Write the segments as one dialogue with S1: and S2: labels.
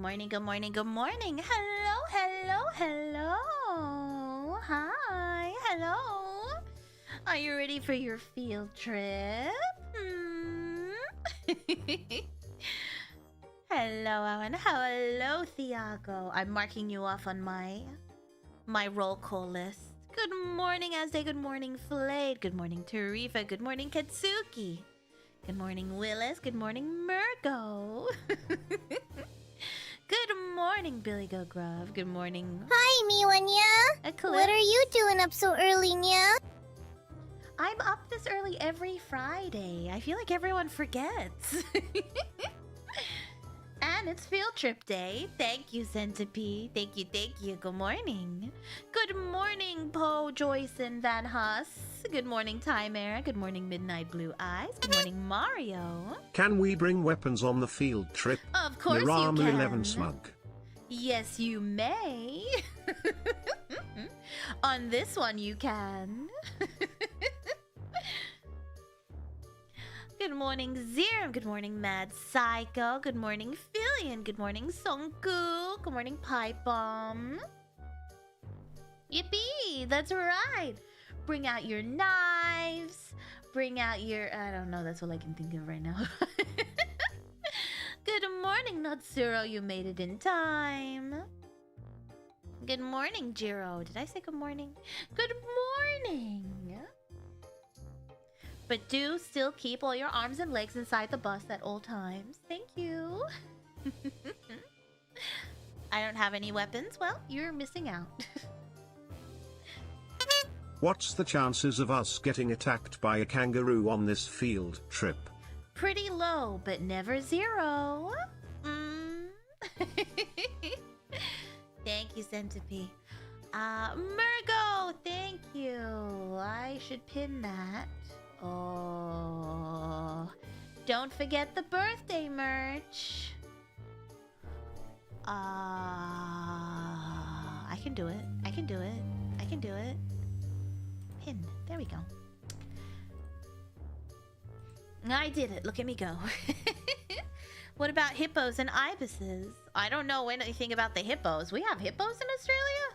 S1: morning, good morning, good morning. Hello, hello, hello. Hi, hello. Are you ready for your field trip? Hello, Alan. Hello, Thiago. I'm marking you off on my roll call list. Good morning, Azde. Good morning, Flayed. Good morning, Tarifa. Good morning, Katsuki. Good morning, Willis. Good morning, Murgo. Good morning, Billy Go Grove. Good morning.
S2: Hi, Miwanya. What are you doing up so early, Nya?
S1: I'm up this early every Friday. I feel like everyone forgets. And it's field trip day. Thank you, Centipede. Thank you, thank you. Good morning. Good morning, Poe, Joyce, and Van Huss. Good morning, Timera. Good morning, Midnight Blue Eyes. Good morning, Mario.
S3: Can we bring weapons on the field trip?
S1: Of course you
S3: Mirama
S1: can.
S3: 11 Smug.
S1: Yes, you may. On this one, you can. Good morning, Zero. Good morning, Mad Psycho. Good morning, Fillion. Good morning, Songku. Good morning, Pipe Bomb. Yippee! That's right. Bring out your knives. Bring out your... I don't know. That's all I can think of right now. Good morning, Natsuro. You made it in time. Good morning, Jiro. Did I say good morning? Good morning. But do still keep all your arms and legs inside the bus at all times. Thank you. I don't have any weapons. Well, you're missing out.
S3: What's the chances of us getting attacked by a kangaroo on this field trip?
S1: Pretty low, but never zero. Thank you, Centipede. Murgo, thank you. I should pin that. Oh, don't forget the birthday merch. I can do it. I can do it. I can do it. Pin. There we go. I did it. Look at me go. What about hippos and ibises? I don't know anything about the hippos. We have hippos in Australia?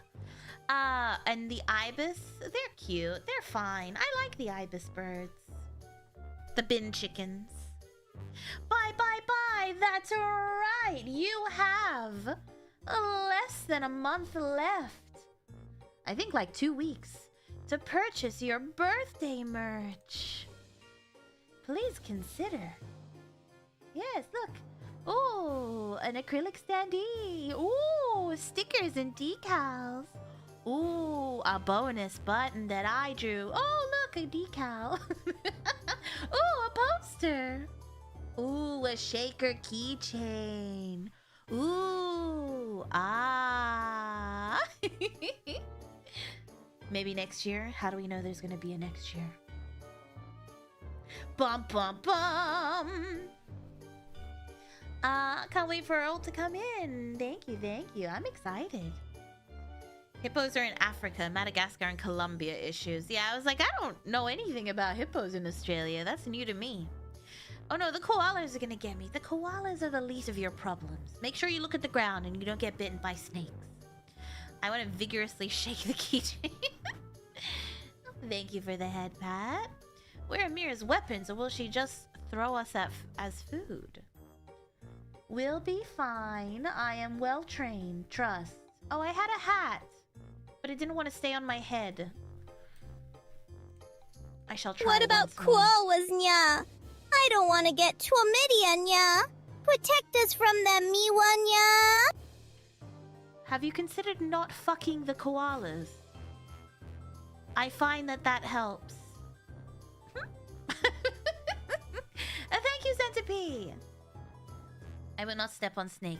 S1: And the ibis, they're cute. They're fine. I like the ibis birds. The bin chickens. Bye, bye, bye. That's right. You have less than a month left. I think like 2 weeks to purchase your birthday merch. Please consider. Yes, look. Ooh, an acrylic standee. Ooh, stickers and decals. Ooh, a bonus button that I drew. Oh, look, a decal. Ooh, a poster. Ooh, a shaker keychain. Ooh, ah. Maybe next year? How do we know there's gonna be a next year? Bum, bum, bum. Can't wait for Earl to come in. Thank you, thank you. I'm excited. Hippos are in Africa, Madagascar, and Colombia issues. Yeah, I was like, I don't know anything about hippos in Australia. That's new to me. Oh no, the koalas are gonna get me. The koalas are the least of your problems. Make sure you look at the ground and you don't get bitten by snakes. I want to vigorously shake the keychain. Thank you for the head pat. Where are Mira's weapons, or will she just throw us as food? We'll be fine. I am well trained. Trust. Oh, I had a hat, but it didn't want to stay on my head. I shall try.
S2: What about koalas, Nya? I don't want to get chlamydia, Nya. Protect us from them, Miwanya.
S1: Have you considered not fucking the koalas? I find that helps. Thank you, Centipede. I will not step on snake.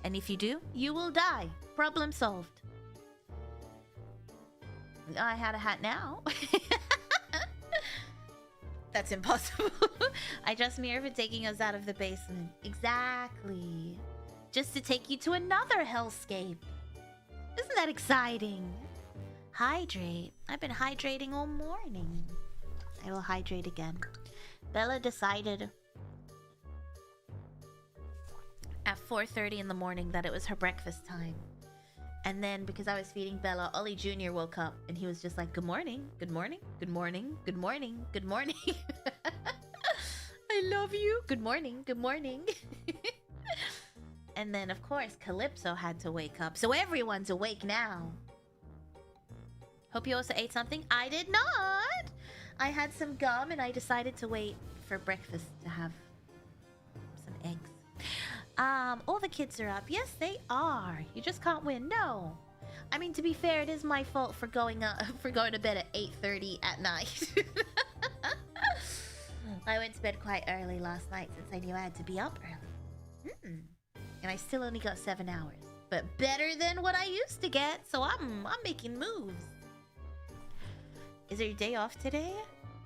S1: And if you do, you will die. Problem solved. I had a hat now. That's impossible. I trust Mira for taking us out of the basement. Exactly. Just to take you to another hellscape. Isn't that exciting? Hydrate. I've been hydrating all morning. I will hydrate again. Bella decided at 4:30 in the morning that it was her breakfast time. And then because I was feeding Bella, Ollie Jr. woke up and he was just like, good morning, good morning, good morning, good morning, good morning. I love you. Good morning, good morning. And then, of course, Calypso had to wake up. So everyone's awake now. Hope you also ate something. I did not. I had some gum and I decided to wait for breakfast to have some eggs. All the kids are up. Yes, they are. You just can't win. No. I mean, to be fair, it is my fault for going to bed at 8:30 at night. I went to bed quite early last night since I knew I had to be up early. And I still only got 7 hours. But better than what I used to get, so I'm making moves. Is it your day off today?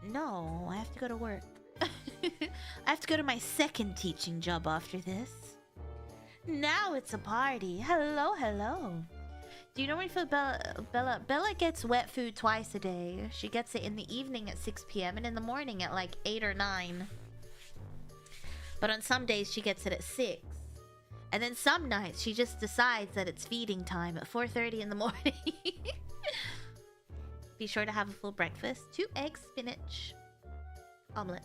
S1: No, I have to go to work. I have to go to my second teaching job after this. Now it's a party. Hello, hello. Do you normally feel Bella gets wet food twice a day. She gets it in the evening at 6 p.m. and in the morning at like 8 or 9. But on some days she gets it at 6. And then some nights she just decides that it's feeding time at 4:30 in the morning. Be sure to have a full breakfast. 2 eggs, spinach, omelet.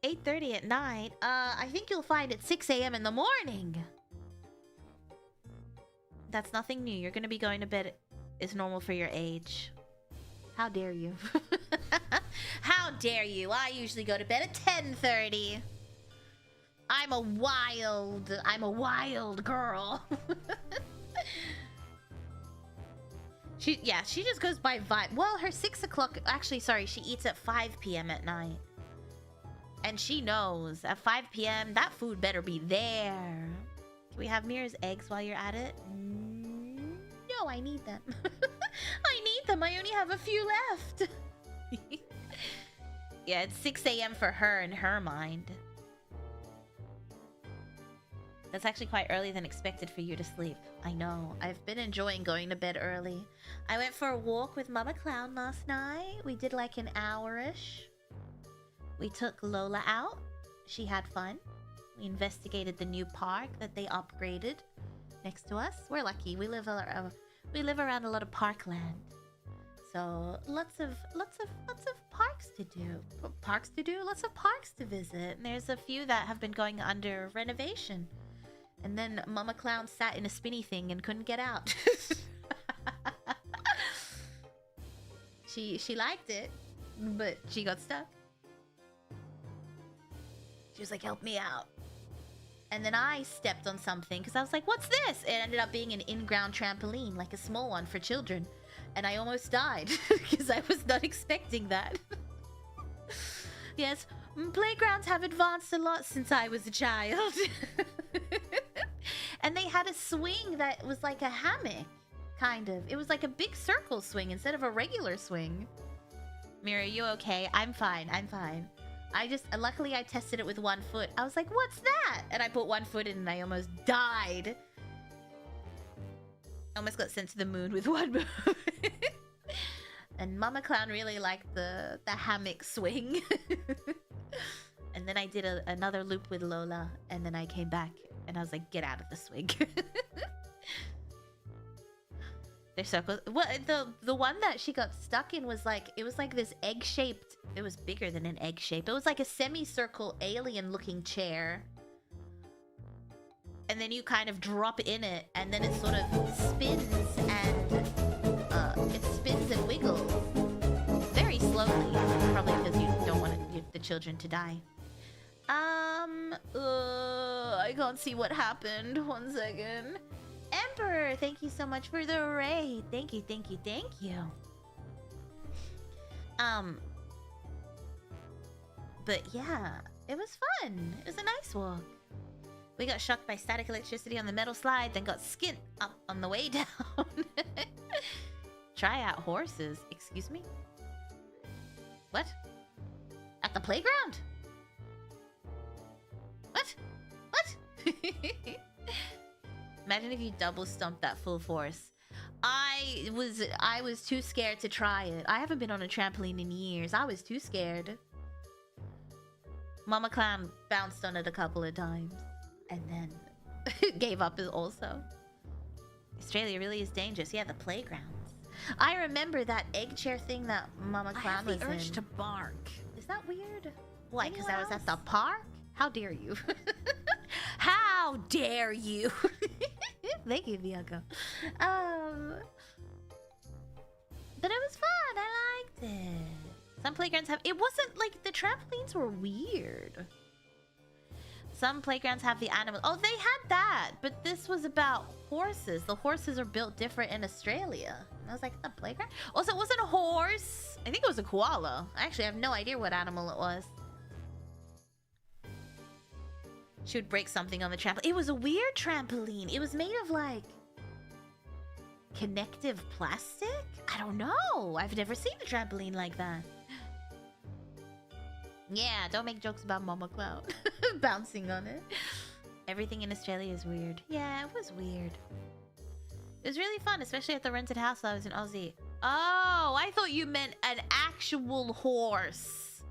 S1: 8:30 at night. I think you'll find it 6 a.m. in the morning. That's nothing new. You're gonna be going to bed is normal for your age. How dare you? How dare you? I usually go to bed at 10:30. I'm a wild girl. She just goes by vibe. Well, her 6 o'clock, actually, sorry, she eats at 5 p.m. at night. And she knows at 5 p.m. that food better be there. Can we have Mira's eggs while you're at it? No, I need them. I need them. I only have a few left. Yeah, it's 6 a.m. for her in her mind. That's actually quite earlier than expected for you to sleep. I know. I've been enjoying going to bed early. I went for a walk with Mama Clown last night. We did like an hour-ish. We took Lola out. She had fun. We investigated the new park that they upgraded next to us. We're lucky. We live around a lot of parkland. So lots of parks to do. Lots of parks to visit. And there's a few that have been going under renovation. And then Mama Clown sat in a spinny thing and couldn't get out. She liked it, but she got stuck. She was like, help me out. And then I stepped on something because I was like, what's this? It ended up being an in-ground trampoline, like a small one for children. And I almost died because I was not expecting that. Yes, playgrounds have advanced a lot since I was a child. And they had a swing that was like a hammock, kind of. It was like a big circle swing instead of a regular swing. Mira, you okay? I'm fine. Luckily I tested it with 1 foot. I was like, what's that? And I put 1 foot in and I almost died. Almost got sent to the moon with 1 move. And Mama Clown really liked the hammock swing. And then I did another loop with Lola, and then I came back and I was like, get out of the swing. They're circles. Well, the one that she got stuck in was like, it was like this egg-shaped, it was bigger than an egg shape. It was like a semicircle alien-looking chair. And then you kind of drop in it, and then it sort of spins and wiggles very slowly, probably because you don't want the children to die. I can't see what happened. 1 second. Emperor, thank you so much for the raid. Thank you. But yeah, it was fun. It was a nice walk. We got shocked by static electricity on the metal slide, then got skint up on the way down. Try out horses. Excuse me? What? At the playground? What? Imagine if you double stomped that full force. I was too scared to try it. I haven't been on a trampoline in years. I was too scared. Mama Clam bounced on it a couple of times and then gave up also. Australia really is dangerous. Yeah, the playgrounds. I remember that egg chair thing that Mama Clam was in. I have the urge to bark. Is that weird? Why? Because I was at the park? How dare you? How dare you? Thank you, Bianca. But it was fun. I liked it. Some playgrounds have... It wasn't like... The trampolines were weird. Some playgrounds have the animals. Oh, they had that. But this was about horses. The horses are built different in Australia. And I was like, the playground? Also, it wasn't a horse. I think it was a koala. I actually have no idea what animal it was. She would break something on the trampoline. It was a weird trampoline. It was made of like... connective plastic? I don't know. I've never seen a trampoline like that. Yeah, don't make jokes about Mama Cloud bouncing on it. Everything in Australia is weird. Yeah, it was weird. It was really fun, especially at the rented house while I was in Aussie. Oh, I thought you meant an actual horse.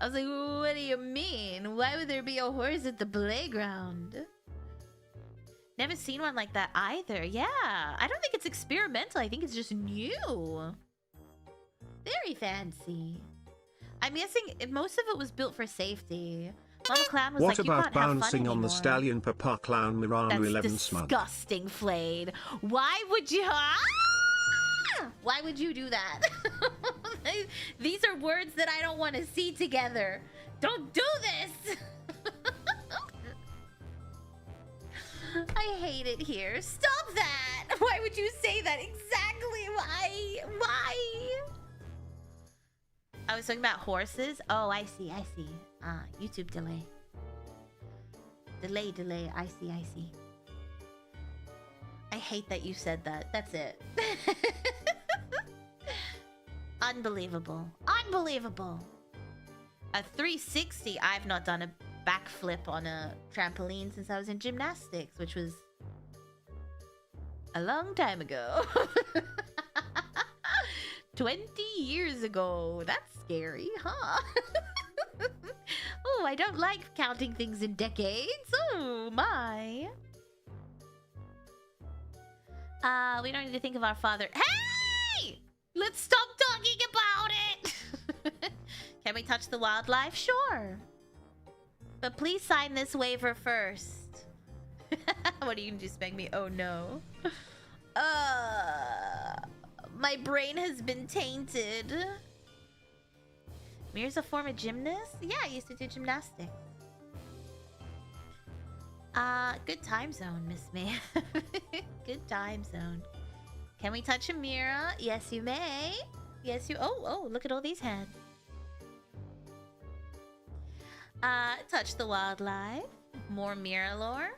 S1: I was like, what do you mean? Why would there be a horse at the playground? Never seen one like that either. Yeah, I don't think it's experimental. I think it's just new. Very fancy. I'm guessing most of it was built for safety. Mama Clown was
S3: what
S1: like, you
S3: about
S1: can't have fun
S3: bouncing on the
S1: anymore.
S3: stallion Papa Clown Mirano
S1: That's
S3: 11 smug?
S1: Disgusting, Flayed. Why would you... Ah! Why would you do that? These are words that I don't want to see together. Don't do this! I hate it here. Stop that! Why would you say that? Exactly why? Why? I was talking about horses. Oh, I see. YouTube delay. Delay. I see. I hate that you said that. That's it. Unbelievable. A 360. I've not done a backflip on a trampoline since I was in gymnastics, which was a long time ago. 20 years ago. That's scary, huh? Oh, I don't like counting things in decades. Oh, my. We don't need to think of our father. Hey! Let's stop talking about it! Can we touch the wildlife? Sure. But please sign this waiver first. What are you gonna do, spank me? Oh no. My brain has been tainted. Mira's a former gymnast? Yeah, I used to do gymnastics. Good time zone, Miss May. Good time zone. Can we touch a Mira? Yes, you may. Yes, you... Oh, look at all these hands. Touch the wildlife. More Mira lore.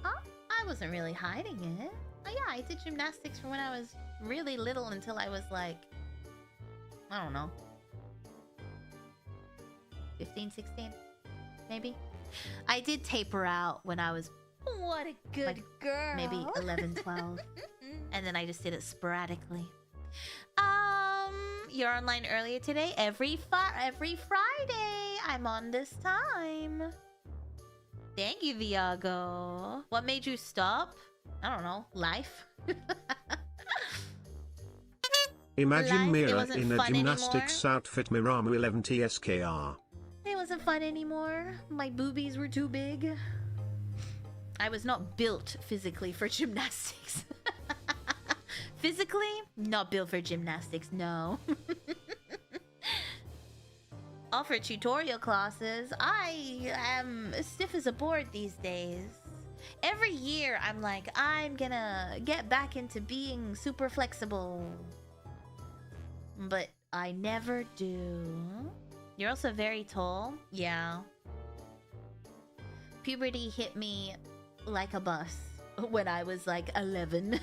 S1: Huh? I wasn't really hiding it. Oh yeah, I did gymnastics from when I was really little until I was like... I don't know. 15, 16? Maybe? I did taper out when I was...
S2: What a good
S1: like,
S2: girl.
S1: Maybe 11, 12. And then I just did it sporadically. You're online earlier today? Every Friday I'm on this time. Thank you, Viago. What made you stop? I don't know. Life?
S3: Imagine
S1: Life?
S3: Mira in a gymnastics
S1: anymore?
S3: outfit Miramu 11 TSKR.
S1: It wasn't fun anymore. My boobies were too big. I was not built physically for gymnastics. Physically, not built for gymnastics, no. Offer tutorial classes. I am stiff as a board these days. Every year, I'm like, I'm gonna get back into being super flexible. But I never do. You're also very tall. Yeah. Puberty hit me like a bus when I was like 11.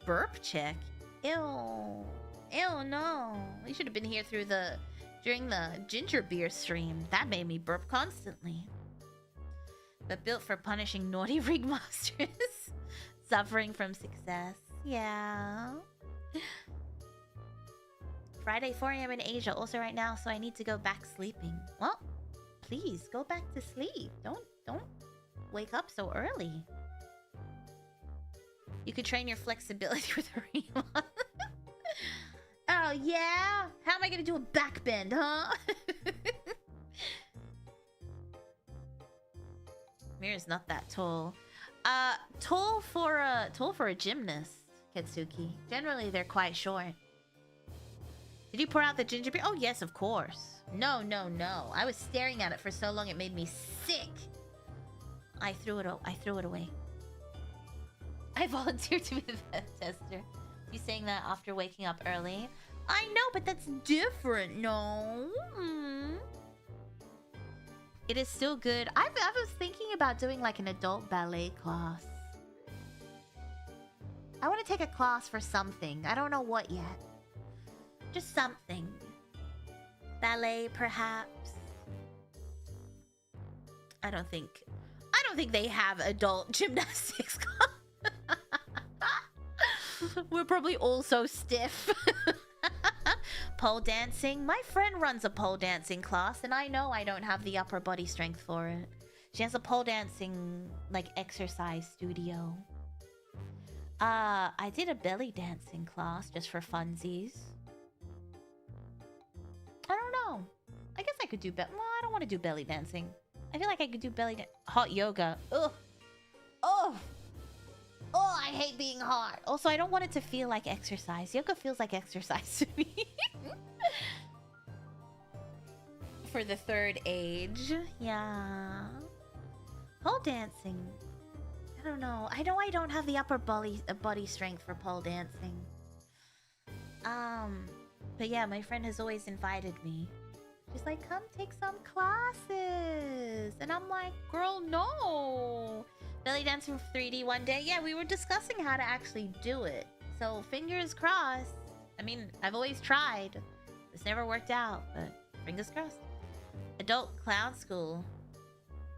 S1: Burp check? Ew. Ew, no. You should have been here during the ginger beer stream. That made me burp constantly. But built for punishing naughty ringmasters. Suffering from success. Yeah. Friday 4 a.m. in Asia. Also right now, so I need to go back sleeping. Well, please go back to sleep. Don't wake up so early. You could train your flexibility with a remote. Oh yeah? How am I gonna do a back bend, huh? Mira's not that tall. Tall for a gymnast, Ketsuki. Generally, they're quite short. Did you pour out the ginger beer? Oh yes, of course. No. I was staring at it for so long it made me sick. I threw it away. I volunteered to be the vet tester. You saying that after waking up early? I know, but that's different. No. It is still good. I was thinking about doing like an adult ballet class. I want to take a class for something. I don't know what yet. Just something. Ballet, perhaps. I don't think they have adult gymnastics. We're probably all so stiff. Pole dancing. My friend runs a pole dancing class, and I know I don't have the upper body strength for it. She has a pole dancing, like, exercise studio. I did a belly dancing class just for funsies. I don't know. I guess I could do well, I don't want to do belly dancing. I feel like I could do hot yoga. Ugh. Oh, I hate being hot. Also, I don't want it to feel like exercise. Yoga feels like exercise to me. For the third age. Yeah. Pole dancing. I don't know. I know I don't have the upper body strength for pole dancing. But yeah, my friend has always invited me. She's like, come take some classes. And I'm like, girl, no. Belly dancing for 3D one day. Yeah, we were discussing how to actually do it. So fingers crossed. I mean, I've always tried. It's never worked out, but fingers crossed. Adult clown school.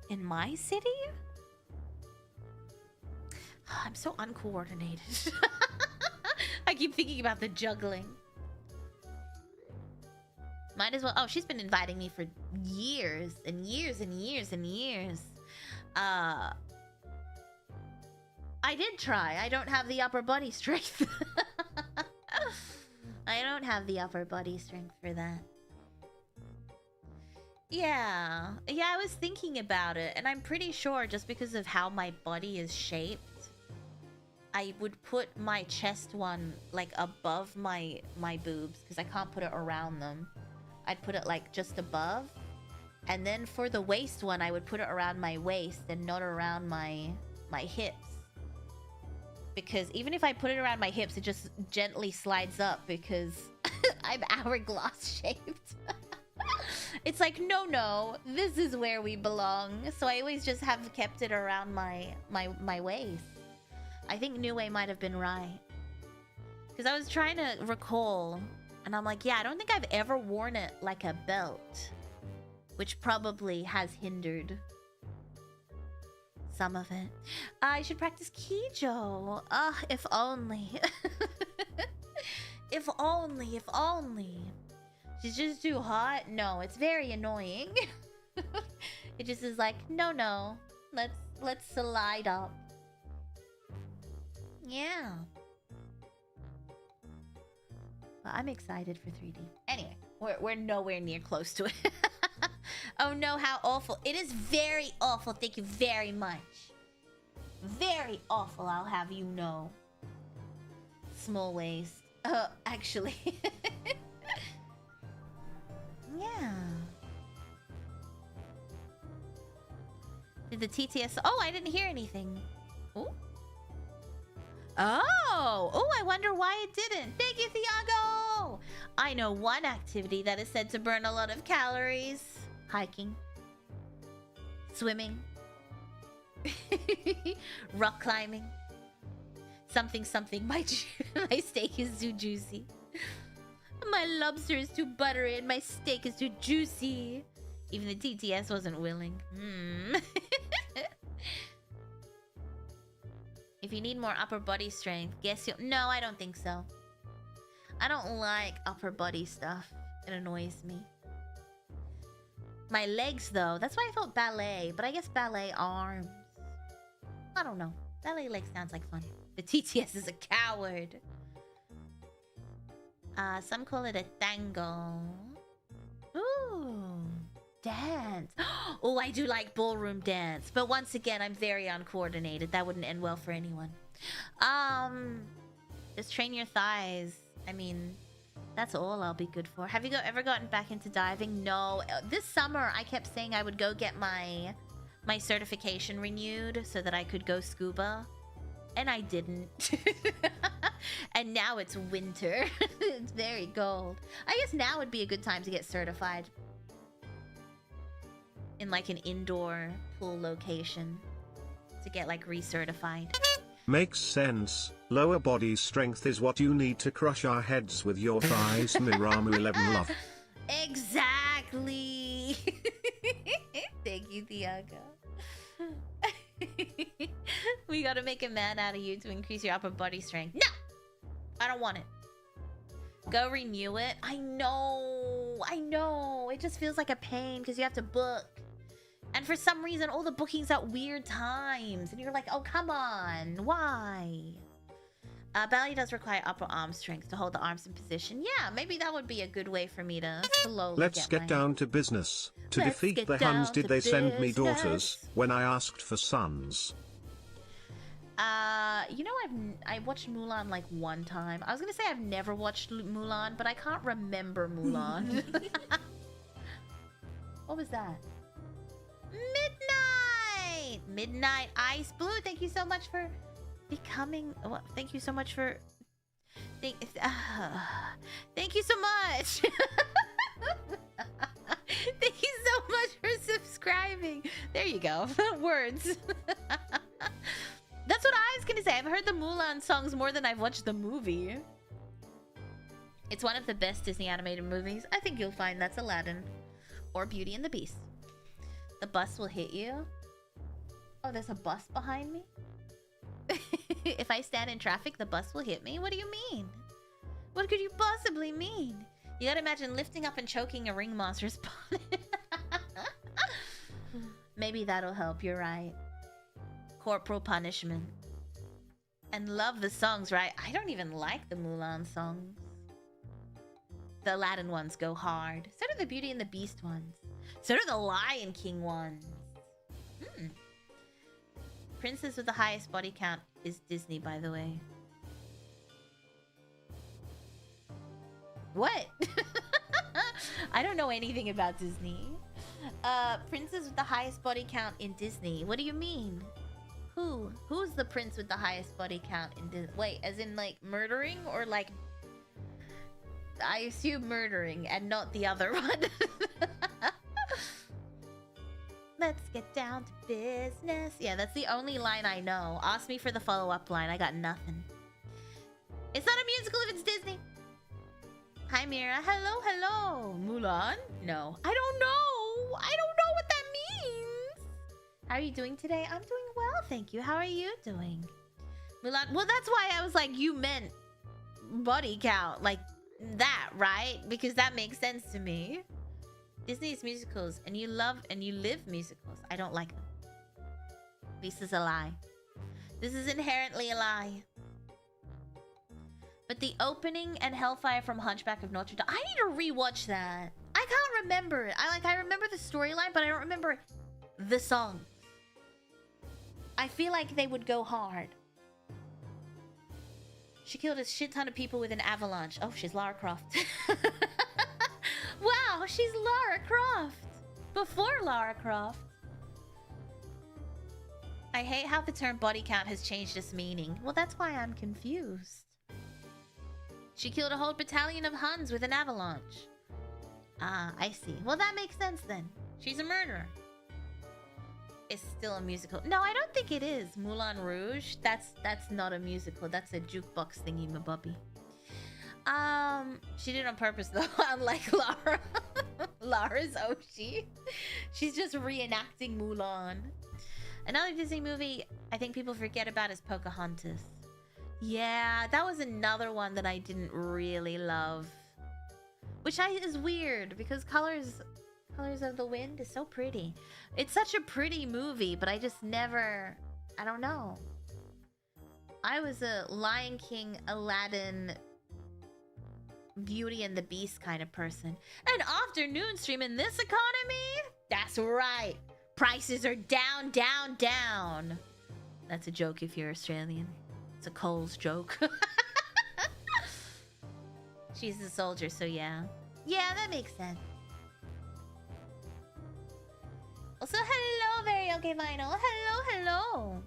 S1: In my city? I'm so uncoordinated. I keep thinking about the juggling. Might as well. Oh, she's been inviting me for years and years and years and years. I did try. I don't have the upper body strength. I don't have the upper body strength for that. Yeah, I was thinking about it, and I'm pretty sure just because of how my body is shaped, I would put my chest one like above my boobs because I can't put it around them. I'd put it like just above, and then for the waist one, I would put it around my waist and not around my hips. Because even if I put it around my hips, it just gently slides up because I'm hourglass shaped. It's like, no, this is where we belong. So I always just have kept it around my waist. I think Nue might have been right. Because I was trying to recall, and I'm like, yeah, I don't think I've ever worn it like a belt. Which probably has hindered some of it. I should practice Kijo. If only. If only. She's just too hot. No, it's very annoying. It just is like, no. Let's slide up. Yeah. Well, I'm excited for 3D. Anyway, we're nowhere near close to it. Oh no, how awful. It is very awful. Thank you very much. Very awful, I'll have you know. Small waist. Actually. Yeah. Did the TTS... Oh, I didn't hear anything. Ooh. Oh, I wonder why it didn't. Thank you, Thiago. I know one activity that is said to burn a lot of calories. Hiking. Swimming. Rock climbing. Something. My steak is too juicy. My lobster is too buttery and my steak is too juicy. Even the TTS wasn't willing. If you need more upper body strength, guess you'll... No, I don't think so. I don't like upper body stuff. It annoys me. My legs, though. That's why I thought ballet, but I guess ballet arms. I don't know. Ballet legs sounds like fun. The TTS is a coward. Some call it a tango. Ooh. Dance. Oh, I do like ballroom dance. But once again, I'm very uncoordinated. That wouldn't end well for anyone. Just train your thighs. I mean, that's all I'll be good for. Have you ever gotten back into diving? No. This summer, I kept saying I would go get my certification renewed so that I could go scuba. And I didn't. And now it's winter. It's very cold. I guess now would be a good time to get certified. In like an indoor pool location. To get like recertified.
S3: Makes sense. Lower body strength is what you need to crush our heads with your thighs. Miramu 11 love.
S1: Exactly. Thank you, Thiago. We gotta make a man out of you to increase your upper body strength. No! I don't want it. Go renew it. I know. It just feels like a pain because you have to book. And for some reason, all the bookings at weird times. And you're like, oh, come on. Why? Ballet does require upper arm strength to hold the arms in position. Yeah, maybe that would be a good way for me to slowly
S3: Let's get down to business. To defeat the Huns, did they send me daughters when I asked for sons?
S1: You know, I watched Mulan like one time. I was gonna say I've never watched Mulan, but I can't remember Mulan. What was that? Midnight Ice Blue. Thank you so much for becoming. Well, thank you so much for. Thank you so much. Thank you so much for subscribing. There you go. Words. That's what I was gonna say. I've heard the Mulan songs more than I've watched the movie. It's one of the best Disney animated movies. I think you'll find that's Aladdin or Beauty and the Beast. The bus will hit you. Oh, there's a bus behind me? If I stand in traffic, the bus will hit me? What do you mean? What could you possibly mean? You gotta imagine lifting up and choking a ring monster's bonnet. Maybe that'll help, you're right. Corporal punishment. And love the songs, right? I don't even like the Mulan songs. The Aladdin ones go hard. So do the Beauty and the Beast ones. So do the Lion King ones. Princess with the highest body count is Disney, by the way. What? I don't know anything about Disney. Princess with the highest body count in Disney. What do you mean? Who? Who's the prince with the highest body count in Disney? Wait, as in like murdering or like... I assume murdering and not the other one. Let's get down to business. Yeah, that's the only line I know. Ask me for the follow-up line. I got nothing. It's not a musical if it's Disney. Hi, Mira. Hello, hello. Mulan? No. I don't know. I don't know what that means. How are you doing today? I'm doing well, thank you. How are you doing? Mulan? Well, that's why I was like, you meant body count. Like that, right? Because that makes sense to me. Disney's musicals, and you love and you live musicals. I don't like them. This is a lie. This is inherently a lie. But the opening and Hellfire from Hunchback of Notre Dame. I need to rewatch that. I can't remember it. I remember the storyline, but I don't remember the song. I feel like they would go hard. She killed a shit ton of people with an avalanche. Oh, she's Lara Croft. Wow, she's Lara Croft. Before Lara Croft. I hate how the term body count has changed its meaning. Well, that's why I'm confused. She killed a whole battalion of Huns with an avalanche. Ah, I see. Well, that makes sense then. She's a murderer. It's still a musical. No, I don't think it is. Moulin Rouge. That's not a musical. That's a jukebox thingy, my bubby. She did it on purpose though, unlike Lara. Lara's Oshi. She's just reenacting Mulan. Another Disney movie I think people forget about is Pocahontas. Yeah, that was another one that I didn't really love. Which is weird because Colors of the Wind is so pretty. It's such a pretty movie, but I just never... I don't know. I was a Lion King, Aladdin, Beauty and the Beast kind of person. An afternoon stream in this economy? That's right. Prices are down, down, down. That's a joke if you're Australian. It's a Coles joke. She's a soldier, so yeah. Yeah, that makes sense. Also, hello, very okay vinyl. Hello, hello.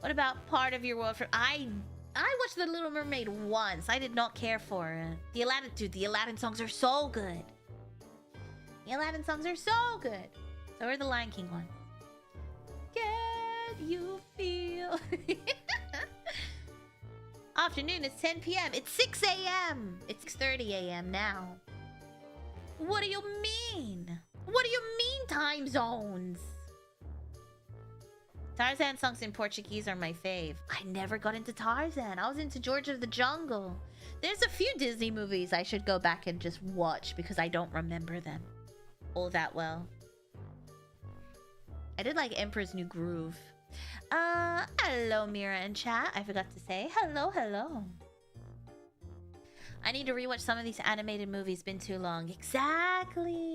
S1: What about part of your world? I watched The Little Mermaid once. I did not care for it. The Aladdin songs are so good. The Aladdin songs are so good. So are the Lion King ones. Can you feel? Afternoon, it's 10 p.m. It's 6 a.m. It's 6:30 a.m. now. What do you mean? What do you mean time zones? Tarzan songs in Portuguese are my fave. I never got into Tarzan. I was into George of the Jungle. There's a few Disney movies I should go back and just watch because I don't remember them all that well. I did like Emperor's New Groove. Hello Mira and chat. I forgot to say hello, hello. I need to rewatch some of these animated movies. Been too long. Exactly.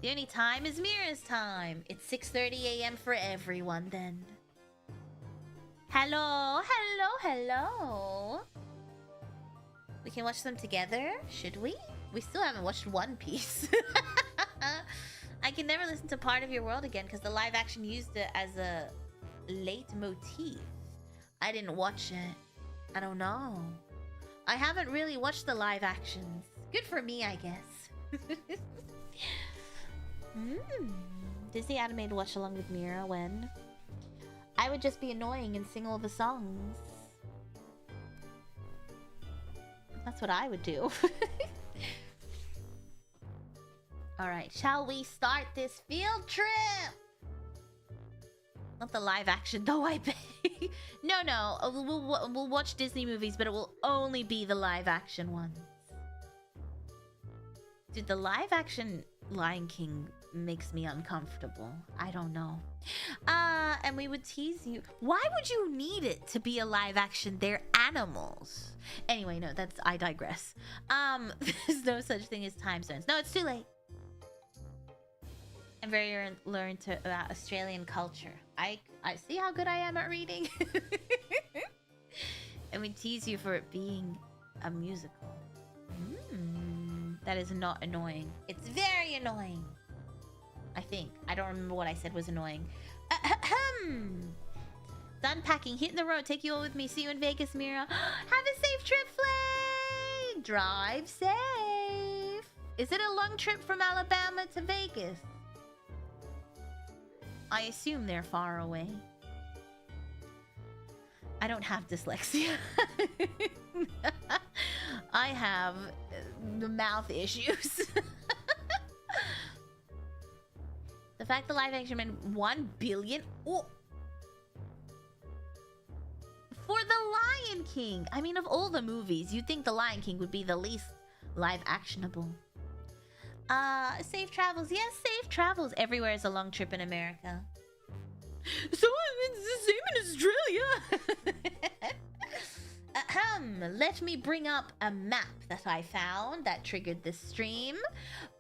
S1: The only time is Mira's time. It's 6:30 a.m. for everyone then. Hello, hello, hello. We can watch them together, should we? We still haven't watched One Piece. I can never listen to Part of Your World again because the live action used it as a leitmotif. I didn't watch it. I don't know. I haven't really watched the live actions. Good for me, I guess. Disney animated watch along with Mira when I would just be annoying and sing all the songs. That's what I would do. Alright, shall we start this field trip? Not the live action though, I bet. No. We'll watch Disney movies, but it will only be the live action ones. Dude, the live action Lion King makes me uncomfortable. I don't know. And we would tease you. Why would you need it to be a live action? They're animals. Anyway, no, I digress. There's no such thing as time zones. No, it's too late. I'm very learned about Australian culture. I see how good I am at reading. And we tease you for it being a musical. That is not annoying. It's very annoying. I think. I don't remember what I said was annoying. Done packing. Hitting the road. Take you all with me. See you in Vegas, Mira. Have a safe trip, Flay. Drive safe. Is it a long trip from Alabama to Vegas? I assume they're far away. I don't have dyslexia. I have the mouth issues. The fact the live action made 1 billion for the Lion King. I mean, of all the movies, you'd think the Lion King would be the least live actionable. Safe travels. Yes, safe travels. Everywhere is a long trip in America. So it's the same in Australia. Let me bring up a map that I found that triggered this stream.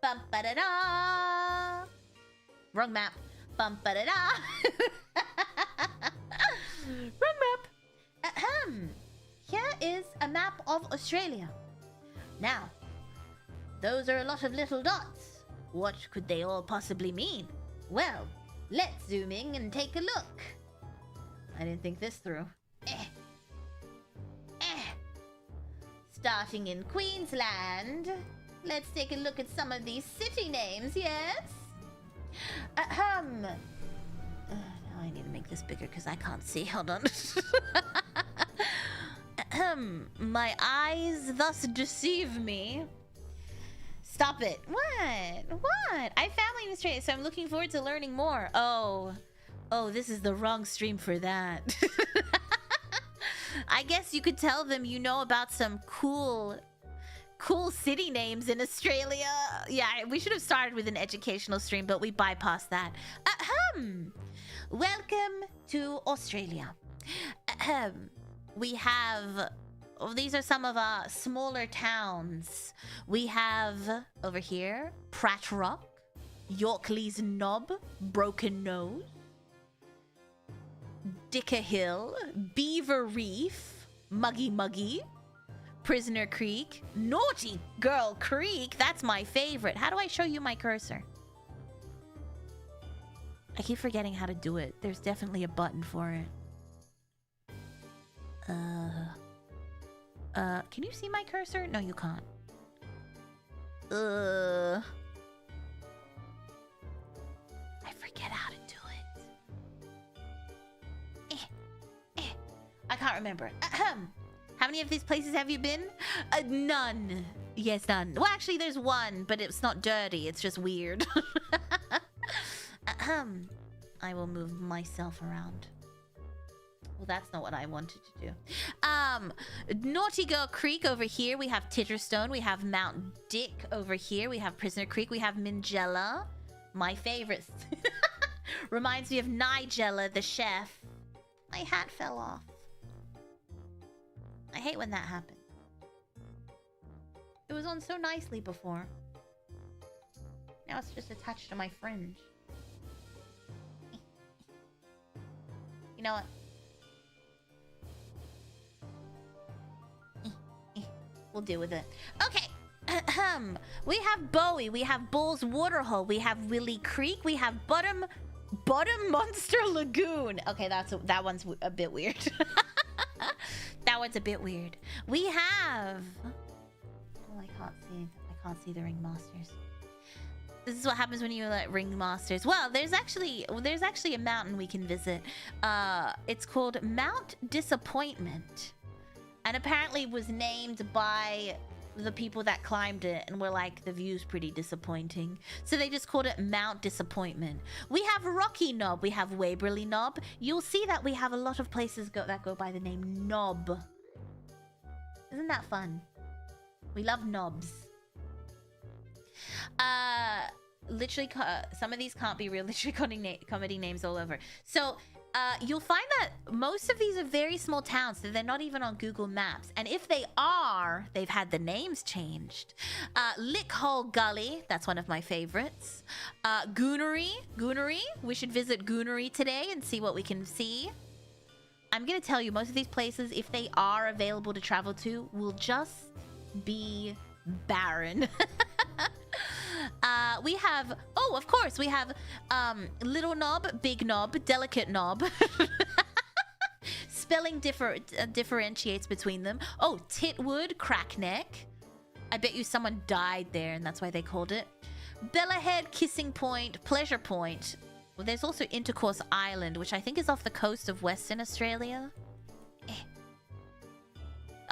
S1: Bum ba da da. Wrong map. Bum ba da da. Wrong map. Here is a map of Australia. Now, those are a lot of little dots. What could they all possibly mean? Well, let's zoom in and take a look. I didn't think this through. Starting in Queensland, let's take a look at some of these city names, yes? Now I need to make this bigger because I can't see. Hold on. My eyes thus deceive me. Stop it. What? I have family in Australia, so I'm looking forward to learning more. Oh, this is the wrong stream for that. I guess you could tell them you know about some cool city names in Australia. Yeah, we should have started with an educational stream, but we bypassed that. Ahem. Welcome to Australia. Ahem. We have... these are some of our smaller towns. We have, over here, Pratt Rock, Yorkley's Knob, Broken Nose, Dicker Hill, Beaver Reef, Muggy Muggy, Prisoner Creek, Naughty Girl Creek. That's my favorite. How do I show you my cursor? I keep forgetting how to do it. There's definitely a button for it. Can you see my cursor? No, you can't. I forget how to do it. I can't remember. Ahem. How many of these places have you been? None. Yes, none. Well, actually, there's one, but it's not dirty. It's just weird. Ahem. I will move myself around. Well, that's not what I wanted to do. Naughty Girl Creek over here. We have Titterstone. We have Mount Dick over here. We have Prisoner Creek. We have Mingella. My favorites. Reminds me of Nigella, the chef. My hat fell off. I hate when that happens. It was on so nicely before. Now it's just attached to my fringe. You know what? We'll deal with it. Okay. We have Bowie. We have Bull's Waterhole. We have Willie Creek. We have Bottom Monster Lagoon. Okay, that one's a bit weird. That one's a bit weird. We have... oh, I can't see the ringmasters. This is what happens when you let ringmasters. Well, there's actually a mountain we can visit. It's called Mount Disappointment. And apparently was named by the people that climbed it and were like, the view's pretty disappointing. So they just called it Mount Disappointment. We have Rocky Knob. We have Waverley Knob. You'll see that we have a lot of places that go by the name Knob. Isn't that fun? We love knobs. Literally, some of these can't be real. Literally comedy names all over. So... you'll find that most of these are very small towns, so they're not even on Google Maps. And if they are, they've had the names changed. Lickhole Gully, that's one of my favorites. Goonery, we should visit Goonery today and see what we can see. I'm gonna tell you, most of these places, if they are available to travel to, will just be barren. We have, oh, of course, we have Little Knob, Big Knob, Delicate Knob. Spelling differentiates between them. Oh, Titwood, Crackneck. I bet you someone died there and that's why they called it. Bellahead, Kissing Point, Pleasure Point. Well, there's also Intercourse Island, which I think is off the coast of Western Australia.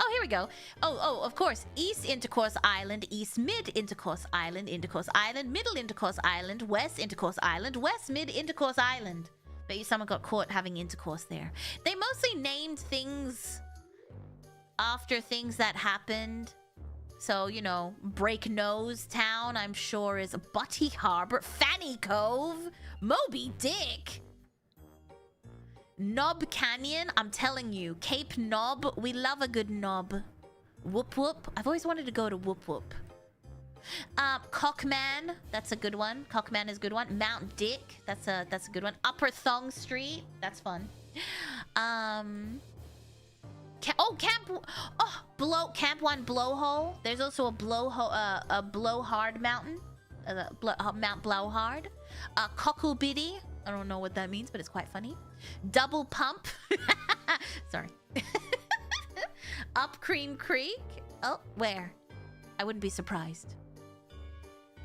S1: Oh, here we go. Oh, of course. East Intercourse Island, East Mid Intercourse Island, Intercourse Island, Middle Intercourse Island, West Intercourse Island, West Mid Intercourse Island. Bet you someone got caught having intercourse there. They mostly named things after things that happened. So, you know, Break Nose Town, I'm sure, is Butty Harbor, Fanny Cove, Moby Dick. Knob Canyon, I'm telling you. Cape Knob, we love a good knob. Whoop Whoop, I've always wanted to go to Whoop Whoop. Cockman, that's a good one. Cockman is a good one. Mount Dick, that's a good one. Upper Thong Street, that's fun. Camp 1 Blowhole. There's also a Blowhard Mountain. Mount Blowhard. Cocklebiddy. I don't know what that means, but it's quite funny. Double Pump. Sorry. Up Cream Creek. Oh, where? I wouldn't be surprised.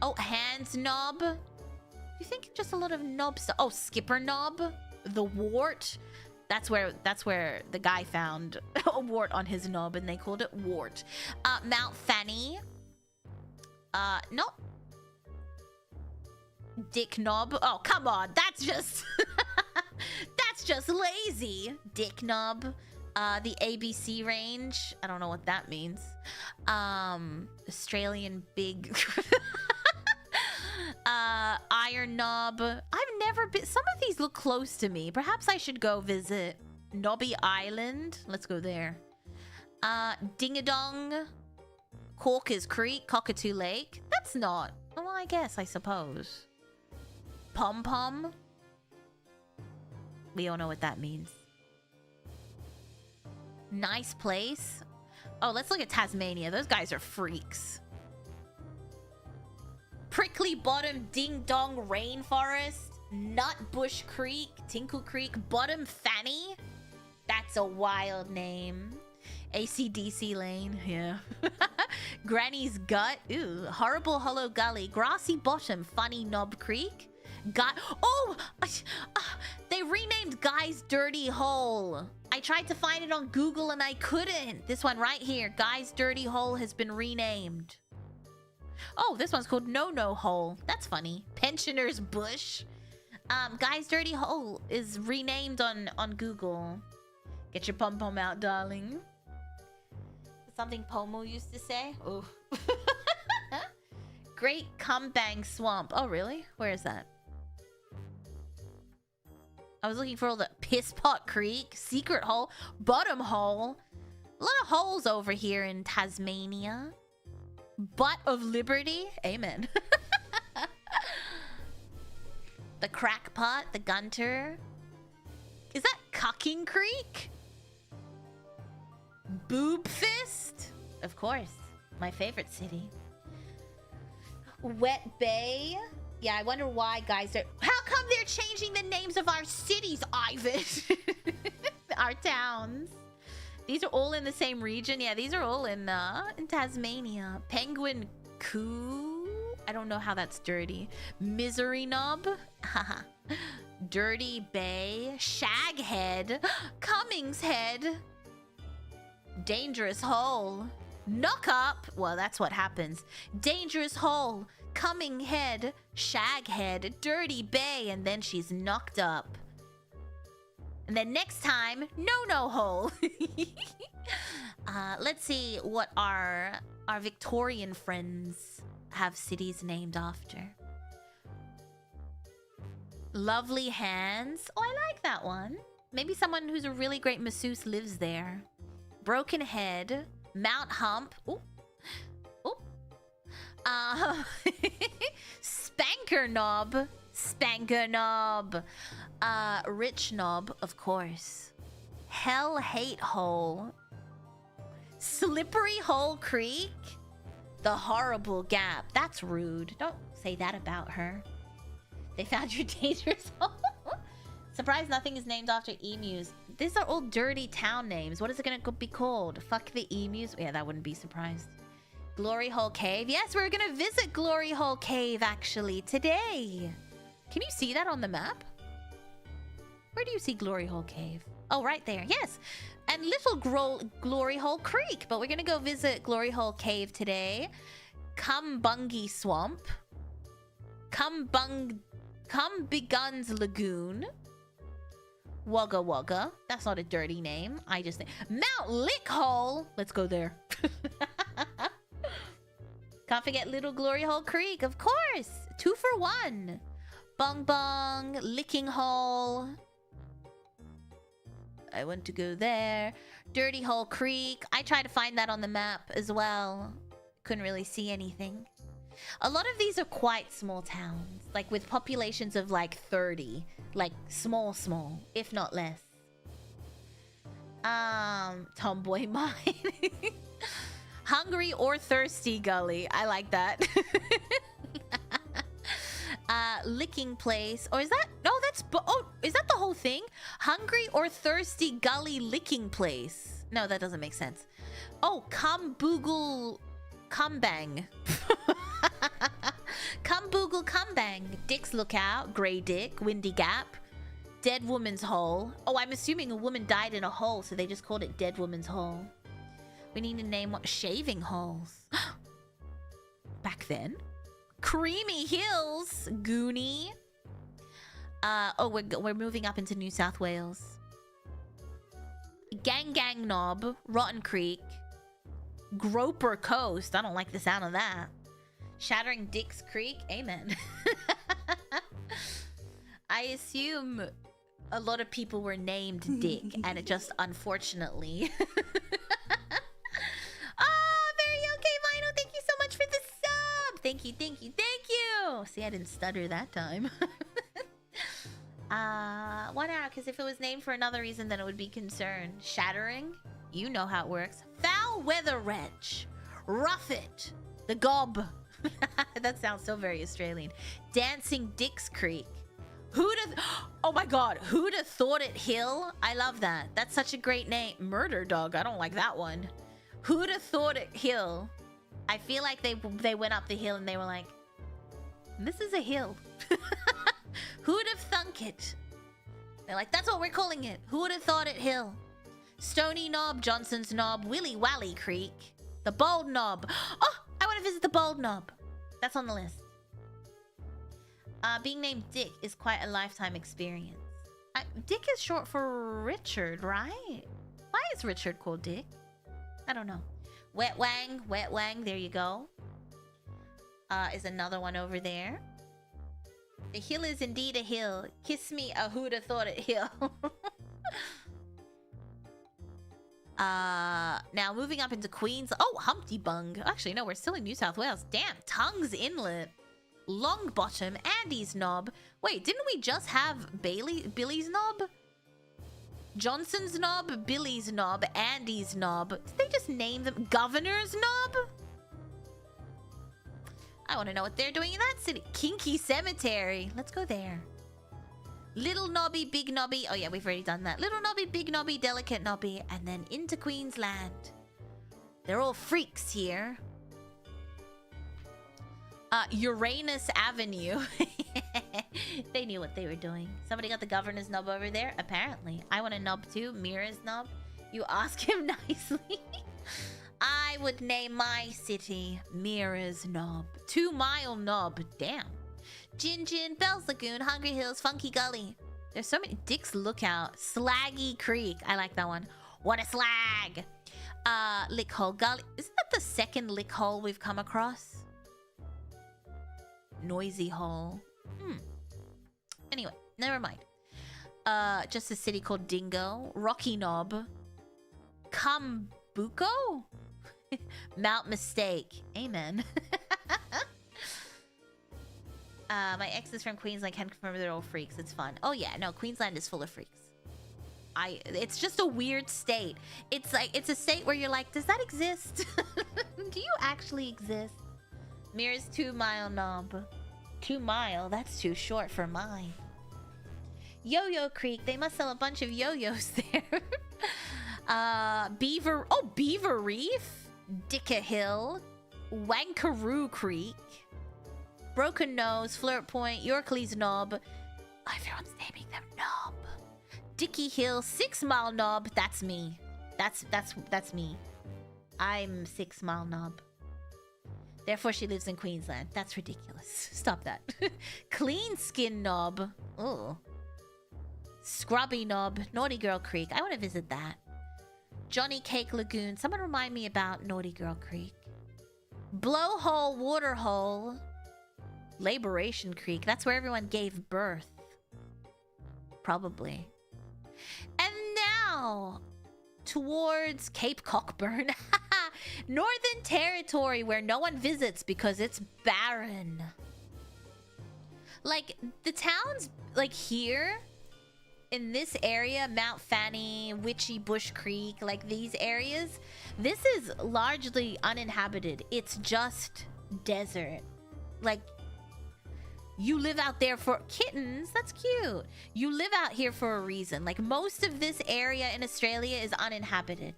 S1: Oh, Hands Knob. You think just a lot of knobs? Oh, Skipper Knob. The Wart. That's where the guy found a wart on his knob and they called it Wart. Mount Fanny. No. Dick Knob. Oh, come on. That's just... that's just lazy. Dick Knob. The ABC range. I don't know what that means. Australian big. Iron Knob. I've never been. Some of these look close to me. Perhaps I should go visit Nobby Island. Let's go there. Dingadong. Corkers Creek. Cockatoo Lake. That's not. Well, I guess, I suppose. Pom Pom. We all know what that means. Nice place. Oh, let's look at Tasmania. Those guys are freaks. Prickly Bottom Ding Dong Rainforest. Nutbush Creek. Tinkle Creek. Bottom Fanny. That's a wild name. AC/DC Lane. Yeah. Granny's Gut. Ooh. Horrible Hollow Gully. Grassy Bottom. Funny Knob Creek. Oh! They renamed Guy's Dirty Hole. I tried to find it on Google and I couldn't. This one right here. Guy's Dirty Hole has been renamed. Oh, this one's called No Hole. That's funny. Pensioner's Bush. Guy's Dirty Hole is renamed on Google. Get your pom-pom out, darling. Something Pomo used to say. Oh. Great Cumbang Swamp. Oh, really? Where is that? I was looking for all the Piss Pot Creek, Secret Hole, Bottom Hole. A lot of holes over here in Tasmania. Butt of Liberty. Amen. The Crackpot, the Gunter. Is that Cucking Creek? Boob Fist? Of course. My favorite city. Wet Bay. Yeah, I wonder why guys are... How come they're changing the names of our cities, Ivan? Our towns. These are all in the same region. Yeah, these are all in Tasmania. Penguin Coo. I don't know how that's dirty. Misery Knob. Dirty Bay. Shaghead. Cummings Head. Dangerous Hole. Knock Up. Well, that's what happens. Dangerous Hole. Coming Head. Shaghead. Dirty Bay. And then she's knocked up. And then next time, No Hole. Let's see what our Victorian friends have cities named after. Lovely Hands. Oh, I like that one. Maybe someone who's a really great masseuse lives there. Broken Head. Mount Hump. Ooh. Ooh. Spanker Knob. Spanker Knob. Rich Knob, of course. Hell Hate Hole. Slippery Hole Creek. The Horrible Gap. That's rude. Don't say that about her. They found your dangerous hole. Surprised nothing is named after emus. These are all dirty town names. What is it gonna be called? Fuck the emus? Yeah, that wouldn't be surprised. Glory Hole Cave. Yes, we're gonna visit Glory Hole Cave actually today. Can you see that on the map? Where do you see Glory Hole Cave? Oh, right there. Yes. And Little Glory Hole Creek. But we're gonna go visit Glory Hole Cave today. Cumbungy Swamp. Cumbiguns Lagoon. Wugga Wugga. That's not a dirty name. I just think. Mount Lick Hole. Let's go there. Can't forget Little Glory Hole Creek, of course. 2 for 1. Bong Bong. Licking Hole. I want to go there. Dirty Hole Creek. I tried to find that on the map as well. Couldn't really see anything. A lot of these are quite small towns. Like with populations of like 30. Like small, if not less. Tomboy Mine. Hungry or Thirsty Gully. I like that. Licking Place. Or is that... No, that's... Oh, is that the whole thing? Hungry or Thirsty Gully Licking Place. No, that doesn't make sense. Oh, Cumboogle... Cumbang. Cumboogle Cumbang. Dick's Lookout. Grey Dick. Windy Gap. Dead Woman's Hole. Oh, I'm assuming a woman died in a hole, so they just called it Dead Woman's Hole. We need to name what... Shaving Holes. Back then. Creamy Hills. Goonie. Oh, we're moving up into New South Wales. Gang Gang Knob, Rotten Creek, Groper Coast. I don't like the sound of that. Shattering Dicks Creek. Amen. I assume a lot of people were named Dick, and it just unfortunately. Oh, very okay, Lionel. Thank you so much for the sub. Thank you, thank you, thank you. See, I didn't stutter that time. 1 hour, because if it was named for another reason, then it would be concerned. Shattering, you know how it works. Foul Weather Wretch, Rough It, the Gob. That sounds so very Australian. Dancing Dicks Creek. Oh my god, who'd have thought it Hill? I love that. That's such a great name. Murder Dog, I don't like that one. Who'd have thought it Hill? I feel like they went up the hill and they were like, this is a hill. Who'd have thunk it? They're like, that's what we're calling it. Who would have thought it Hill? Stony Knob, Johnson's Knob, Willy Wally Creek, the Bold Knob. Oh, I want to visit the Bold Knob. That's on the list. Being named Dick is quite a lifetime experience. Dick is short for Richard, right? Why is Richard called Dick? I don't know. Wet Wang, there you go. Is another one over there. The hill is indeed a hill. Kiss me, a who'da thought it hill. Now moving up into Queens. Oh, Humpybong. Actually, no, we're still in New South Wales. Damn, Tongues Inlet. Longbottom, Andy's Knob. Wait, didn't we just have Billy's Knob? Johnson's Knob, Billy's Knob, Andy's Knob. Did they just name them Governor's Knob? I want to know what they're doing in that city. Kinky Cemetery. Let's go there. Little Nobby, Big Nobby. Oh yeah, we've already done that. Little Nobby, Big Nobby, Delicate Nobby. And then into Queensland. They're all freaks here. Uranus Avenue. They knew what they were doing. Somebody got the Governor's Knob over there? Apparently. I want a knob too. Mira's Knob. You ask him nicely. I would name my city Mira's Knob. 2 Mile Knob. Damn. Gin Gin, Bells Lagoon, Hungry Hills, Funky Gully. There's so many. Dick's Lookout. Slaggy Creek. I like that one. What a slag. Lick Hole Gully. Isn't that the second lick hole we've come across? Noisy Hole. Anyway, never mind. Just a city called Dingo. Rocky Knob. Kambuko? Mount Mistake. Amen. My ex is from Queensland. Can't confirm they're all freaks. It's fun. Oh yeah, no, Queensland is full of freaks. It's just a weird state. It's like, it's a state where you're like, does that exist? Do you actually exist? Mira's 2 Mile Knob. 2 Mile? That's too short for mine. Yo-Yo Creek. They must sell a bunch of yo-yos there. Beaver... Oh, Beaver Reef. Dicka Hill. Wankaroo Creek. Broken Nose. Flirt Point. Yorkley's Knob. Oh, everyone's naming them Knob. Dicky Hill. 6 Mile Knob. That's me. That's me. I'm 6 Mile Knob. Therefore, she lives in Queensland. That's ridiculous. Stop that. Clean Skin Knob. Oh. Scrubby Knob. Naughty Girl Creek. I want to visit that. Johnny Cake Lagoon. Someone remind me about Naughty Girl Creek. Blowhole Waterhole. Liberation Creek. That's where everyone gave birth. Probably. And now, towards Cape Cockburn. Northern Territory, where no one visits because it's barren. Like, the towns, like here, in this area, Mount Fanny, Witchy Bush Creek, like these areas, this is largely uninhabited. It's just desert. Like, you live out there for kittens. That's cute. You live out here for a reason. Like, most of this area in Australia is uninhabited.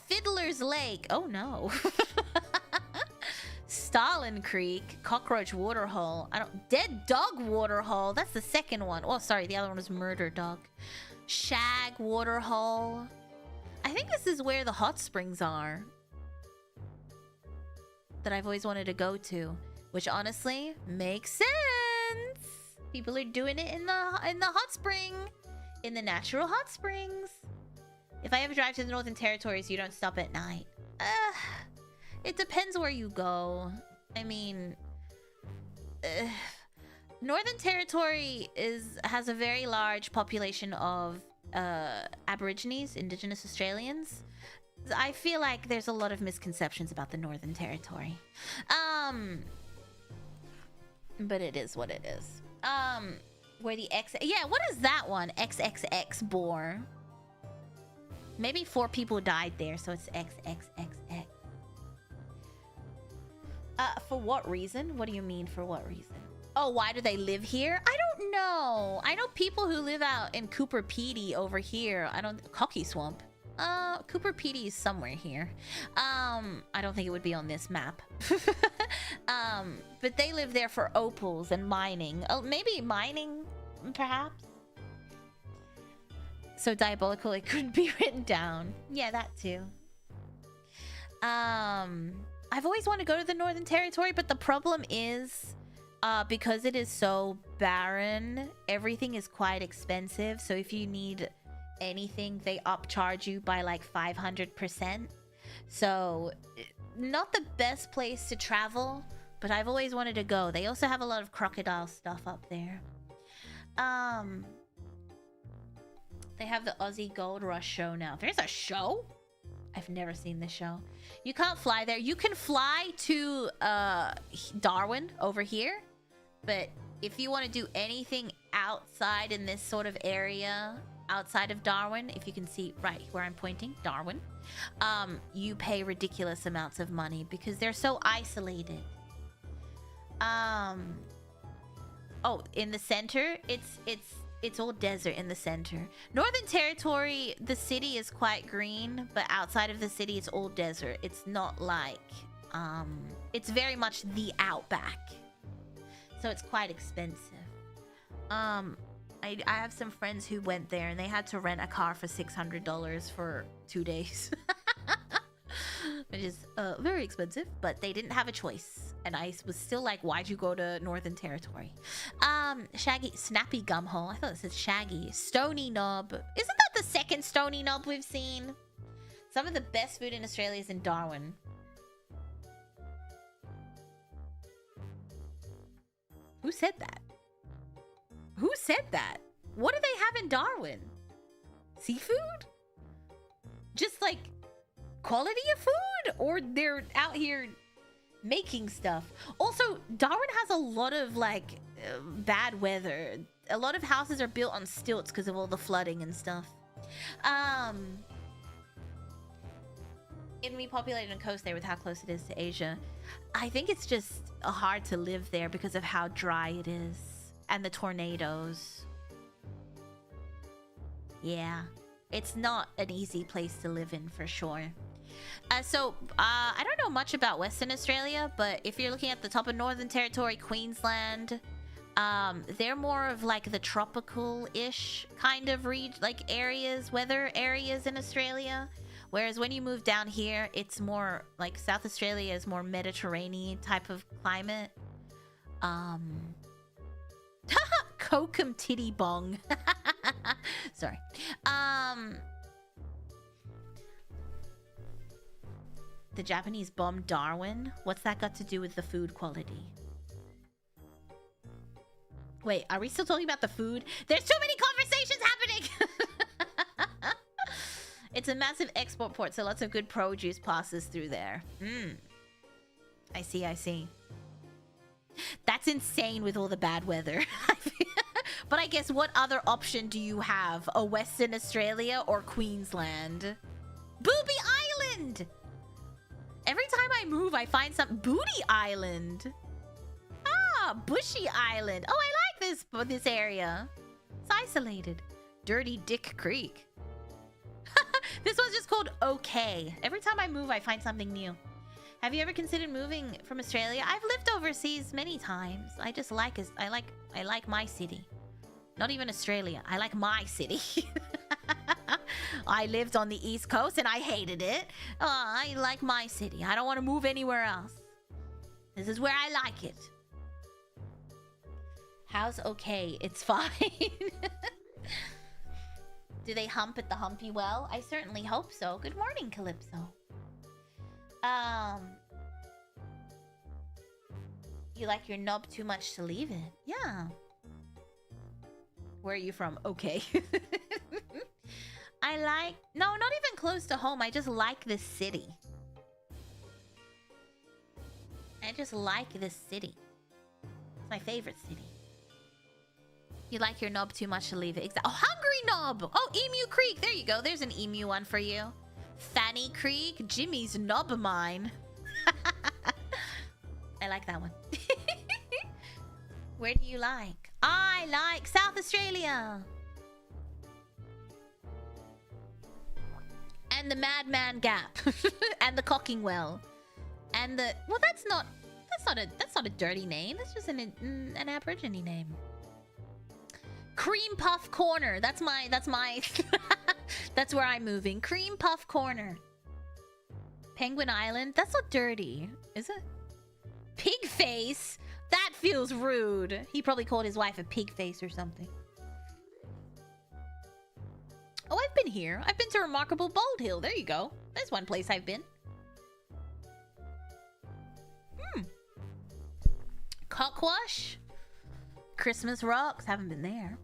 S1: Fiddler's Lake. Oh no. Stalin Creek. Cockroach Waterhole. Dead Dog Waterhole. That's the second one. Oh, sorry. The other one was Murder Dog. Shag Waterhole. I think this is where the hot springs are. That I've always wanted to go to. Which honestly makes sense. People are doing it in the hot spring. in the natural hot springs. If I ever drive to the Northern Territories, you don't stop at night. It depends where you go. I mean, Northern Territory has a very large population of Aborigines, Indigenous Australians. I feel like there's a lot of misconceptions about the Northern Territory. But it is what it is. Where the X... Yeah, what is that one? XXX bore. Maybe 4 people died there, so it's XXXX. For what reason? What do you mean, for what reason? Oh, why do they live here? I don't know. I know people who live out in Cooper Pedy over here. Cocky Swamp. Cooper Pedy is somewhere here. I don't think it would be on this map. But they live there for opals and mining. Oh, maybe mining, perhaps? So diabolical it couldn't be written down. Yeah, that too. I've always wanted to go to the Northern Territory, but the problem is, because it is so barren, everything is quite expensive. So if you need anything, they upcharge you by like 500%. So not the best place to travel, but I've always wanted to go. They also have a lot of crocodile stuff up there. They have the Aussie Gold Rush show now. There's a show? I've never seen this show. You can't fly there. You can fly to Darwin over here, but if you want to do anything outside in this sort of area, outside of Darwin, if you can see right where I'm pointing, Darwin, you pay ridiculous amounts of money because they're so isolated. Oh, in the center, it's all desert in the center. Northern Territory, the city is quite green, but outside of the city, it's all desert. It's not like, it's very much the outback. So it's quite expensive. I have some friends who went there and they had to rent a car for $600 for 2 days. Which is very expensive, but they didn't have a choice. And I was still like, why'd you go to Northern Territory? Shaggy, Snappy Gumhole. I thought it said Shaggy. Stony Knob. Isn't that the second Stony Knob we've seen? Some of the best food in Australia is in Darwin. Who said that? Who said that? What do they have in Darwin? Seafood? Just like quality of food? Or they're out here making stuff? Also, Darwin has a lot of like bad weather. A lot of houses are built on stilts because of all the flooding and stuff. In repopulated coast there with how close it is to Asia, I think it's just hard to live there because of how dry it is and the tornadoes. Yeah, it's not an easy place to live in for sure. I don't know much about Western Australia, but if you're looking at the top of Northern Territory, Queensland, they're more of like the tropical-ish kind of areas, weather areas in Australia. Whereas when you move down here, it's more like South Australia is more Mediterranean type of climate. Kokum Titty Bong. Sorry. The Japanese bombed Darwin. What's that got to do with the food quality? Wait, are we still talking about the food? There's too many conversations happening! It's a massive export port, so lots of good produce passes through there. I see, I see. That's insane with all the bad weather. But I guess what other option do you have? A Western Australia or Queensland? Booby Island! Every time I move, I find some Booty Island. Ah, Bushy Island. Oh, I like this area. It's isolated. Dirty Dick Creek. This one's just called Okay. Every time I move, I find something new. Have you ever considered moving from Australia? I've lived overseas many times. I just like I like my city. Not even Australia. I like my city. I lived on the East Coast and I hated it. I like my city. I don't want to move anywhere else. This is where I like it. How's okay? It's fine. Do they hump at the Humpy Well? I certainly hope so. Good morning, Calypso. You like your knob too much to leave it? Yeah. Where are you from? Okay. I like... No, not even close to home. I just like this city. I just like this city. It's my favorite city. You like your knob too much to leave it. Oh, Hungry Knob! Oh, Emu Creek! There you go. There's an emu one for you. Fanny Creek. Jimmy's knob mine. I like that one. Where do you like? I like South Australia. And the Madman Gap. And the Cocking Well. And the... Well, that's not a dirty name. That's just an Aborigine name. Cream Puff Corner. That's my that's where I'm moving. Cream Puff Corner. Penguin Island. That's not dirty, is it? Pig Face. That feels rude. He probably called his wife a pig face or something. Oh, I've been here. I've been to Remarkable Bald Hill. There you go. There's one place I've been. Cockwash. Christmas Rocks. Haven't been there.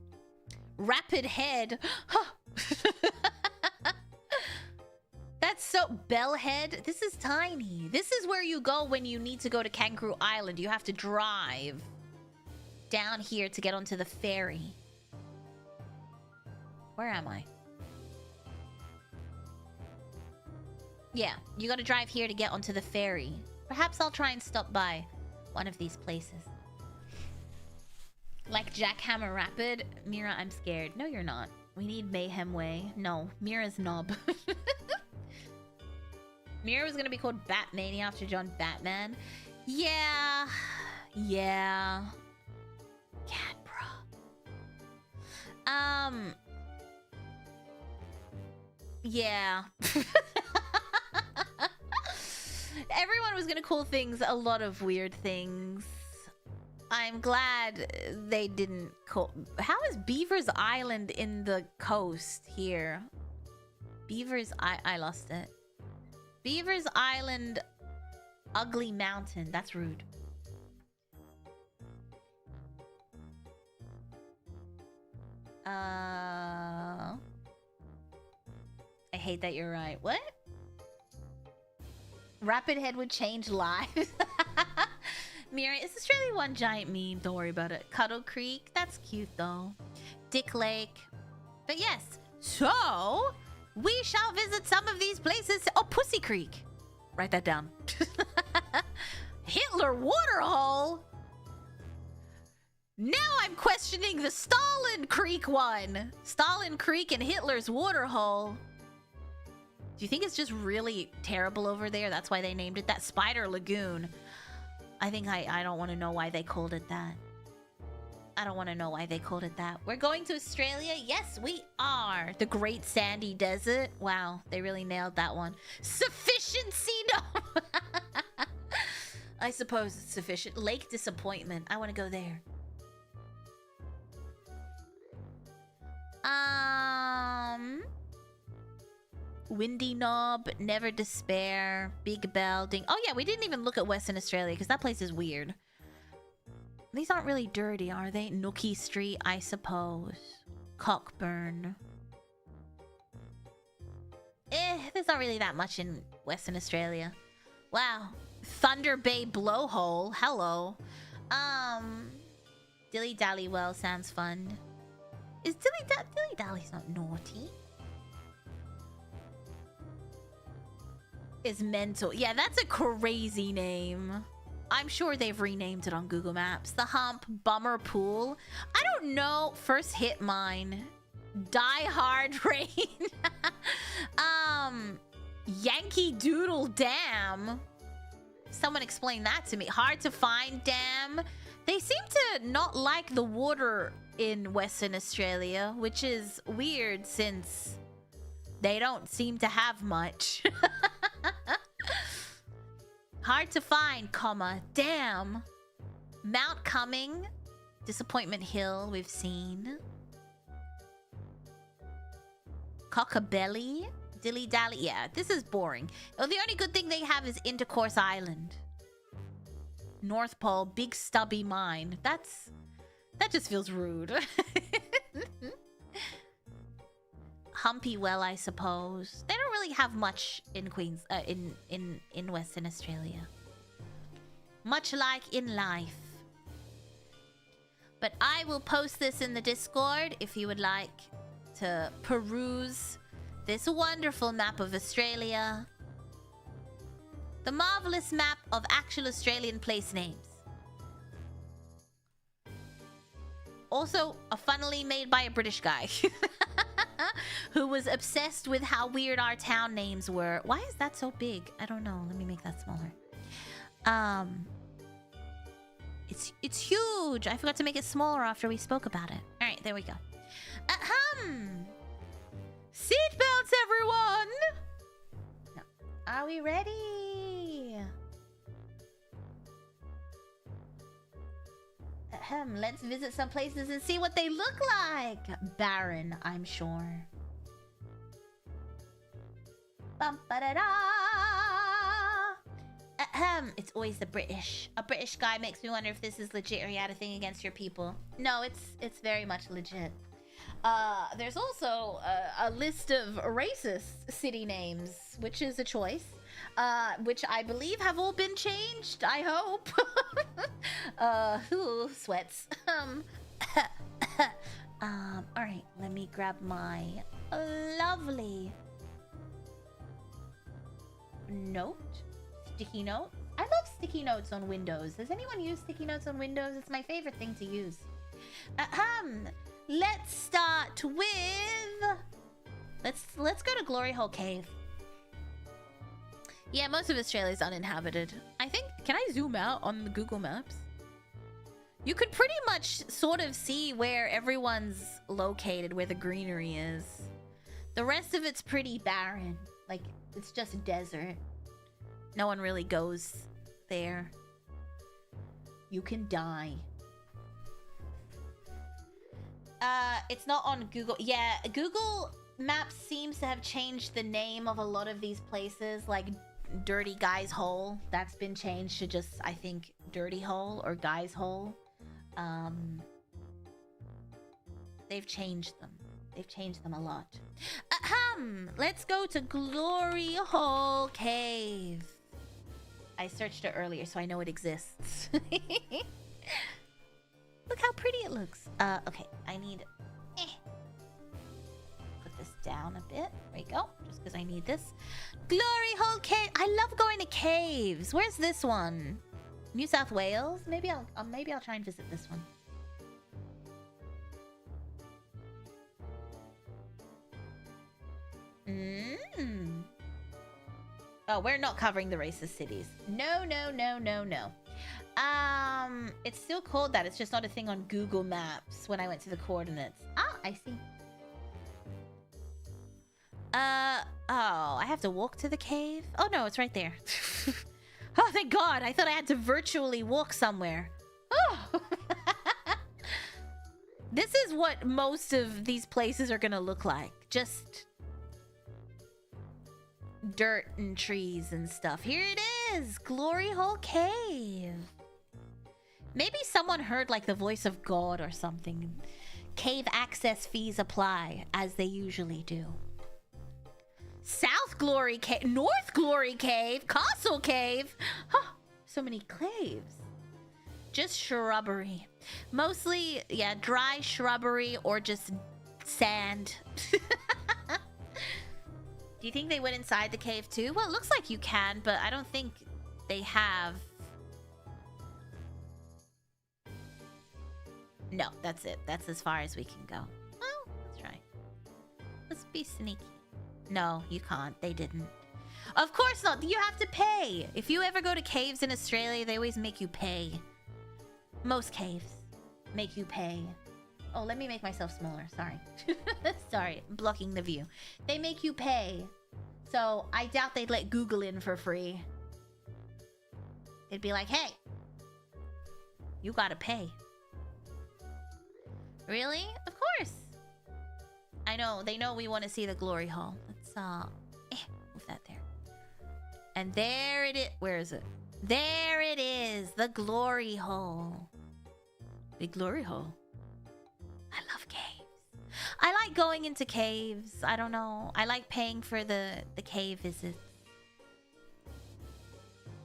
S1: Rapid Head. That's so... Bellhead. This is tiny. This is where you go when you need to go to Kangaroo Island. You have to drive down here to get onto the ferry. Where am I? Yeah, you gotta drive here to get onto the ferry. Perhaps I'll try and stop by one of these places. Like Jackhammer Rapid. Mira, I'm scared. No, you're not. We need Mayhem Way. No, Mira's knob. Mira was gonna be called Batmania after John Batman. Yeah. Yeah. Cadbra. Yeah. Everyone was gonna call things a lot of weird things. I'm glad they didn't call... How is Beaver's Island in the coast here? Beaver's... I lost it. Beaver's Island... Ugly Mountain. That's rude. I hate that you're right. What? Rapid Head would change lives. Mira, is Australia one giant meme? Don't worry about it. Cuddle Creek. That's cute though. Dick Lake. But yes. So, we shall visit some of these places. Oh, Pussy Creek. Write that down. Hitler Waterhole. Now I'm questioning the Stalin Creek one. Stalin Creek and Hitler's Waterhole. Do you think it's just really terrible over there? That's why they named it that. Spider Lagoon. I think I don't want to know why they called it that. I don't want to know why they called it that. We're going to Australia? Yes, we are. The Great Sandy Desert. Wow, they really nailed that one. Sufficiency, no. I suppose it's sufficient. Lake Disappointment. I want to go there. Windy Knob, Never Despair, Big Belding. Oh yeah, we didn't even look at Western Australia because that place is weird. These aren't really dirty, are they? Nookie Street, I suppose. Cockburn. There's not really that much in Western Australia. Wow. Thunder Bay Blowhole. Hello. Dilly Dally Well sounds fun. Is Dilly Dally's not naughty? Is mental. Yeah, that's a crazy name. I'm sure they've renamed it on Google Maps. The Hump, Bummer Pool. I don't know. First hit mine. Die Hard Rain. Yankee Doodle Dam. Someone explain that to me. Hard to find dam. They seem to not like the water in Western Australia, which is weird since they don't seem to have much. Hard to find, comma, damn. Mount Cumming. Disappointment Hill, we've seen. Cockabelly, Dilly Dally. Yeah, this is boring. Oh, the only good thing they have is Intercourse Island. North Pole, big stubby mine. That just feels rude. Humpywell, I suppose. They don't really have much in Queens, in Western Australia. Much like in life. But I will post this in the Discord if you would like to peruse this wonderful map of Australia. The marvelous map of actual Australian place names. Also, funnily made by a British guy. Who was obsessed with how weird our town names were. Why is that so big? I don't know. Let me make that smaller. It's huge. I forgot to make it smaller after we spoke about it. All right, there we go. Seatbelts, everyone. No. Are we ready? Let's visit some places and see what they look like. Barren, I'm sure. Bum ba da da. It's always the British. A British guy makes me wonder if this is legit or you had a thing against your people. No, it's very much legit. There's also a list of racist city names, which is a choice. Which I believe have all been changed, I hope. Ooh, sweats. Alright, let me grab my lovely note. Sticky note. I love sticky notes on Windows. Does anyone use sticky notes on Windows? It's my favorite thing to use. Let's start with... Let's go to Glory Hole Cave. Yeah, most of Australia is uninhabited. I think... Can I zoom out on the Google Maps? You could pretty much sort of see where everyone's located, where the greenery is. The rest of it's pretty barren. Like, it's just desert. No one really goes there. You can die. It's not on Google. Yeah, Google Maps seems to have changed the name of a lot of these places, like Dirty Guy's Hole. That's been changed to just, I think, Dirty Hole or Guy's Hole. They've changed them. They've changed them a lot. Let's go to Glory Hole Cave. I searched it earlier, so I know it exists. Look how pretty it looks. Okay, I need... Put this down a bit. There we go. Just because I need this. Glory Hole Cave. I love going to caves. Where's this one? New South Wales? Maybe I'll try and visit this one. Oh, we're not covering the racist cities. No, no, no, no, no. It's still called that. It's just not a thing on Google Maps when I went to the coordinates. Ah, I see. Oh, I have to walk to the cave? Oh, no, it's right there. Oh, thank God. I thought I had to virtually walk somewhere. Oh. This is what most of these places are gonna look like. Just dirt and trees and stuff. Here it is. Glory Hole Cave. Maybe someone heard like the voice of God or something. Cave access fees apply, as they usually do. South Glory Cave, North Glory Cave, Castle Cave. Huh, so many caves. Just shrubbery. Mostly, yeah, dry shrubbery or just sand. Do you think they went inside the cave too? Well, it looks like you can, but I don't think they have. No, that's it. That's as far as we can go. Well, let's try. Let's be sneaky. No, you can't. They didn't. Of course not. You have to pay. If you ever go to caves in Australia, they always make you pay. Most caves make you pay. Oh, let me make myself smaller. Sorry. Sorry, I'm blocking the view. They make you pay. So I doubt they'd let Google in for free. It'd be like, hey, you gotta pay. Really? Of course. I know, they know we want to see the glory hole. Let's, move that there. And there it is. Where is it? There it is. The glory hole. The glory hole. I love caves. I like going into caves. I don't know. I like paying for the cave visits.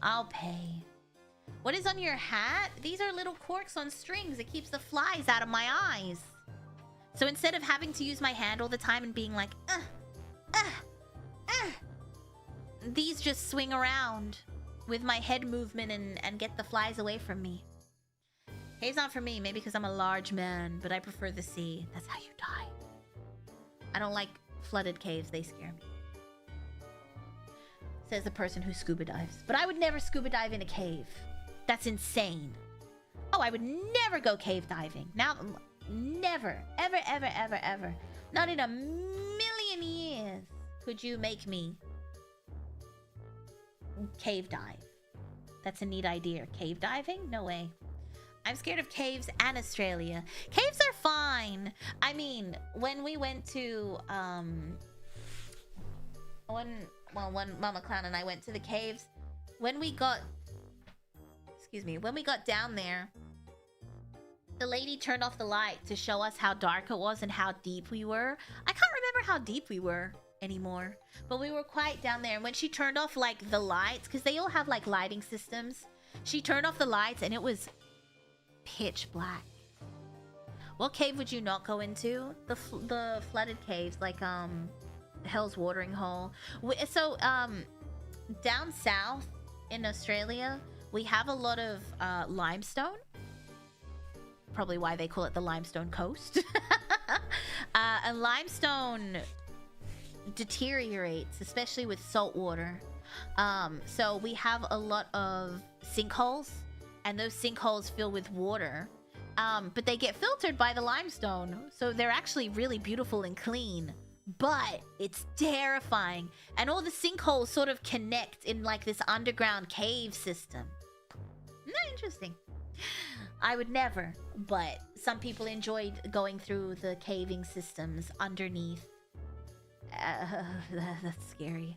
S1: I'll pay. What is on your hat? These are little corks on strings. It keeps the flies out of my eyes. So instead of having to use my hand all the time and being like, these just swing around with my head movement and get the flies away from me. Cave's not for me, maybe because I'm a large man, but I prefer the sea. That's how you die. I don't like flooded caves, they scare me. Says the person who scuba dives. But I would never scuba dive in a cave. That's insane. Oh, I would never go cave diving. Now, never. Ever, ever, ever, ever. Not in a million years could you make me cave dive. That's a neat idea. Cave diving? No way. I'm scared of caves and Australia. Caves are fine. I mean, when we went to, when Mama Clown and I went to the caves, when we got down there, the lady turned off the light to show us how dark it was and how deep we were. I can't remember how deep we were anymore, but we were quite down there. And when she turned off like the lights, because they all have like lighting systems, she turned off the lights and it was pitch black. What cave would you not go into? The flooded caves, like Hell's Watering Hole. So down south in Australia, we have a lot of limestone. Probably why they call it the Limestone Coast. And limestone deteriorates, especially with salt water. So we have a lot of sinkholes, and those sinkholes fill with water. But they get filtered by the limestone, so they're actually really beautiful and clean. But it's terrifying, and all the sinkholes sort of connect in like this underground cave system. Isn't that interesting? I would never, but some people enjoyed going through the caving systems underneath. That's scary.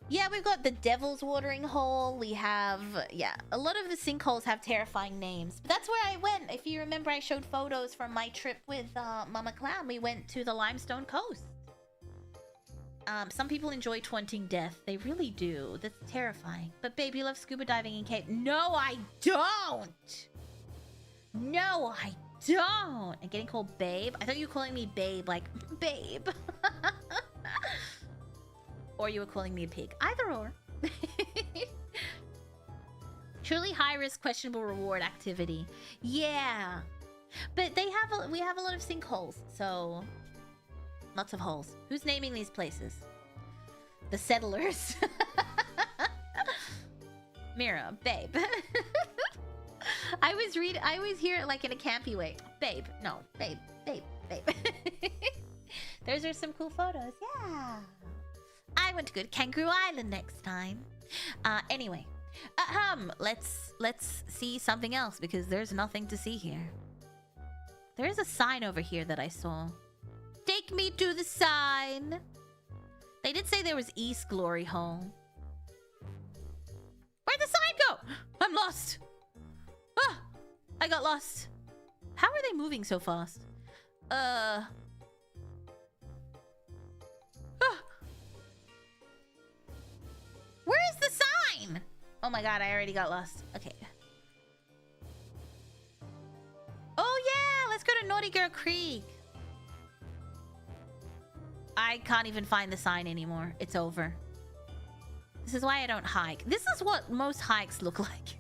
S1: Yeah, we've got the Devil's Watering Hole. We have, yeah, a lot of the sinkholes have terrifying names. But that's where I went. If you remember, I showed photos from my trip with Mama Clown. We went to the Limestone Coast. Some people enjoy taunting death. They really do. That's terrifying. But babe, you love scuba diving in cave. No, I don't. No, I don't. And getting called babe. I thought you were calling me babe, like babe. Or you were calling me a pig. Either or. Truly high risk, questionable reward activity. Yeah. But we have a lot of sinkholes, so lots of holes. Who's naming these places? The settlers. Mira, babe. I always hear it like in a campy way. Babe, no, babe, babe, babe. Those are some cool photos. Yeah. I want to go to Kangaroo Island next time. Anyway. Let's see something else because there's nothing to see here. There is a sign over here that I saw. Take me to the sign. They did say there was East Glory Hole. Where'd the sign go? I'm lost. Ah, I got lost. How are they moving so fast? Where is the sign? Oh my god, I already got lost. Okay. Oh yeah, let's go to Naughty Girl Creek. I can't even find the sign anymore. It's over. This is why I don't hike. This is what most hikes look like.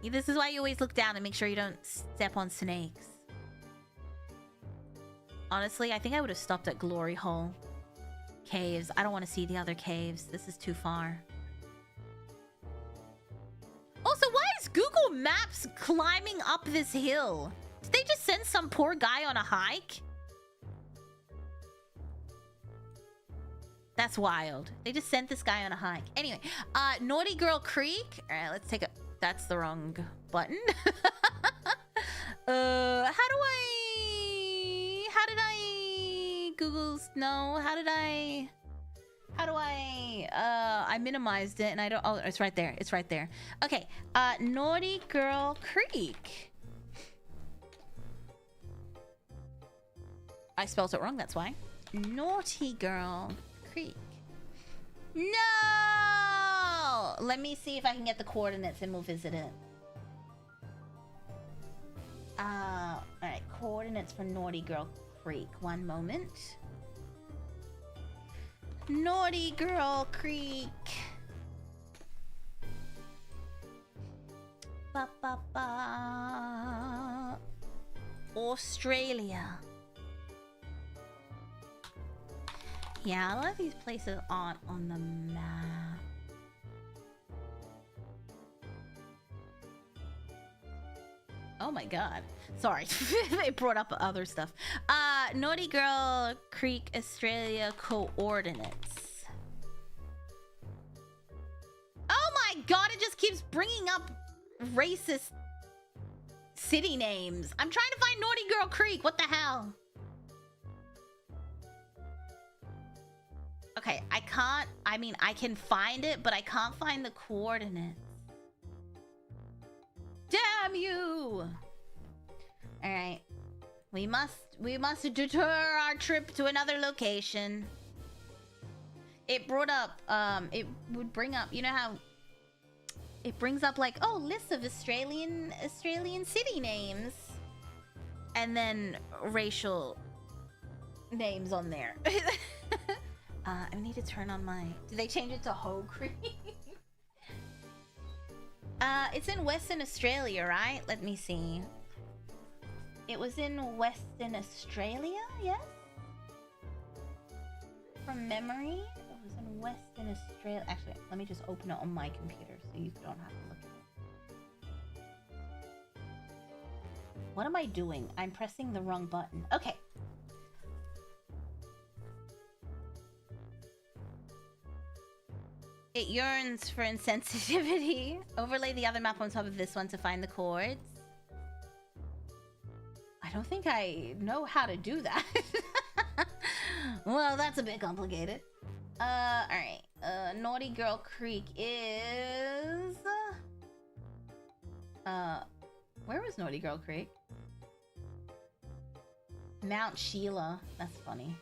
S1: This is why you always look down and make sure you don't step on snakes. Honestly, I think I would have stopped at Glory Hole. Caves. I don't want to see the other caves. This is too far. Also, why is Google Maps climbing up this hill? Did they just send some poor guy on a hike? That's wild. They just sent this guy on a hike. Anyway, Naughty Girl Creek. All right, let's take a... That's the wrong button. How do I... Googles? No. How do I minimized it and I don't. Oh, it's right there. It's right there. Okay. Naughty Girl Creek. I spelled it wrong. That's why. Naughty Girl Creek. No! Let me see if I can get the coordinates and we'll visit it. Alright, coordinates for Naughty Girl Creek. One moment. Naughty Girl Creek. Ba ba ba. Australia. Yeah, a lot of these places aren't on the map. Oh my god. Sorry. They brought up other stuff. Naughty Girl Creek, Australia coordinates. Oh my god, it just keeps bringing up racist city names. I'm trying to find Naughty Girl Creek. What the hell? Okay, I can't... I mean, I can find it, but I can't find the coordinates. Damn you! Alright. We must detour our trip to another location. It brought up, it would bring up, you know how... It brings up like, oh, lists of Australian city names. And then racial names on there. I need to turn on my... Did they change it to Hoe Creek? It's in Western Australia, right? Let me see. It was in Western Australia, yes? From memory, it was in Western Australia. Actually, let me just open it on my computer so you don't have to look at it. What am I doing? I'm pressing the wrong button. Okay. It yearns for insensitivity. Overlay the other map on top of this one to find the chords. I don't think I know how to do that. Well, that's a bit complicated. Alright. Naughty Girl Creek is... Where was Naughty Girl Creek? Mount Sheila. That's funny.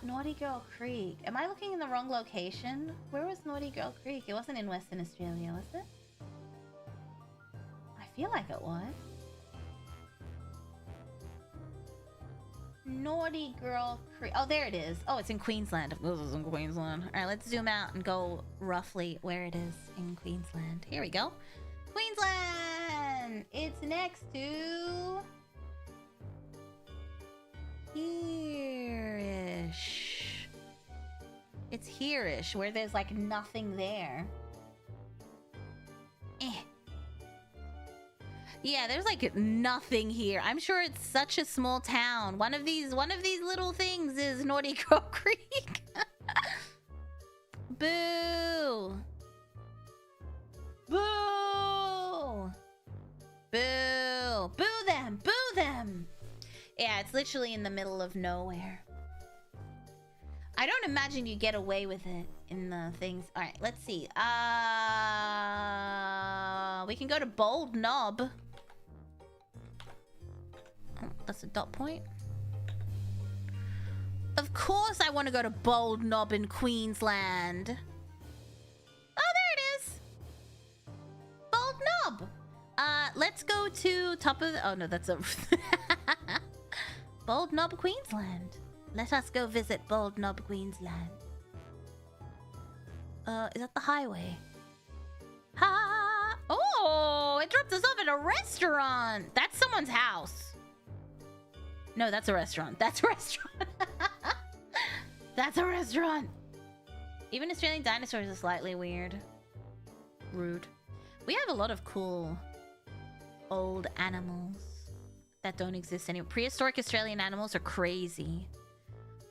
S1: Naughty Girl Creek. Am I looking in the wrong location? Where was Naughty Girl Creek? It wasn't in Western Australia, was it? I feel like it was. Naughty Girl Creek. Oh, there it is. Oh, it's in Queensland. This is in Queensland. Alright, let's zoom out and go roughly where it is in Queensland. Here we go. Queensland! It's next to... here-ish. It's here-ish, where there's like nothing there. Yeah, there's like nothing here. I'm sure it's such a small town. One of these little things is Naughty Girl Creek. Boo! Boo! Boo! Boo them! Boo them! Yeah, it's literally in the middle of nowhere. I don't imagine you get away with it in the things. Alright, let's see. We can go to Bold Knob. Oh, that's a dot point. Of course I want to go to Bold Knob in Queensland. Oh, there it is. Bold Knob. Let's go to top of the... Oh, no, that's a... Bold Knob, Queensland. Let us go visit Bold Knob, Queensland. Is that the highway? Ha! Oh, it dropped us off at a restaurant. That's someone's house. No, that's a restaurant. That's a restaurant. That's a restaurant. Even Australian dinosaurs are slightly weird. Rude. We have a lot of cool old animals that don't exist anymore. Prehistoric Australian animals are crazy.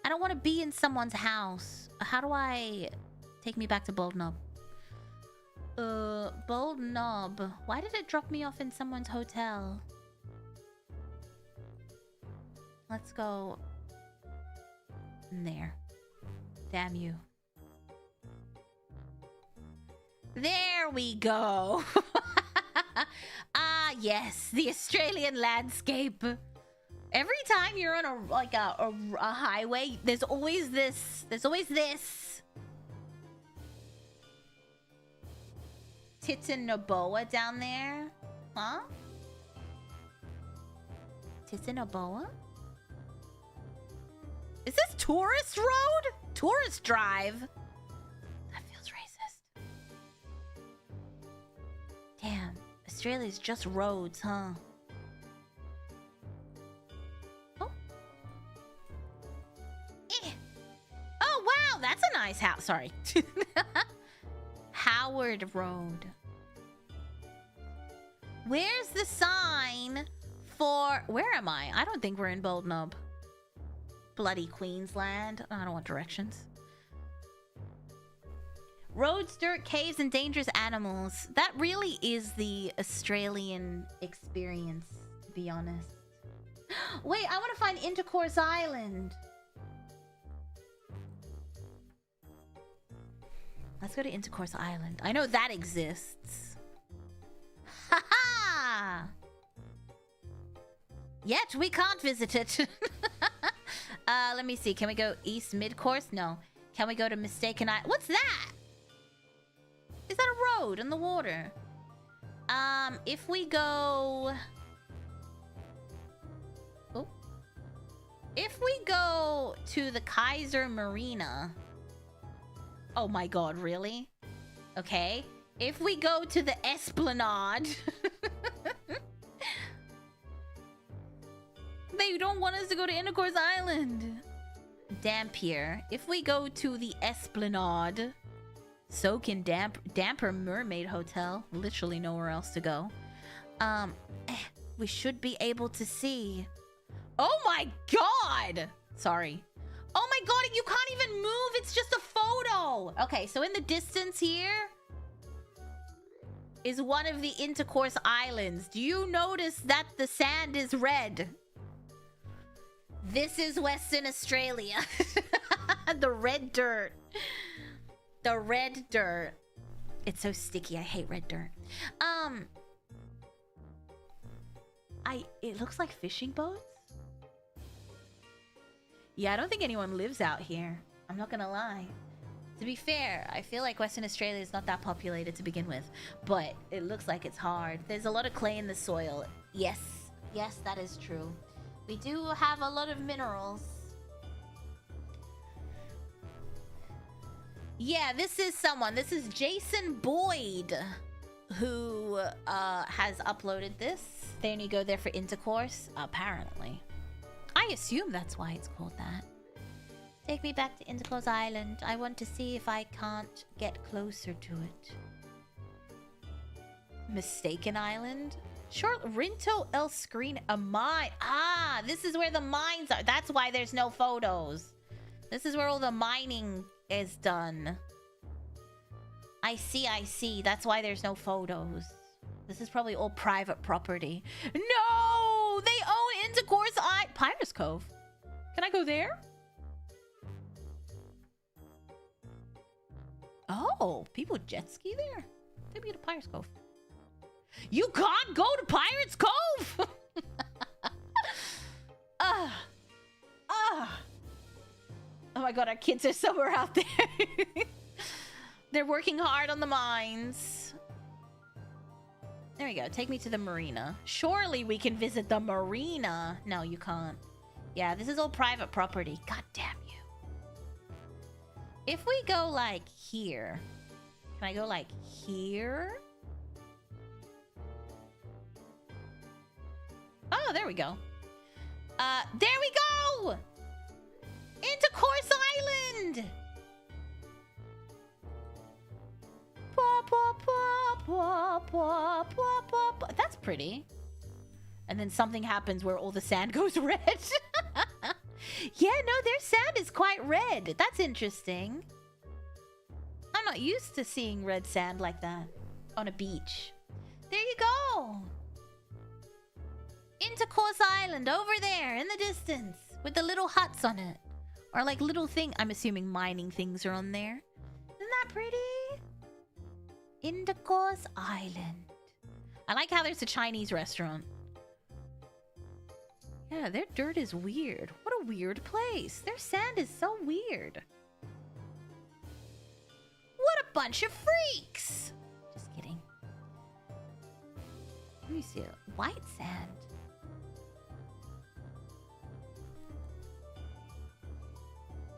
S1: I don't want to be in someone's house. How do I... Take me back to Bold Knob. Bold Knob. Why did it drop me off in someone's hotel? Let's go. There. Damn you. There we go. Ah, yes, the Australian landscape. Every time you're on a highway, there's always this. There's always this. Titanoboa down there. Huh? Titanoboa? Is this tourist road? Tourist drive? That feels racist. Damn, Australia's just roads, huh? Oh. Eh. Oh, wow, that's a nice house. Sorry. Howard Road. Where's the sign for... Where am I? I don't think we're in Bold Nub. Bloody Queensland. I don't want directions. Roads, dirt, caves, and dangerous animals. That really is the Australian experience, to be honest. Wait, I want to find Intercourse Island. Let's go to Intercourse Island. I know that exists. Ha ha! Yet we can't visit it. Let me see. Can we go east mid-course? No. Can we go to Mistaken Island? What's that? Is that a road in the water? If we go... Oh. If we go to the Kaiser Marina... Oh my god, really? Okay. If we go to the Esplanade... They don't want us to go to Intercourse Island. Dampier. If we go to the Esplanade... So can Damper Mermaid Hotel. Literally nowhere else to go. We should be able to see... Oh my god! Sorry. Oh my god, you can't even move! It's just a photo! Okay, so in the distance here... is one of the Intercourse Islands. Do you notice that the sand is red? This is Western Australia. The red dirt. The red dirt. It's so sticky. I hate red dirt. It looks like fishing boats. Yeah, I don't think anyone lives out here. I'm not gonna lie. To be fair, I feel like Western Australia is not that populated to begin with, but it looks like it's hard. There's a lot of clay in the soil. Yes, yes, that is true. We do have a lot of minerals. Yeah, this is someone. This is Jason Boyd, who has uploaded this. Then you go there for Intercourse, apparently. I assume that's why it's called that. Take me back to Intercourse Island. I want to see if I can't get closer to it. Mistaken Island? Short Rinto El Screen a mine. Ah, this is where the mines are. That's why there's no photos. This is where all the mining is done. I see. That's why there's no photos. This is probably all private property. No! They own Intercourse Island. Pirates Cove. Can I go there? Oh, people jet ski there? Take me to Pirates Cove. You can't go to Pirates Cove! Oh my god, our kids are somewhere out there. They're working hard on the mines. There we go. Take me to the marina. Surely we can visit the marina. No, you can't. Yeah, this is all private property. God damn you. If we go like here. Can I go like here? Oh, there we go. There we go! Intercourse Island! That's pretty. And then something happens where all the sand goes red. Yeah, no, their sand is quite red. That's interesting. I'm not used to seeing red sand like that on a beach. There you go. Intercourse Island over there in the distance with the little huts on it. Or like little thing. I'm assuming mining things are on there. Isn't that pretty? Intercourse Island. I like how there's a Chinese restaurant. Yeah, their dirt is weird. What a weird place. Their sand is so weird. What a bunch of freaks! Just kidding. Let me see. White sand.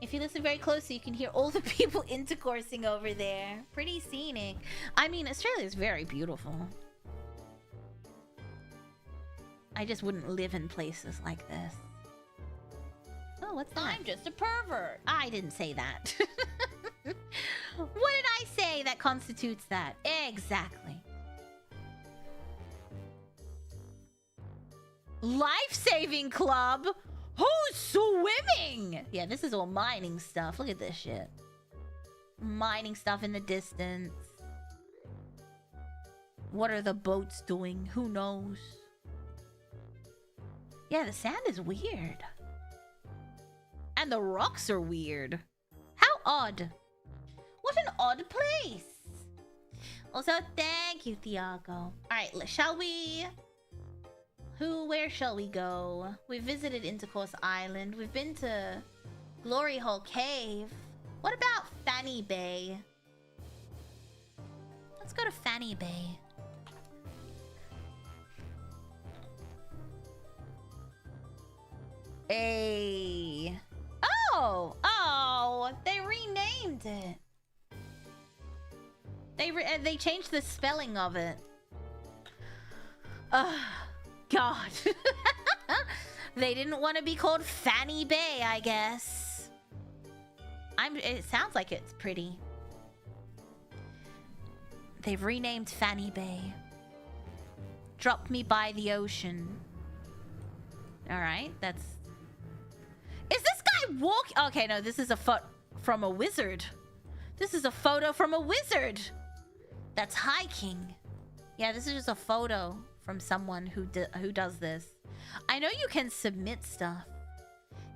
S1: If you listen very closely, you can hear all the people intercoursing over there. Pretty scenic. I mean, Australia is very beautiful. I just wouldn't live in places like this. Oh, what's that? I'm just a pervert. I didn't say that. What did I say that constitutes that? Exactly. Life-saving club? Who's swimming? Yeah, this is all mining stuff. Look at this shit. Mining stuff in the distance. What are the boats doing? Who knows? Yeah, the sand is weird. And the rocks are weird. How odd. What an odd place. Also, thank you, Thiago. Alright, shall we... Where shall we go? We visited Intercourse Island. We've been to Glory Hole Cave. What about Fanny Bay? Let's go to Fanny Bay. Hey. Oh, they renamed it. They changed the spelling of it. God. They didn't want to be called Fanny Bay, I guess. It sounds like it's pretty. They've renamed Fanny Bay. Drop me by the ocean. Alright, that's... Is this guy walking? Okay, no, this is a foot from a wizard. This is a photo from a wizard. That's hiking. Yeah, this is just a photo from someone who does this. I know you can submit stuff.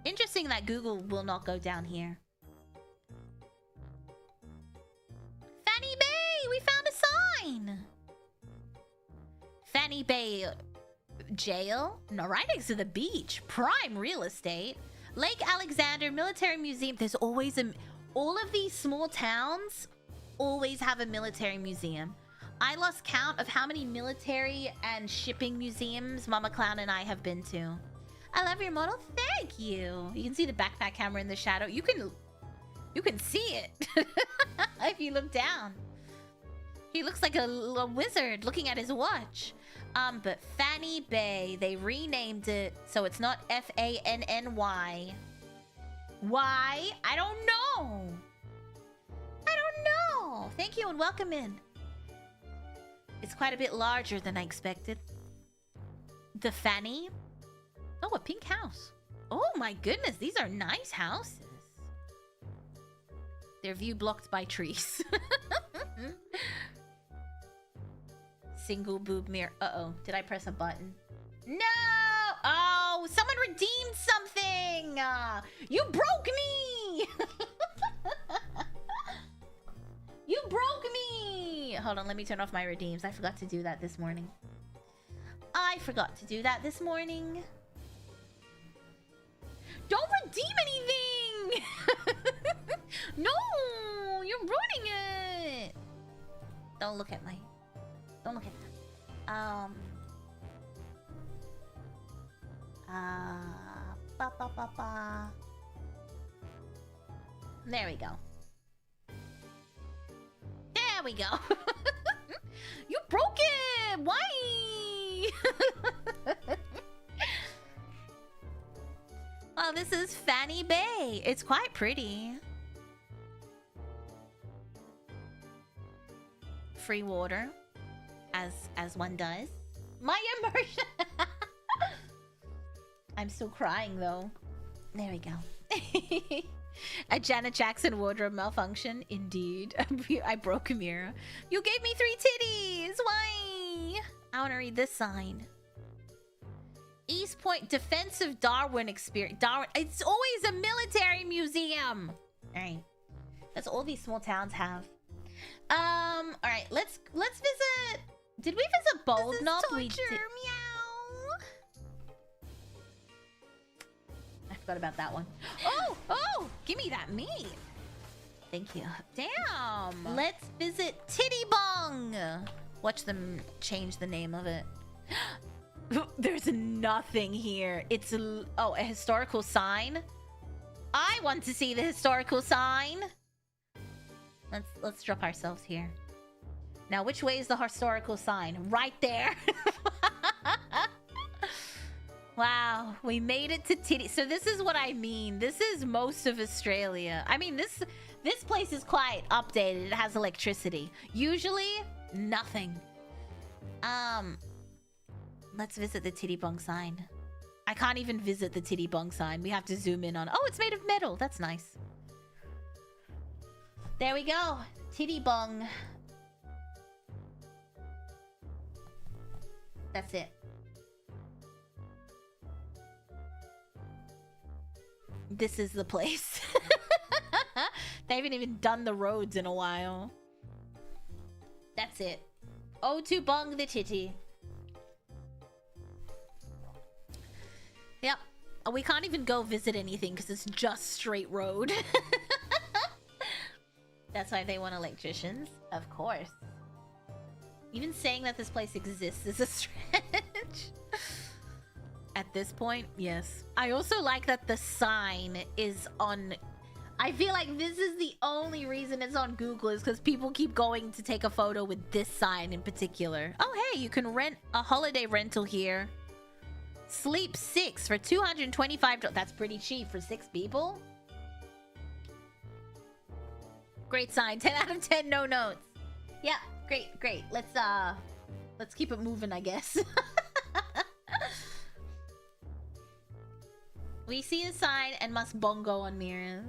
S1: Interesting that Google will not go down here. Fanny Bay! We found a sign! Fanny Bay Jail? No, right next to the beach. Prime real estate. Lake Alexander Military Museum. There's always a... All of these small towns always have a military museum. I lost count of how many military and shipping museums Mama Clown and I have been to. I love your model. Thank you. You can see the backpack camera in the shadow. You can see it if you look down. He looks like a wizard looking at his watch. But Fanny Bay, they renamed it so it's not F-A-N-N-Y. Why? I don't know. I don't know. Thank you and welcome in. It's quite a bit larger than I expected. The Fanny. Oh, a pink house. Oh my goodness, these are nice houses. Their view blocked by trees. Single boob mirror. Uh-oh, did I press a button? No! Oh, someone redeemed something! You broke me! You broke me! Hold on, let me turn off my redeems. I forgot to do that this morning. Don't redeem anything! No! You're ruining it! Don't look at that. There we go. There we go. You broke it! Why? Oh, this is Fanny Bay. It's quite pretty. Free water. As one does. My immersion! I'm still crying though. There we go. A Janet Jackson wardrobe malfunction. Indeed. I broke a mirror. You gave me 3 titties! Why? I want to read this sign. East Point Defensive Darwin Experience. Darwin. It's always a military museum. All right. That's all these small towns have. All right. Let's visit. Did we visit Bold Knob? We did. Meow. I forgot about that one. Oh! Give me that meat. Thank you. Damn. Let's visit Titty Bong. Watch them change the name of it. There's nothing here. It's a historical sign. I want to see the historical sign. Let's drop ourselves here. Now, which way is the historical sign? Right there. Wow, we made it to Titty. So this is what I mean. This is most of Australia. I mean, this place is quite updated. It has electricity. Usually, nothing. Let's visit the Titty Bong sign. I can't even visit the Titty Bong sign. We have to zoom in on. Oh, it's made of metal. That's nice. There we go. Titty Bong. That's it. This is the place. They haven't even done the roads in a while. That's it. Oh, to Bong the Titty. Yep. We can't even go visit anything because it's just straight road. That's why they want electricians. Of course. Even saying that this place exists is a stretch. At this point, yes. I also like that the sign is on... I feel like this is the only reason it's on Google is because people keep going to take a photo with this sign in particular. Oh, hey, you can rent a holiday rental here. Sleep 6 for $225. That's pretty cheap for 6 people. Great sign. 10 out of 10, no notes. Yeah, great. Let's keep it moving, I guess. We see a sign and must bongo on mirrors.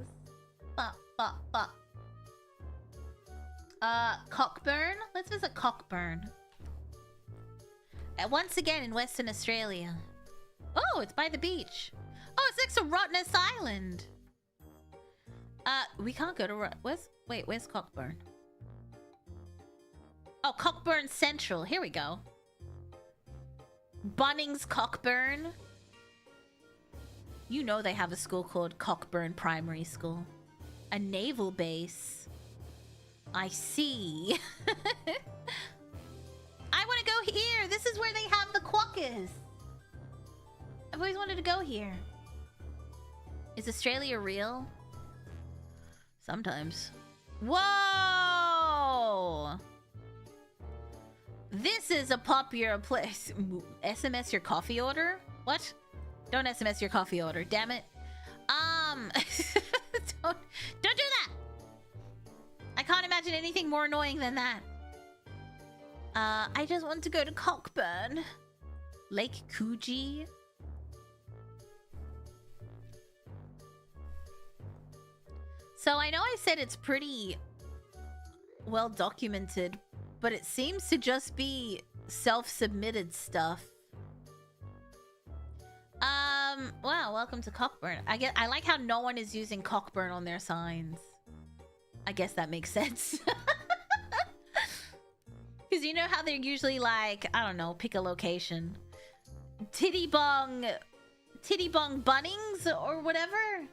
S1: Cockburn? Let's visit Cockburn. Once again in Western Australia. Oh, it's by the beach. Oh, it's next to Rottnest Island. We can't go to where's Cockburn? Oh, Cockburn Central. Here we go. Bunnings Cockburn. You know they have a school called Cockburn Primary School. A naval base. I see. I want to go here. This is where they have the quokkas. I've always wanted to go here. Is Australia real? Sometimes. Whoa! This is a popular place. SMS your coffee order? What? Don't SMS your coffee order, damn it. Don't do that! I can't imagine anything more annoying than that. I just want to go to Cockburn. Lake Coogee. So I know I said it's pretty well documented, but it seems to just be self-submitted stuff. Wow, welcome to Cockburn. I like how no one is using Cockburn on their signs. I guess that makes sense. Because you know how they're usually like, I don't know, pick a location. Titty Bong Bunnings or whatever.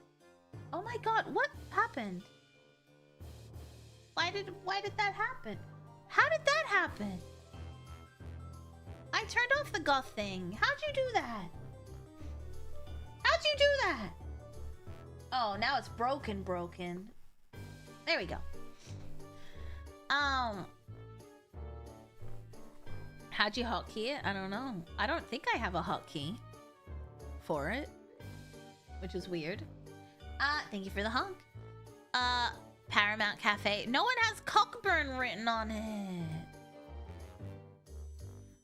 S1: Oh my god, what happened? Why did that happen? How did that happen? I turned off the goth thing. How'd you do that? How'd you do that? Oh, now it's broken. There we go. How'd you hotkey it? I don't know. I don't think I have a hotkey for it, which is weird. Thank you for the honk. Paramount Cafe. No one has Cockburn written on it.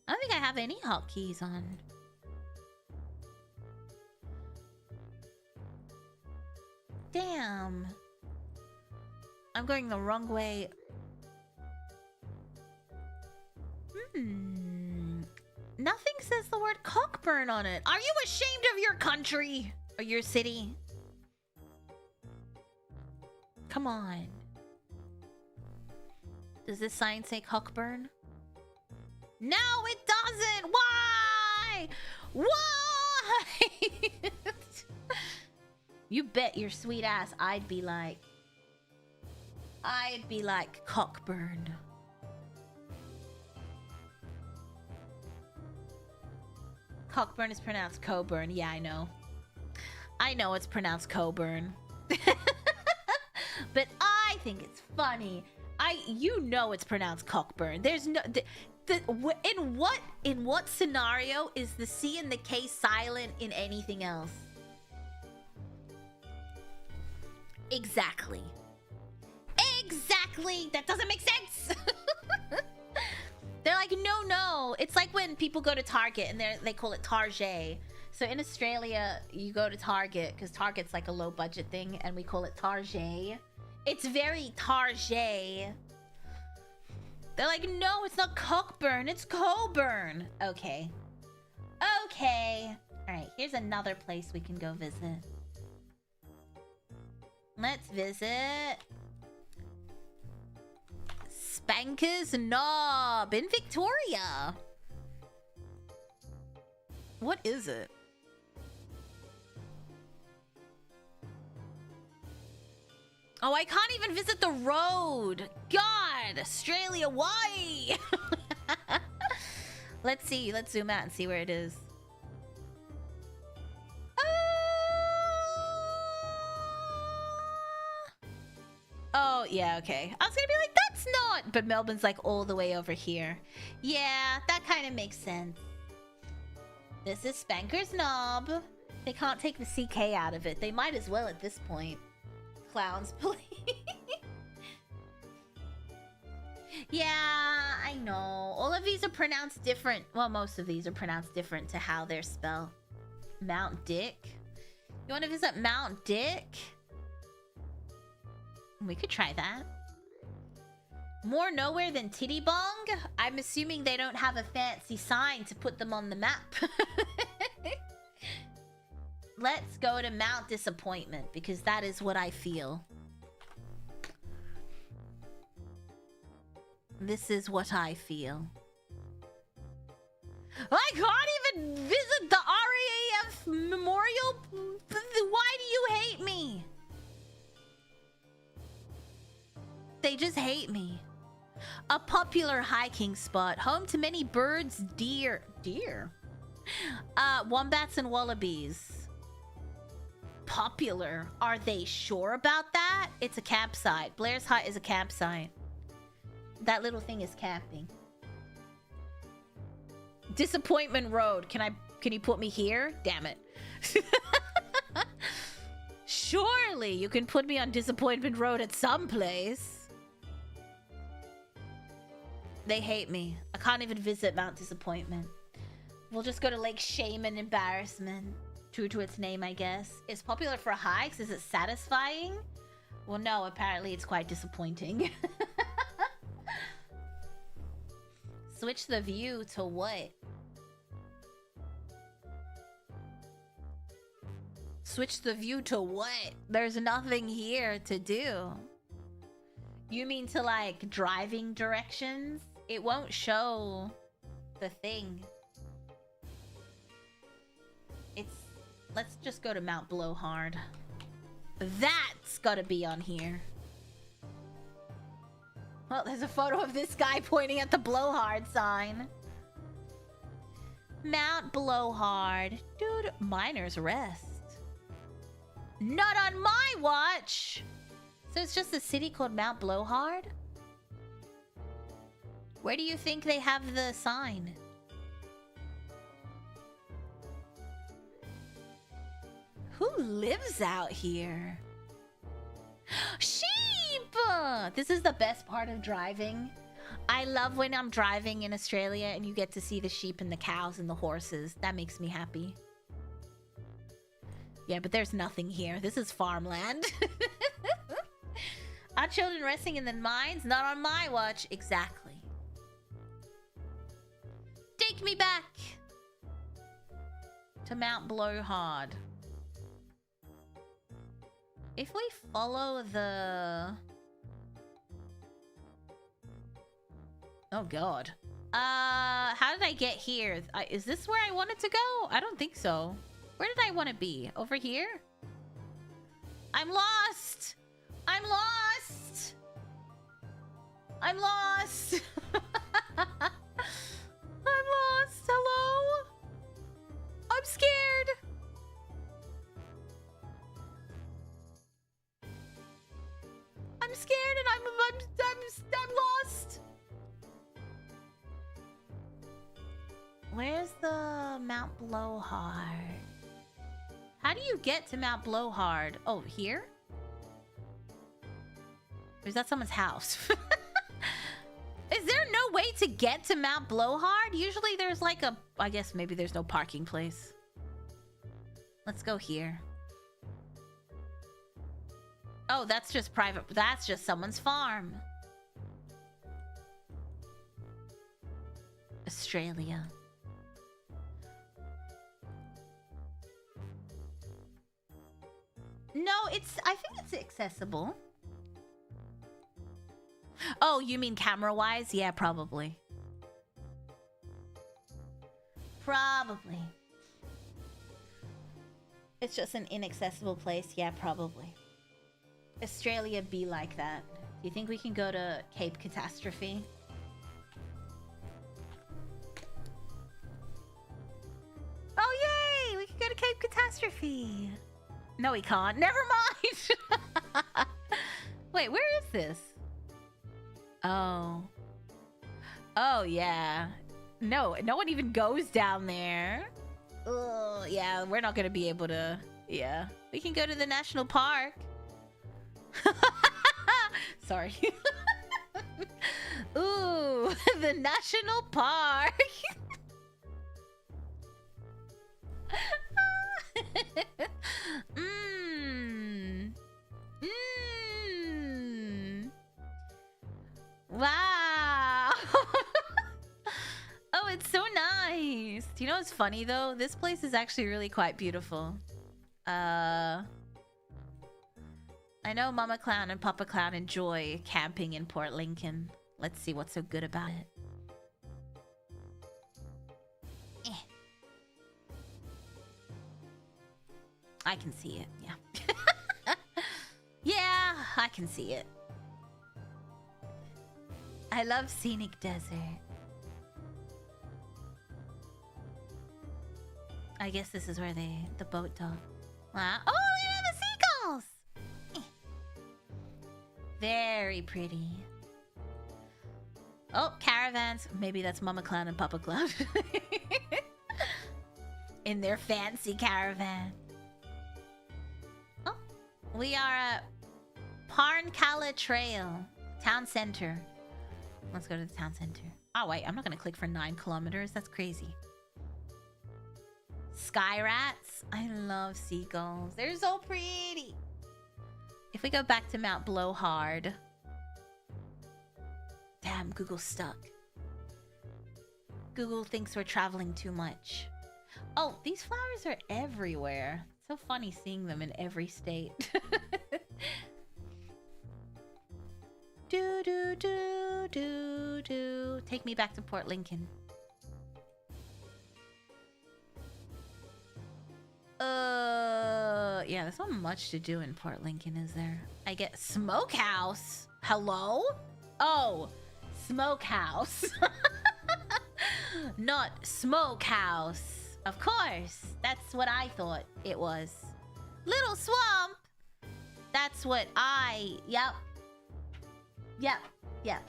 S1: I don't think I have any hotkeys on. Damn. I'm going the wrong way. Nothing says the word Cockburn on it. Are you ashamed of your country? Or your city? Come on. Does this sign say Cockburn? No, it doesn't! Why? Why? You bet your sweet ass I'd be like Cockburn. Cockburn is pronounced Coburn. Yeah, I know. I know it's pronounced Coburn. But I think it's funny. You know it's pronounced Cockburn. There's no in what scenario is the C and the K silent in anything else? Exactly. Exactly. That doesn't make sense. They're like, no. It's like when people go to Target and they call it Target. So in Australia, you go to Target because Target's like a low budget thing, and we call it Target. It's very Target. They're like, no, it's not Cockburn, it's Coburn. Okay. Okay. All right, here's another place we can go visit. Let's visit Spanker's Knob in Victoria. What is it? Oh, I can't even visit the road. God, Australia, why? Let's see. Let's zoom out and see where it is. Oh, yeah, okay. I was gonna be like, that's not... But Melbourne's like all the way over here. Yeah, that kind of makes sense. This is Spanker's Knob. They can't take the CK out of it. They might as well at this point. Clowns, please. Yeah, I know. All of these are pronounced different. Well, most of these are pronounced different to how they're spelled. Mount Dick. You want to visit Mount Dick? We could try that. More nowhere than Titty Bong? I'm assuming they don't have a fancy sign to put them on the map. Let's go to Mount Disappointment, because that is what I feel. This is what I feel. I can't even visit the RAF Memorial? Why do you hate me? They just hate me. A popular hiking spot, home to many birds, deer, wombats and wallabies. Popular. Are they sure about that? It's a campsite. Blair's Hut is a campsite. That little thing is camping. Disappointment Road. Can you put me here? Damn it. Surely you can put me on Disappointment Road at some place. They hate me. I can't even visit Mount Disappointment. We'll just go to Lake Shame and Embarrassment. True to its name, I guess. It's popular for hikes. Is it satisfying? Well, no, apparently it's quite disappointing. Switch the view to what? Switch the view to what? There's nothing here to do. You mean to, like, driving directions? It won't show the thing. Let's just go to Mount Blowhard. That's gotta be on here. Well, there's a photo of this guy pointing at the Blowhard sign. Mount Blowhard. Dude, Miner's Rest. Not on my watch! So it's just a city called Mount Blowhard? Where do you think they have the sign? Who lives out here? Sheep! This is the best part of driving. I love when I'm driving in Australia and you get to see the sheep and the cows and the horses. That makes me happy. Yeah, but there's nothing here. This is farmland. Are children resting in the mines? Not on my watch. Exactly. Take me back. to Mount Blowhard. If we follow the... Oh god. How did I get here? Is this where I wanted to go? I don't think so. Where did I want to be? Over here? I'm lost! I'm lost! I'm lost! I'm lost! Hello? I'm scared! I'm scared and I'm lost! Where's the Mount Blowhard? How do you get to Mount Blowhard? Oh, here? Or is that someone's house? Is there no way to get to Mount Blowhard? Usually there's like a... I guess maybe there's no parking place. Let's go here. Oh, that's just private... That's just someone's farm. Australia. No, I think it's accessible. Oh, you mean camera-wise? Yeah, probably. Probably. It's just an inaccessible place? Yeah, probably. Australia be like that. Do you think we can go to Cape Catastrophe? Oh, yay! We can go to Cape Catastrophe! No, we can't. Never mind! Wait, where is this? Oh. Oh, yeah. No, no one even goes down there. Oh, yeah, we're not gonna be able to... Yeah. We can go to the national park. Sorry. Ooh, the national park. Wow. Oh, it's so nice. Do you know what's funny though? This place is actually really quite beautiful. I know Mama Clown and Papa Clown enjoy camping in Port Lincoln. Let's see what's so good about it. I can see it, yeah. Yeah, I can see it. I love scenic desert. I guess this is where the boat dock. Wow. Oh, look at the seagulls! Very pretty. Oh, caravans. Maybe that's Mama Clown and Papa Clown. In their fancy caravan. Oh, we are at Parnkala Trail, town center. Let's go to the town center. Oh, wait, I'm not gonna click for 9 kilometers. That's crazy. Sky rats. I love seagulls. They're so pretty. If we go back to Mount Blowhard. Damn, Google's stuck. Google thinks we're traveling too much. Oh, these flowers are everywhere. It's so funny seeing them in every state. Do do do do do. Take me back to Port Lincoln. Yeah, there's not much to do in Port Lincoln, is there? I get smokehouse. Hello? Oh, smokehouse. Not smokehouse. Of course, that's what I thought it was. Little swamp. That's what I. Yep. Yep. Yep.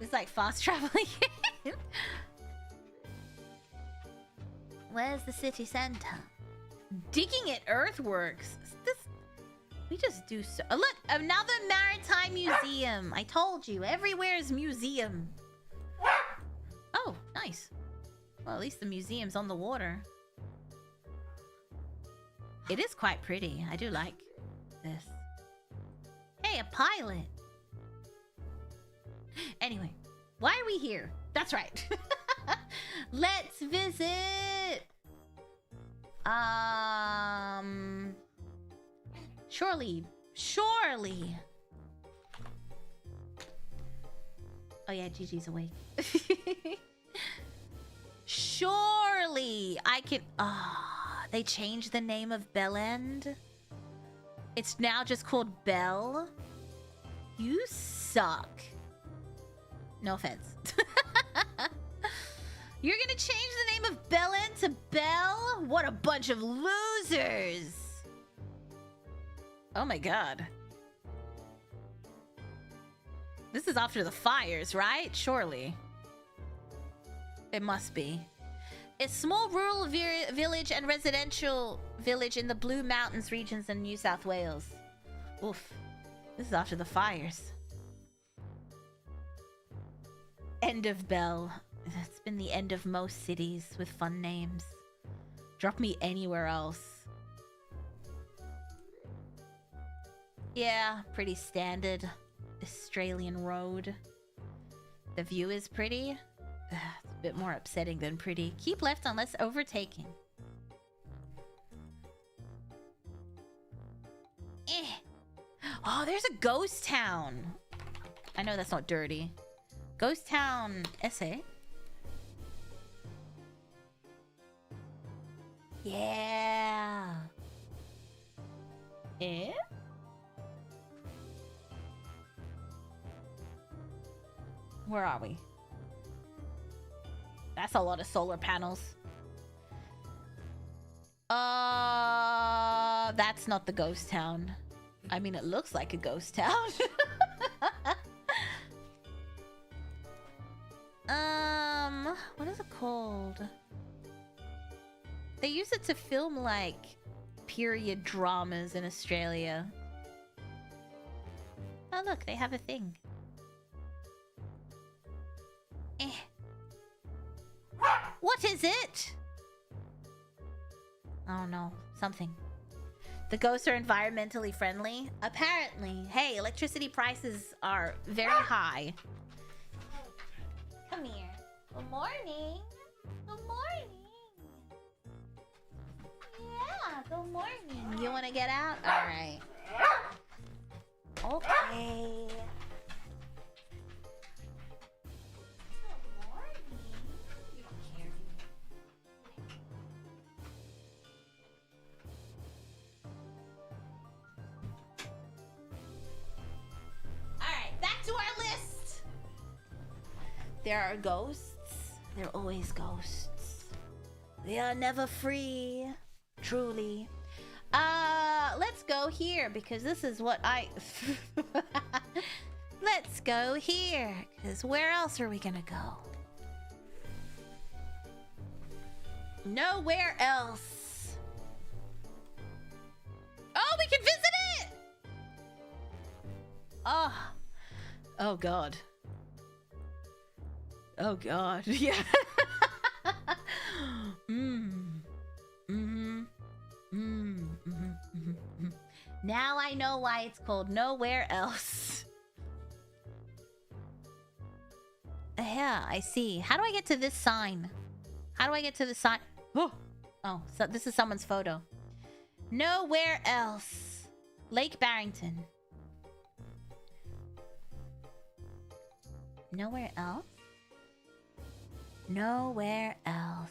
S1: It's like fast traveling. Where's the city center? Digging at earthworks. We just do so. Oh, look, another maritime museum. I told you, everywhere is museum. Oh, nice. Well, at least the museum's on the water. It is quite pretty. I do like this. Hey, a pilot. Anyway, why are we here? That's right. Let's visit. Surely. Oh yeah, Gigi's awake. Surely I can. They changed the name of Bell End. It's now just called Bell. You suck. No offense. You're gonna change the name of Bell End to Bell? What a bunch of losers. Oh my god. This is after the fires, right? Surely. It must be. A small rural village and residential village in the Blue Mountains regions in New South Wales. Oof. This is after the fires. End of Bell. It's been the end of most cities with fun names. Drop me anywhere else. Yeah, pretty standard Australian road. The view is pretty. It's a bit more upsetting than pretty. Keep left unless overtaking. Oh, there's a ghost town. I know that's not dirty. Ghost town essay. Yeah. Where are we? That's a lot of solar panels. That's not the ghost town. I mean, it looks like a ghost town. What is it called? They use it to film, like, period dramas in Australia. Oh, look, they have a thing. What is it? Oh no, something. The ghosts are environmentally friendly? Apparently. Hey, electricity prices are very high. Come here. Good morning. Good morning. Yeah, good morning. You want to get out? All right. Okay. There are ghosts. There are always ghosts. They are never free. Truly. Let's go here because this is what I... Let's go here because where else are we gonna go? Nowhere else. Oh, we can visit it! Oh God. Oh God, yeah. Now I know why it's called Nowhere Else. Yeah, I see. How do I get to this sign? How do I get to the sign? Oh, so this is someone's photo. Nowhere Else. Lake Barrington. Nowhere else? Nowhere else.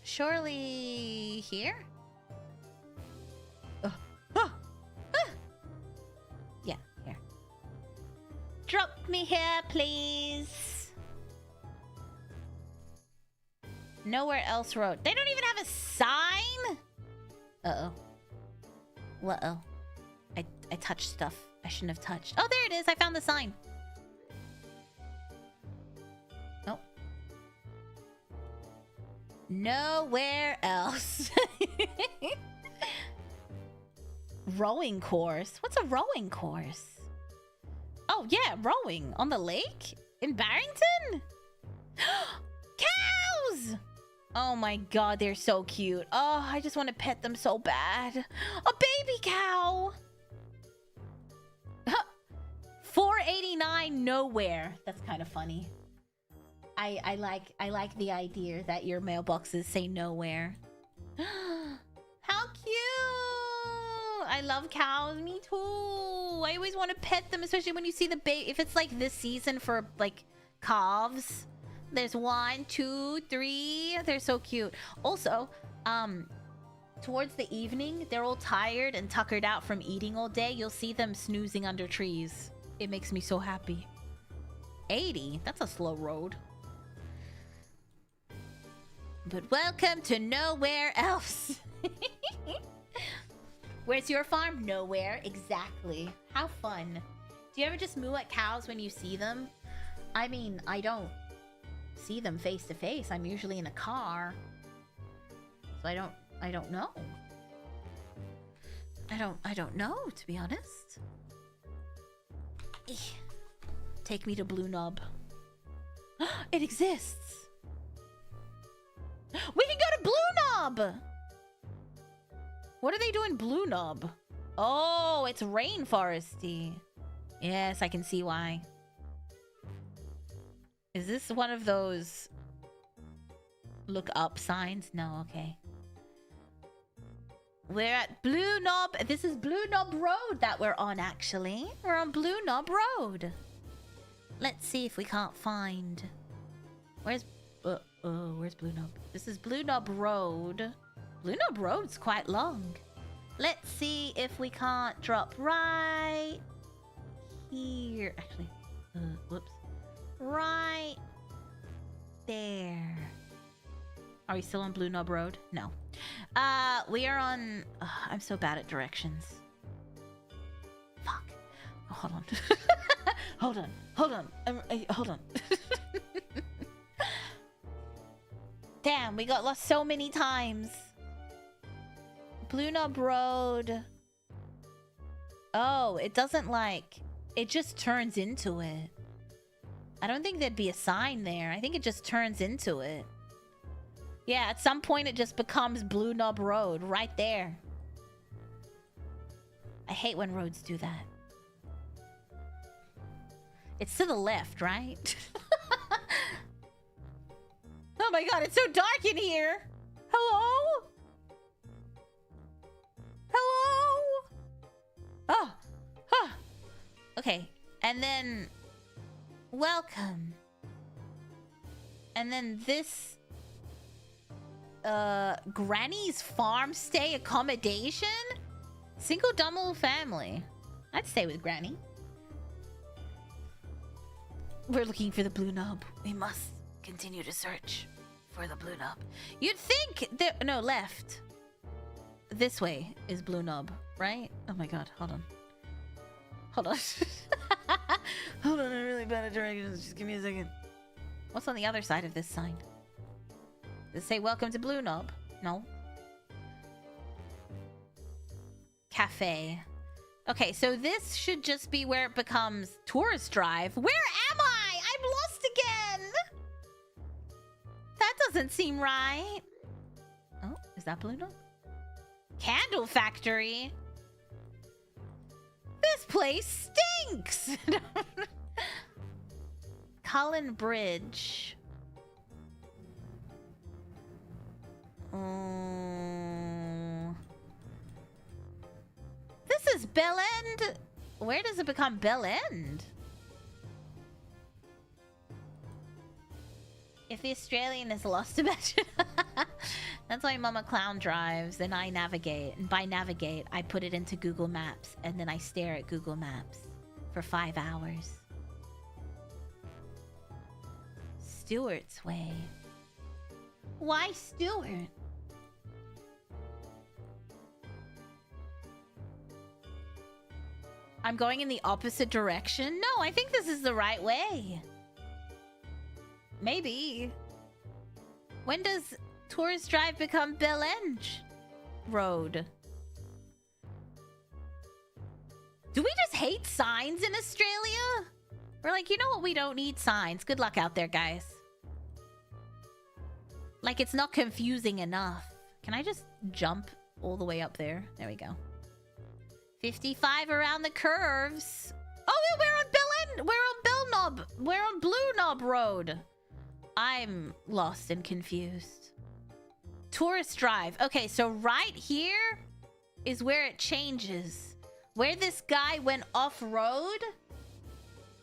S1: Surely here? Yeah, here. Drop me here, please. Nowhere else road. They don't even have a sign? Uh-oh. Uh-oh. I touched stuff I shouldn't have touched. Oh, there it is. I found the sign. Oh. Nowhere else. Rowing course? What's a rowing course? Oh, yeah, rowing. On the lake? In Barrington? Cows! Oh my god, they're so cute. Oh, I just want to pet them so bad. A baby cow! $4.89 nowhere. That's kind of funny. I like the idea that your mailboxes say nowhere. How cute! I love cows. Me too. I always want to pet them, especially when you see the baby. If it's like this season for like calves, there's 1, 2, 3. They're so cute. Also, towards the evening, they're all tired and tuckered out from eating all day. You'll see them snoozing under trees. It makes me so happy. 80? That's a slow road. But welcome to nowhere else. Where's your farm? Nowhere. Exactly. How fun. Do you ever just moo at cows when you see them? I mean, I don't see them face to face. I'm usually in a car. So I don't know. I don't know, to be honest. Take me to Blue Knob. It exists. We can go to Blue Knob. What are they doing Blue Knob? Oh, it's rainforesty. Yes, I can see why. Is this one of those look up signs? No, okay. We're at Blue Knob. This is Blue Knob Road that we're on, actually. We're on Blue Knob Road. Let's see if we can't find... Where's Blue Knob? This is Blue Knob Road. Blue Knob Road's quite long. Let's see if we can't drop right here. Actually, whoops. Right there. Are we still on Blue Knob Road? No. We are on... I'm so bad at directions. Fuck. Oh, hold on. Hold on. Hold on. Damn, we got lost so many times. Blue Knob Road. Oh, it doesn't like... It just turns into it. I don't think there'd be a sign there. I think it just turns into it. Yeah, at some point it just becomes Blue Knob Road right there. I hate when roads do that. It's to the left, right? Oh my god, it's so dark in here. Hello? Hello? Oh. Huh. Okay. And then... Welcome. And then this... Granny's farm stay accommodation? Single double family. I'd stay with Granny. We're looking for the Blue Knob. We must continue to search for the Blue Knob. You'd think there... No, left. This way is Blue Knob, right? Oh my god, hold on. Hold on. Hold on, I'm really bad at directions. Just give me a second. What's on the other side of this sign? Does it say welcome to Blue Knob? No. Cafe. Okay, so this should just be where it becomes Tourist Drive. Where am I? I'm lost again! That doesn't seem right. Oh, is that Blue Knob? Candle Factory? This place stinks! Cullen Bridge. This is Bell End. Where does it become Bell End? If the Australian is lost, imagine. That's why Mama Clown drives and I navigate. And by navigate, I put it into Google Maps and then I stare at Google Maps for 5 hours. Stewart's Way. Why Stewart? I'm going in the opposite direction? No, I think this is the right way. Maybe. When does Tourist Drive become Bell End Road? Do we just hate signs in Australia? We're like, you know what? We don't need signs. Good luck out there, guys. Like, it's not confusing enough. Can I just jump all the way up there? There we go. 55 around the curves. Oh, we're on Bell We're on Blue Knob Road. I'm lost and confused. Tourist Drive. Okay, so right here is where it changes. Where this guy went off-road,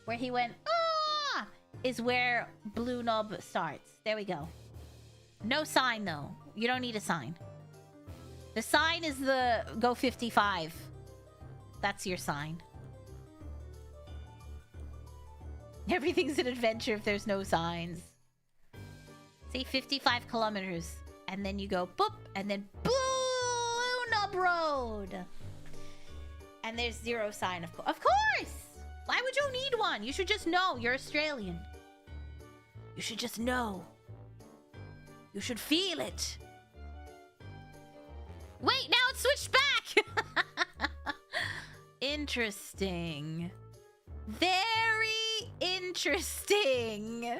S1: where he went, ah, is where Blue Knob starts. There we go. No sign, though. You don't need a sign. The sign is the go 55. That's your sign. Everything's an adventure if there's no signs. Say 55 kilometers. And then you go boop, and then Blue Knob Road. And there's zero sign, of course! Why would you need one? You should just know. You're Australian. You should just know. You should feel it. Wait, now it's switched back! Interesting. Very interesting.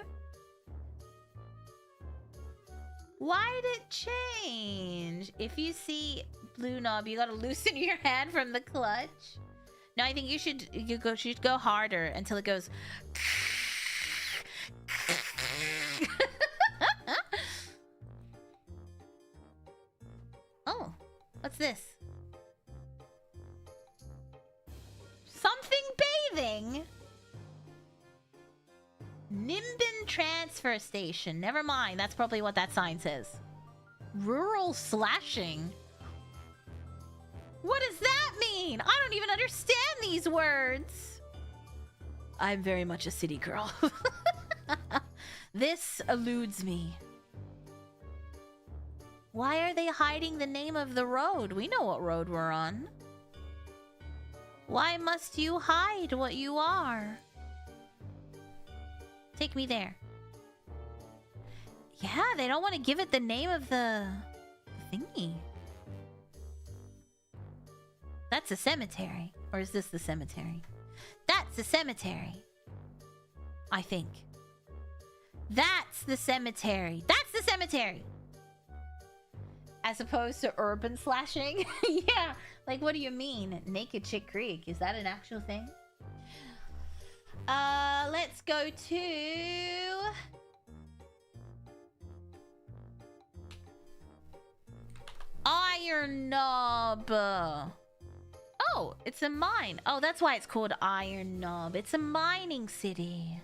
S1: Why did it change? If you see Blue Knob, you gotta loosen your hand from the clutch. No, I think you should go harder until it goes. Oh, what's this? Something bathing. Nimbin Transfer Station. Never mind. That's probably what that sign says. Rural slashing. What does that mean? I don't even understand these words. I'm very much a city girl. This eludes me. Why are they hiding the name of the road? We know what road we're on. Why must you hide what you are? Take me there. Yeah, they don't want to give it the name of the thingy. That's a cemetery. Or is this the cemetery? That's the cemetery. I think. That's the cemetery. That's the cemetery! As opposed to urban slashing? Yeah, like what do you mean? Naked Chick Creek, is that an actual thing? Let's go to... Iron Knob. Oh, it's a mine. Oh, that's why it's called Iron Knob. It's a mining city.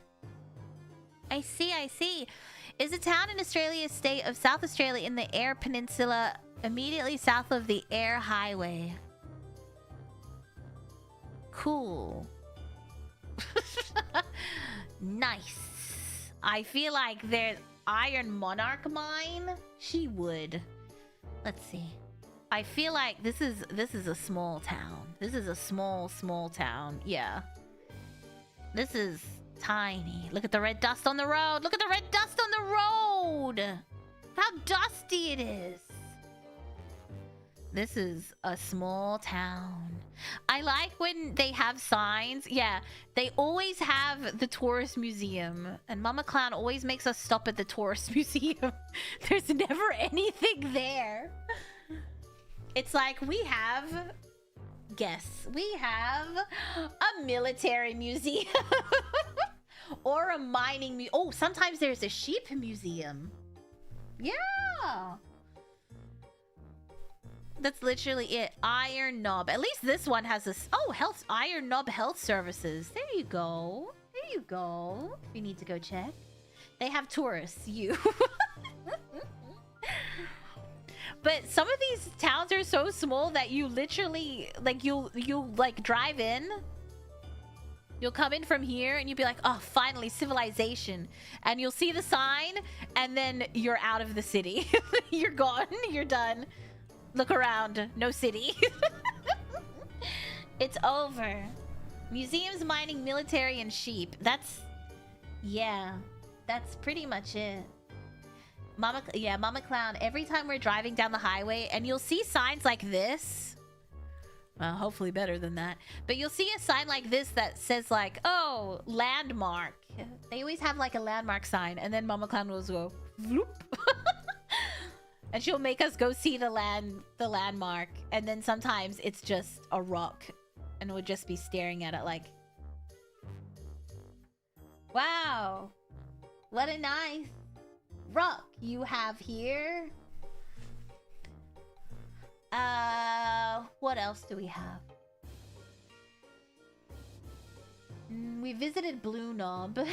S1: I see, I see. Is a town in Australia's state of South Australia in the Eyre Peninsula, immediately south of the Eyre Highway. Cool. Nice. I feel like there's Iron Monarch mine. She would. Let's see. I feel like this is a small town. This is a small town. Yeah. This is tiny. Look at the red dust on the road. Look at the red dust on the road. How dusty it is. This is a small town. I like when they have signs. Yeah, they always have the tourist museum. And Mama Clown always makes us stop at the tourist museum. There's never anything there. It's like we have... Guess. We have a military museum. Or a mining oh, sometimes there's a sheep museum. Yeah. That's literally it. Iron Knob. At least this one has this. Oh, health. Iron Knob Health Services. There you go. There you go. If you need to go check. They have tourists. You. But some of these towns are so small that you literally, like, you'll like drive in. You'll come in from here and you'll be like, oh, finally, civilization. And you'll see the sign and then you're out of the city. You're gone. You're done. Look around. No city. It's over. Museums, mining, military, and sheep. That's... Yeah. That's pretty much it. Mama Clown, every time we're driving down the highway, and you'll see signs like this. Well, hopefully better than that. But you'll see a sign like this that says like, oh, landmark. They always have like a landmark sign. And then Mama Clown will go, whoop. And she'll make us go see the landmark. And then sometimes it's just a rock. And we'll just be staring at it like... Wow. What a nice rock you have here. What else do we have? We visited Blue Knob. Did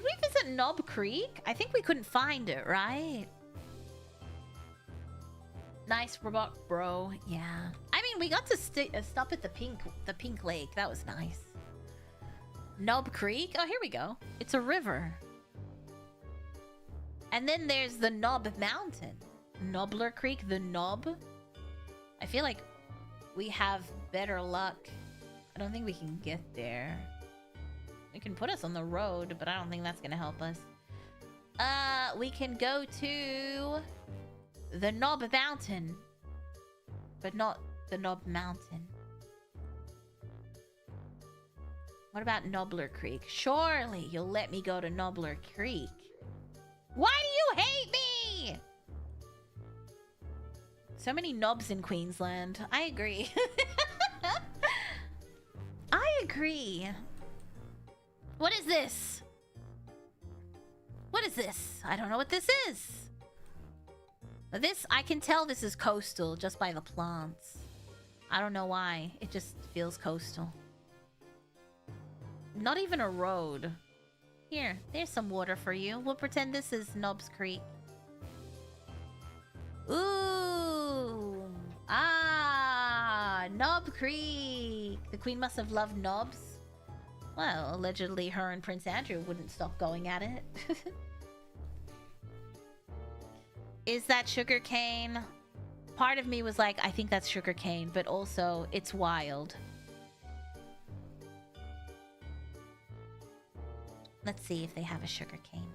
S1: we visit Knob Creek? I think we couldn't find it, right? Nice rock, bro. Yeah. I mean, we got to stop at the pink lake. That was nice. Knob Creek? Oh, here we go. It's a river. And then there's the Knob Mountain. Nobbler Creek, the Knob. I feel like we have better luck. I don't think we can get there. It can put us on the road, but I don't think that's gonna help us. We can go to the Knob Mountain, but not the Knob Mountain. What about Nobbler Creek? Surely you'll let me go to Nobbler Creek. Why do you hate me? So many knobs in Queensland. I agree. I agree. What is this? What is this? I don't know what this is. But this, I can tell this is coastal just by the plants. I don't know why. It just feels coastal. Not even a road. Here, there's some water for you. We'll pretend this is Knobs Creek. Ooh. Ah, Knob Creek. The Queen must have loved knobs. Well, allegedly her and Prince Andrew wouldn't stop going at it. Is that sugar cane? Part of me was like, I think that's sugar cane, but also it's wild. Let's see if they have a sugar cane.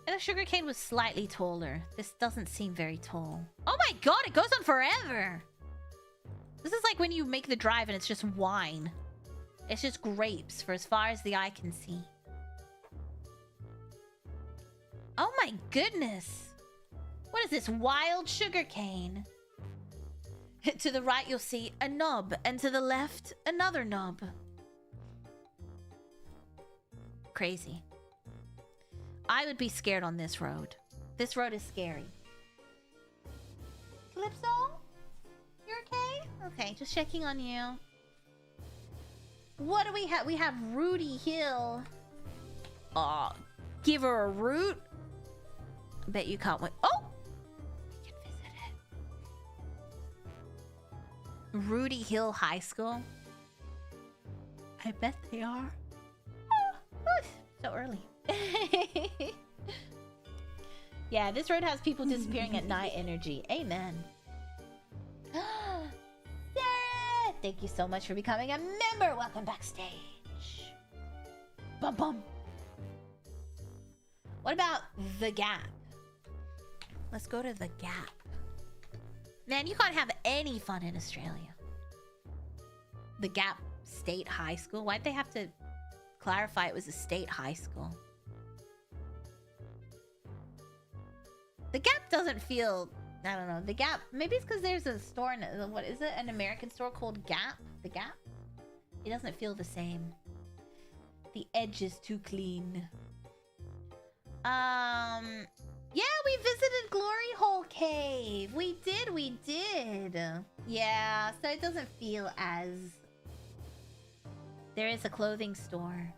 S1: And the sugar cane was slightly taller. This doesn't seem very tall. Oh my god, it goes on forever! This is like when you make the drive and it's just wine. It's just grapes for as far as the eye can see. Oh my goodness! What is this? Wild sugar cane? To the right you'll see a knob, and to the left, another knob. Crazy. I would be scared on this road. This road is scary. Calypso? You're okay? Okay, just checking on you. What do we have? We have Rudy Hill. Aw, give her a root. I bet you can't wait. Oh! We can visit it. Rudy Hill High School. I bet they are. Oh, so early. Yeah, this road has people disappearing at night energy. Amen. Sarah! Thank you so much for becoming a member. Welcome backstage. Bum bum. What about the Gap? Let's go to the Gap. Man, you can't have any fun in Australia. The Gap State High School? Why'd they have to clarify it was a state high school? The Gap doesn't feel... I don't know. The Gap... Maybe it's because there's a store in... What is it? An American store called Gap? The Gap? It doesn't feel the same. The edge is too clean. Yeah, we visited Glory Hole Cave. We did. Yeah, so it doesn't feel as... There is a clothing store.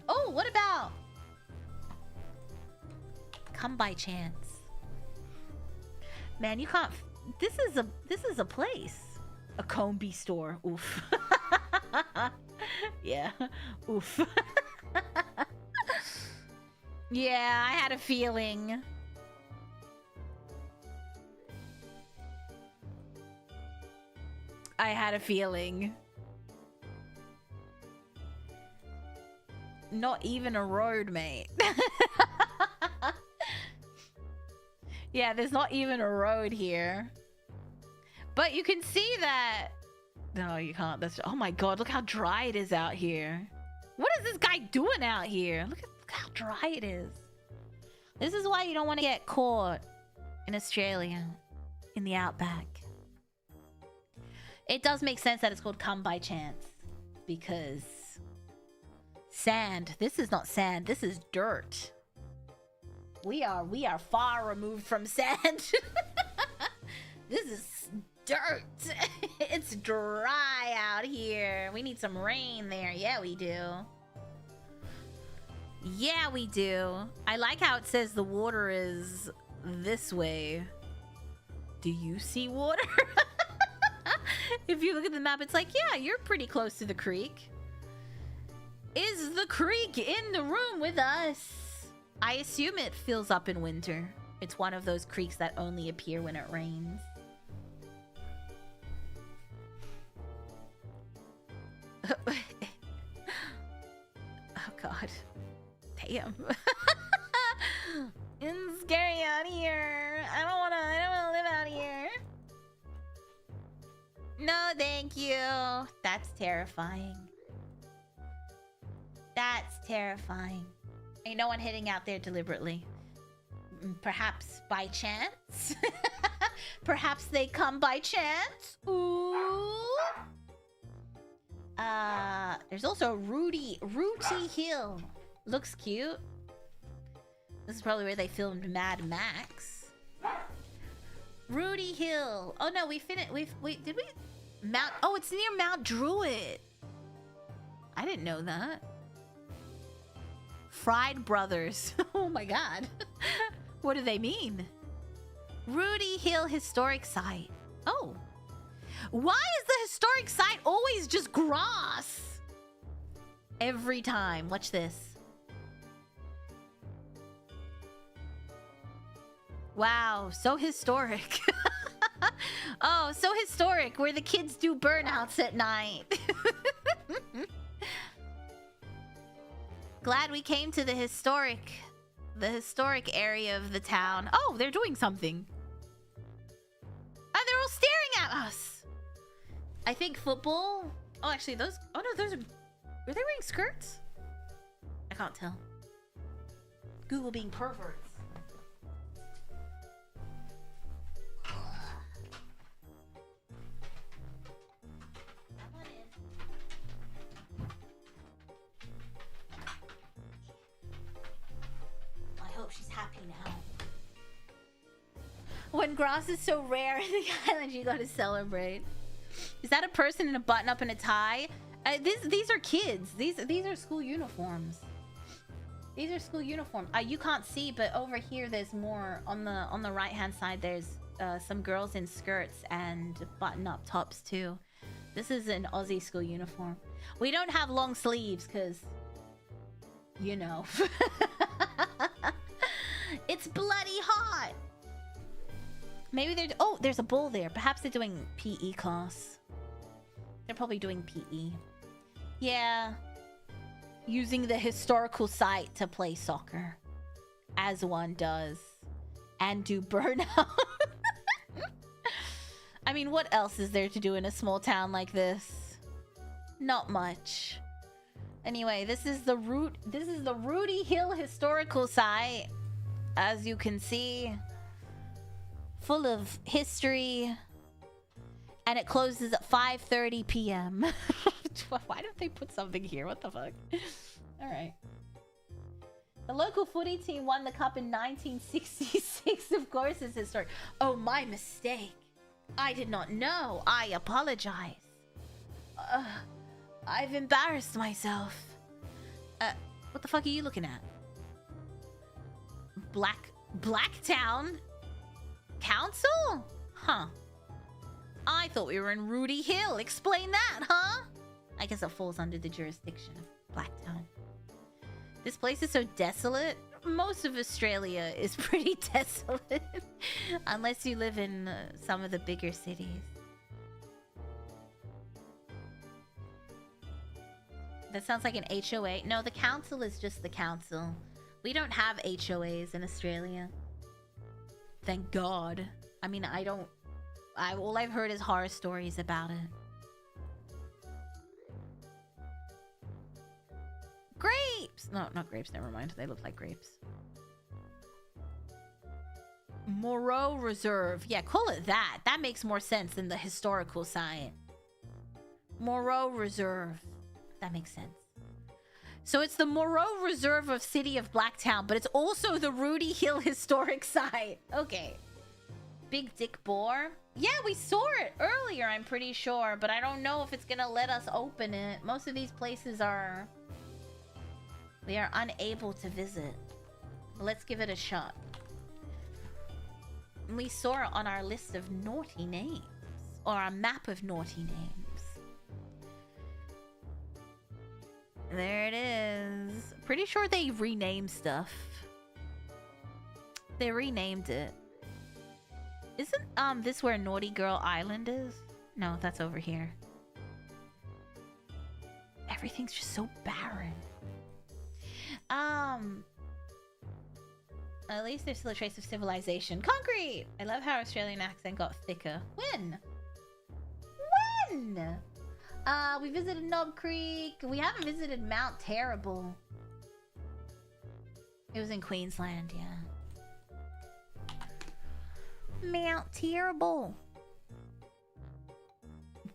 S1: Oh, what about... Come by Chance. Man, you can't... This is a place. A Combi store. Oof. Yeah. Oof. Yeah, I had a feeling. I had a feeling. Not even a road, mate. Yeah, there's not even a road here. But you can see that... No, you can't. That's... Oh my god, look how dry it is out here. What is this guy doing out here? Look how dry it is. This is why you don't want to get caught in Australia, in the outback. It does make sense that it's called Come by Chance. Because sand. This is not sand. This is dirt. We are far removed from sand. This is dirt. It's dry out here. We need some rain there. Yeah, we do. Yeah, we do. I like how it says the water is this way. Do you see water? If you look at the map, it's like, yeah, you're pretty close to the creek. Is the creek in the room with us? I assume it fills up in winter. It's one of those creeks that only appear when it rains. Oh god. Damn. It's scary out here. I don't wanna live out here. No, thank you. That's terrifying. That's terrifying. Ain't no one heading out there deliberately. Perhaps by chance? Perhaps they come by chance? Ooh. There's also Rooty Hill. Looks cute. This is probably where they filmed Mad Max. Rooty Hill. Oh no, we finished. Did we? Mount. Oh, it's near Mount Druitt. I didn't know that. Fried Brothers. Oh my god. What do they mean? Rooty Hill Historic Site. Oh. Why is the historic site always just grass? Every time. Watch this. Wow, so historic. Oh, so historic, where the kids do burnouts at night. Glad we came to the historic area of the town. Oh, they're doing something. Oh, they're all staring at us. I think football. Oh, actually, those. Oh no, those are. Were they wearing skirts? I can't tell. Google being perverts. She's happy now. When grass is so rare in the island, you gotta celebrate. Is that a person in a button-up and a tie? These are kids. These are school uniforms. These are school uniforms. You can't see, but over here there's more on the right-hand side. There's some girls in skirts and button-up tops too. This is an Aussie school uniform. We don't have long sleeves because, you know. It's bloody hot. Maybe they're... Oh, there's a bull there. Perhaps they're doing PE class. They're probably doing PE. Yeah. Using the historical site to play soccer. As one does. And do burnout. I mean, what else is there to do in a small town like this? Not much. Anyway, this is the Rooty Hill historical site. As you can see, full of history, and it closes at 5:30 p.m. Why don't they put something here? What the fuck? All right. The local footy team won the cup in 1966. Of course, it's historic. Oh, my mistake. I did not know. I apologize. I've embarrassed myself. What the fuck are you looking at? Blacktown Council? Huh. I thought we were in Rooty Hill. Explain that, huh? I guess it falls under the jurisdiction of Blacktown. This place is so desolate. Most of Australia is pretty desolate. Unless you live in some of the bigger cities. That sounds like an HOA. No, the council is just the council. We don't have HOAs in Australia. Thank God. I mean, all I've heard is horror stories about it. Grapes! No, not grapes, never mind. They look like grapes. Moreau Reserve. Yeah, call it that. That makes more sense than the historical site. Moreau Reserve. That makes sense. So it's the Moreau Reserve of City of Blacktown, but it's also the Rudy Hill Historic Site. Okay. Big Dick Boar. Yeah, we saw it earlier, I'm pretty sure, but I don't know if it's gonna let us open it. Most of these places are... we are unable to visit. Let's give it a shot. We saw it on our list of naughty names. Or our map of naughty names. There it is. Pretty sure they renamed stuff. They renamed it. Isn't this where Naughty Girl Island is? No, that's over here. Everything's just so barren. At least there's still a trace of civilization. Concrete! I love how our Australian accent got thicker. When? When? We visited Knob Creek. We haven't visited Mount Terrible. It was in Queensland, yeah. Mount Terrible.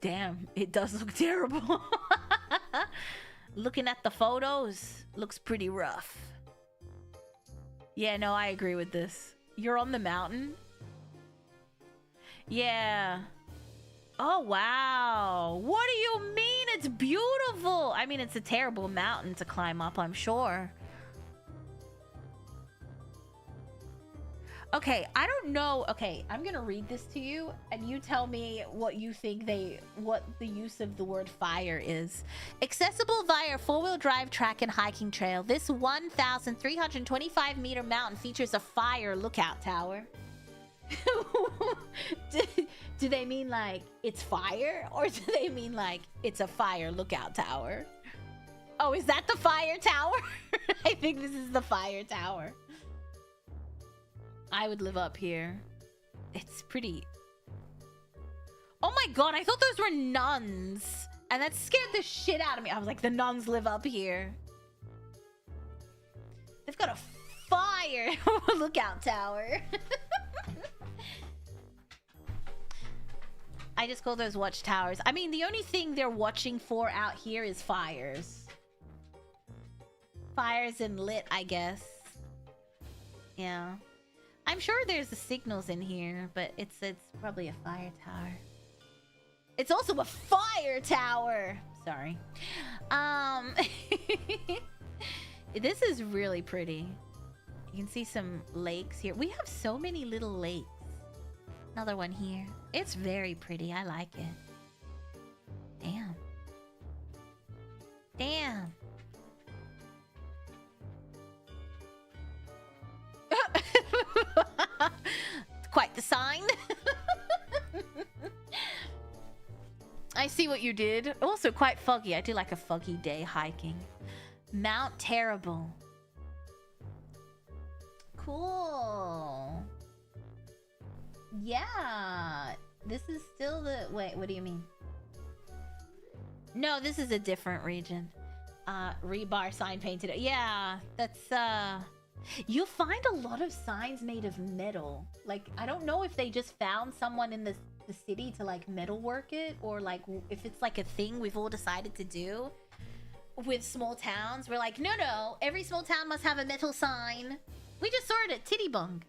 S1: Damn, it does look terrible. Looking at the photos, looks pretty rough. Yeah, no, I agree with this. You're on the mountain? Yeah. Oh, wow. What do you mean? It's beautiful. I mean, it's a terrible mountain to climb up, I'm sure. Okay, I don't know. Okay, I'm gonna read this to you, and you tell me what you think what the use of the word fire is. Accessible via four-wheel drive track and hiking trail, this 1,325-meter mountain features a fire lookout tower. Do they mean like it's fire, or do they mean like it's a fire lookout tower? Oh, is that the fire tower? I think this is the fire tower. I would live up here. It's pretty... Oh my god, I thought those were nuns. And that scared the shit out of me. I was like, the nuns live up here. They've got a fire lookout tower. I just call those watchtowers. I mean, the only thing they're watching for out here is fires. Fires and lit, I guess. Yeah. I'm sure there's the signals in here, but it's probably a fire tower. It's also a fire tower! Sorry. This is really pretty. You can see some lakes here. We have so many little lakes. Another one here. It's very pretty. I like it. Damn. Damn. Quite the sign. I see what you did. Also quite foggy. I do like a foggy day hiking. Mount Terrible. Cool. Yeah. This is still the... Wait, what do you mean? No, this is a different region. Rebar sign painted. Yeah, that's... You'll find a lot of signs made of metal. Like, I don't know if they just found someone in the city to, like, metalwork it, or, like, if it's, like, a thing we've all decided to do with small towns. We're like, no, every small town must have a metal sign. We just saw it at Titty Bong.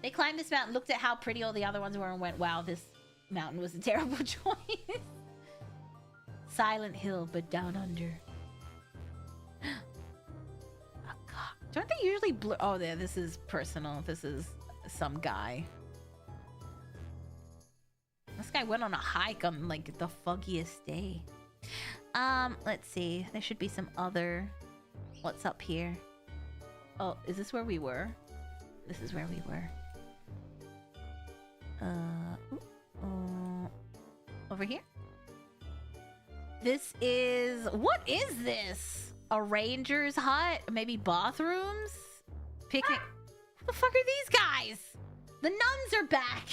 S1: They climbed this mountain, looked at how pretty all the other ones were, and went, wow, this mountain was a terrible choice. Silent Hill, but down under. Don't they usually blur? Oh, there. This is personal. This is some guy. This guy went on a hike on like the foggiest day. Let's see. There should be some other. What's up here? Oh, is this where we were? This is where we were. Over here. This is. What is this? A ranger's hut? Maybe bathrooms? Picnic. What the fuck are these guys? The nuns are back.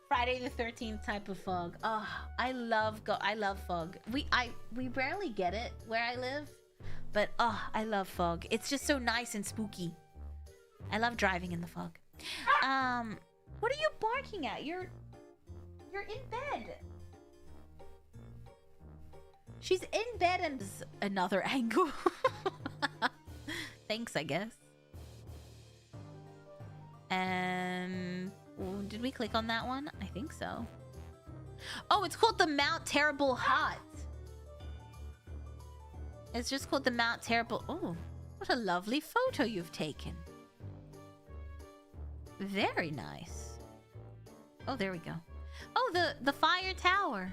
S1: Friday the 13th type of fog. Oh, I love fog. We rarely get it where I live, but oh, I love fog. It's just so nice and spooky. I love driving in the fog. What are you barking at? You're in bed. She's in bed and another angle. Thanks, I guess. And did we click on that one? I think so. Oh, it's called the Mount Terrible Hut. It's just called the Mount Terrible. Oh, what a lovely photo you've taken. Very nice. Oh, there we go. Oh, the fire tower.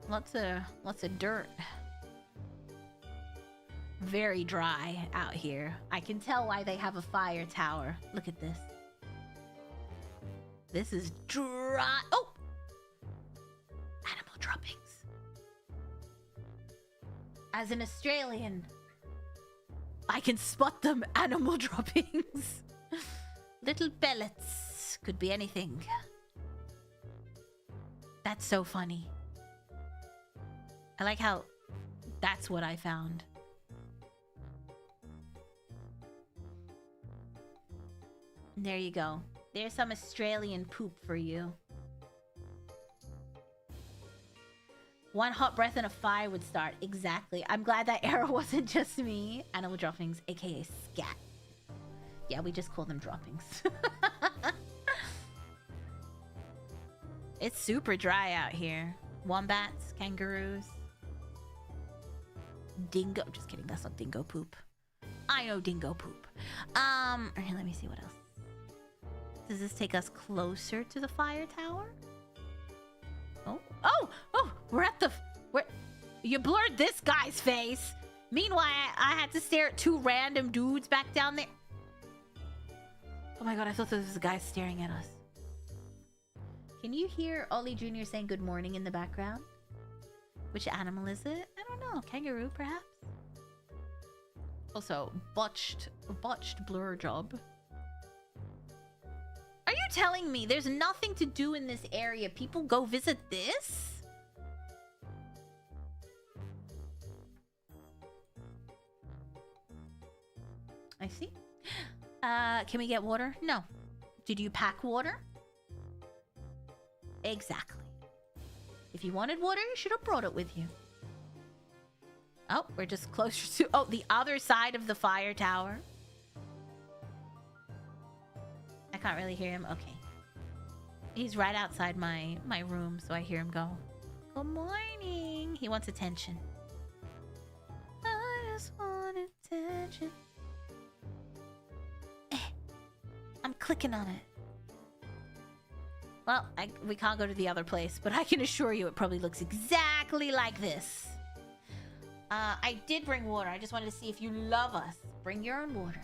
S1: Lots of dirt. Very dry out here. I can tell why they have a fire tower. Look at this. This is dry. Oh! Animal droppings. As an Australian, I can spot them. Animal droppings. Little pellets. Could be anything. That's so funny. I like how that's what I found. There you go. There's some Australian poop for you. One hot breath and a fire would start. Exactly. I'm glad that error wasn't just me. Animal droppings, aka scat. Yeah, we just call them droppings. It's super dry out here. Wombats, kangaroos. Dingo. Just kidding, that's not dingo poop. I know dingo poop. Okay, let me see what else. Does this take us closer to the fire tower? Oh, we're at the... You blurred this guy's face. Meanwhile, I had to stare at two random dudes back down there. Oh my god, I thought this was a guy staring at us. Can you hear Ollie Jr. saying good morning in the background? Which animal is it? I don't know. Kangaroo, perhaps? Also, botched blur job. Are you telling me there's nothing to do in this area? People go visit this? I see. Can we get water? No. Did you pack water? Exactly. If you wanted water, you should have brought it with you. Oh, we're just closer to... Oh, the other side of the fire tower. I can't really hear him. Okay. He's right outside my room, so I hear him go, good morning. He wants attention. I just want attention. I'm clicking on it. Well, we can't go to the other place, but I can assure you it probably looks exactly like this. I did bring water. I just wanted to see if you love us. Bring your own water.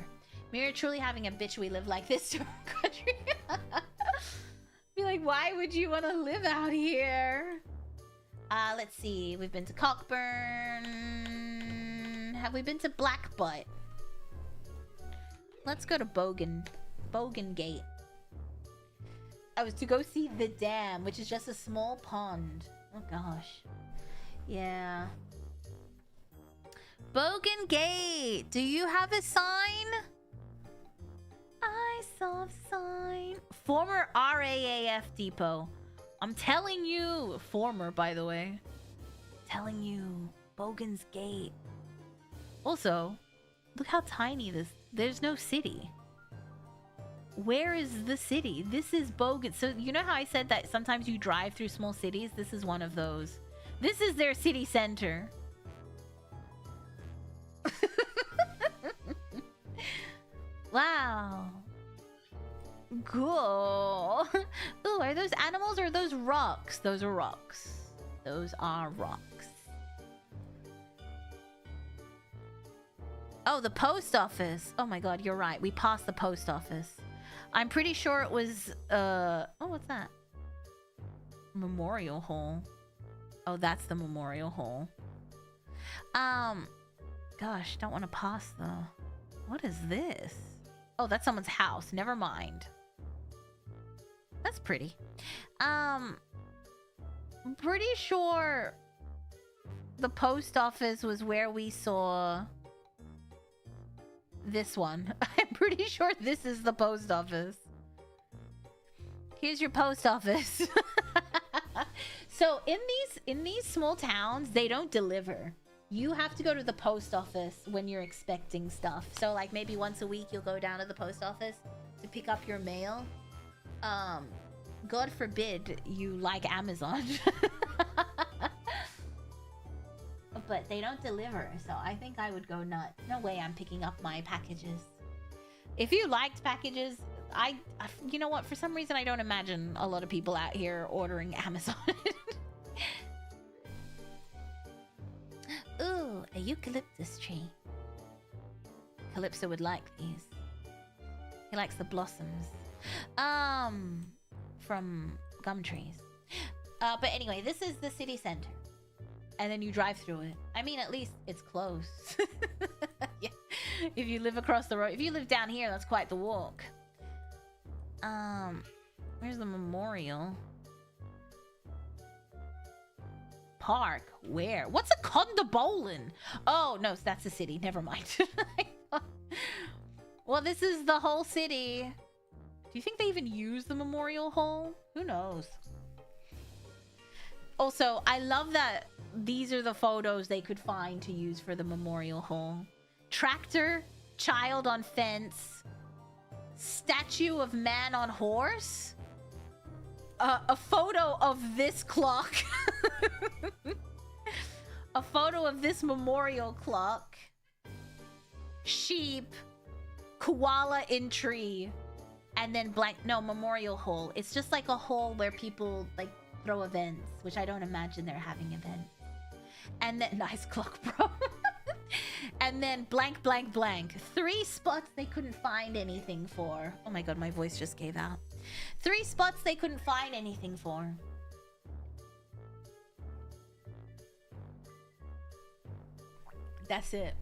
S1: Mira truly having a bitch we live like this to our country. Be like, why would you want to live out here? Let's see. We've been to Cockburn. Have we been to Blackbutt? Let's go to Bogan Gate. I was to go see the dam, which is just a small pond. Oh gosh. Yeah. Bogan Gate. Do you have a sign? I saw a sign. Former RAAF depot. I'm telling you. Former, by the way. Telling you. Bogan's Gate. Also, look how tiny this... There's no city. Where is the city? This is Bogan. So you know how I said that sometimes you drive through small cities? This is one of those. This is their city center. Wow. Cool. Ooh, are those animals or are those rocks? Those are rocks. Those are rocks. Oh, the post office. Oh my god, you're right. We passed the post office. I'm pretty sure it was, oh, what's that? Memorial Hall. Oh, that's the Memorial Hall. Gosh, don't want to pass though. What is this? Oh, that's someone's house. Never mind. That's pretty. Pretty sure the post office was where we saw this one. I'm pretty sure this is the post office. Here's your post office. So in these small towns, they don't deliver. You have to go to the post office when you're expecting stuff. So like maybe once a week you'll go down to the post office to pick up your mail. God forbid you like Amazon. But they don't deliver, so I think I would go nuts. No way I'm picking up my packages. If you liked packages, you know what? For some reason, I don't imagine a lot of people out here ordering Amazon. Ooh, a eucalyptus tree. Calypso would like these. He likes the blossoms. From gum trees. But anyway, this is the city center. And then you drive through it. I mean, at least it's close. Yeah. If you live across the road. If you live down here, that's quite the walk. Where's the memorial? Park? Where? What's a Condabolin? Oh, no, that's the city. Never mind. Well, this is the whole city. Do you think they even use the memorial hall? Who knows? Also, I love that these are the photos they could find to use for the memorial hall. Tractor, child on fence, statue of man on horse, a photo of this clock, a photo of this memorial clock, sheep, koala in tree, and then blank, no, memorial hall. It's just like a hole where people like throw events, which I don't imagine they're having events. And then, nice clock, bro. And then blank, blank, blank. 3 spots they couldn't find anything for. Oh my god, my voice just gave out. 3 spots they couldn't find anything for. That's it.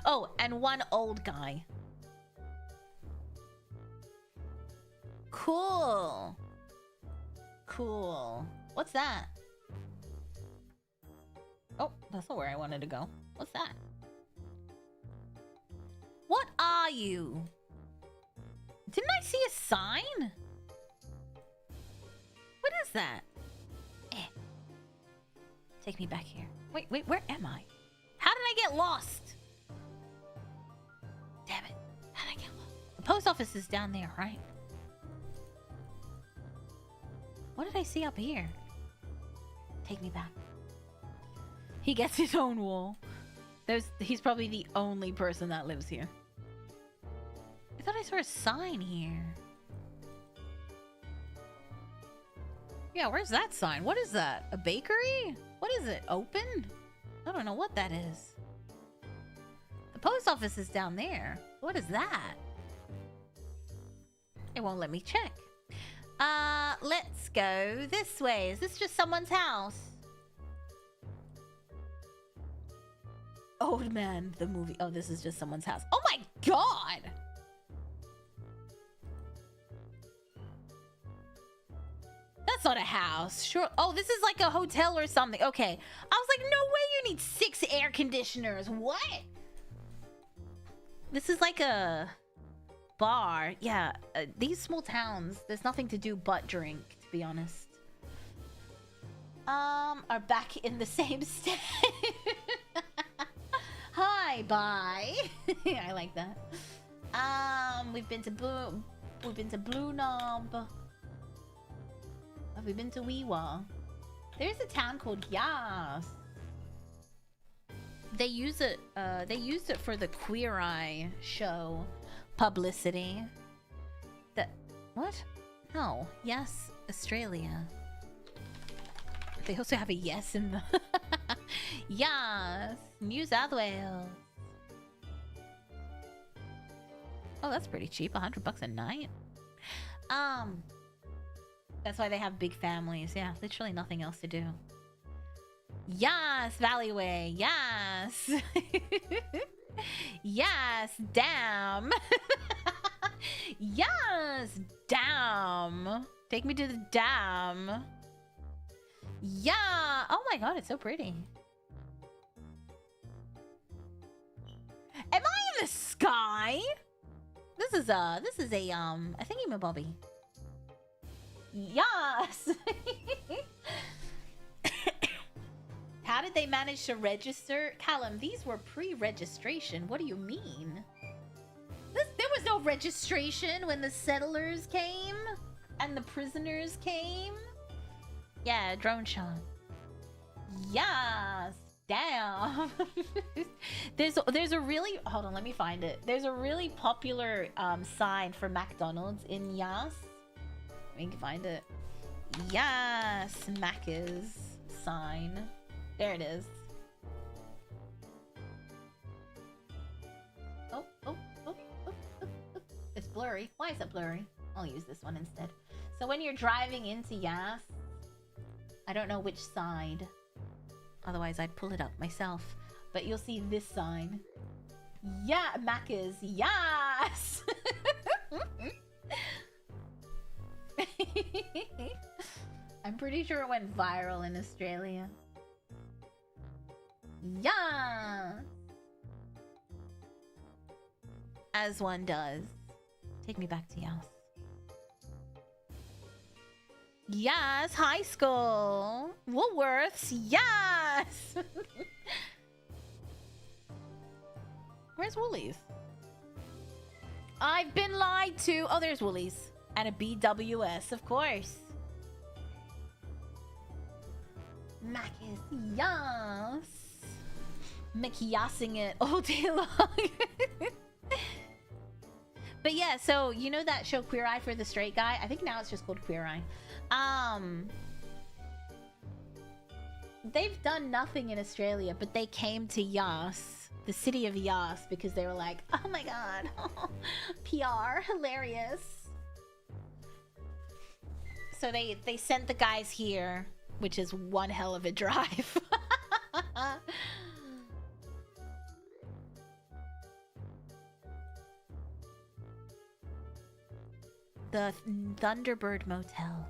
S1: Oh, and 1 old guy. Cool. Cool. What's that? Oh, that's not where I wanted to go. What's that? What are you? Didn't I see a sign? What is that? Take me back here. Wait, where am I? How did I get lost? Damn it. How did I get lost? The post office is down there, right? What did I see up here? Take me back. He gets his own wall. He's probably the only person that lives here. I thought I saw a sign here. Yeah, where's that sign? What is that? A bakery? What is it? Open? I don't know what that is. The post office is down there. What is that? It won't let me check. Let's go this way. Is this just someone's house? Old Man, the movie. Oh, this is just someone's house. Oh my god! That's not a house. Sure. Oh, this is like a hotel or something. Okay. I was like, no way you need 6 air conditioners. What? This is like a bar. Yeah, these small towns, there's nothing to do but drink, to be honest. Are back in the same state. Hi, bye. I like that. We've been to Blue Knob. Have we been to Weewa? There's a town called Yas. They used it for the Queer Eye show publicity. What? No. Yes, Australia. They also have a yes in the Yes, New South Wales. Oh, that's pretty cheap. $100 a night. That's why they have big families. Yeah, literally nothing else to do. Yas Valley Way. Yes. Yes, damn. Yes, damn. Take me to the dam. Yeah. Oh my god, it's so pretty. Am I in the sky? This is a I think I'm a Bobby. Yes. How did they manage to register? Callum, these were pre-registration. What do you mean? There was no registration when the settlers came and the prisoners came. Yeah, drone shot. Yes. Damn. there's a really, hold on, let me find it. There's a really popular sign for McDonald's in Yas. Let me find it. Yas, Macca's sign. There it is. Oh. It's blurry. Why is it blurry? I'll use this one instead. So when you're driving into Yas, I don't know which side. Otherwise, I'd pull it up myself. But you'll see this sign. Yeah, Macca's. Yes! I'm pretty sure it went viral in Australia. Yeah! As one does. Take me back to Yas. Yes, high school. Woolworths, yes. Where's Woolies? I've been lied to. Oh, there's Woolies. And a BWS, of course. Macca's, yes. McYassing it all day long. But yeah, so you know that show Queer Eye for the Straight Guy? I think now it's just called Queer Eye. They've done nothing in Australia, but they came to Yas, the city of Yas, because they were like, oh my god, PR, hilarious. So they sent the guys here, which is one hell of a drive. The Thunderbird Motel.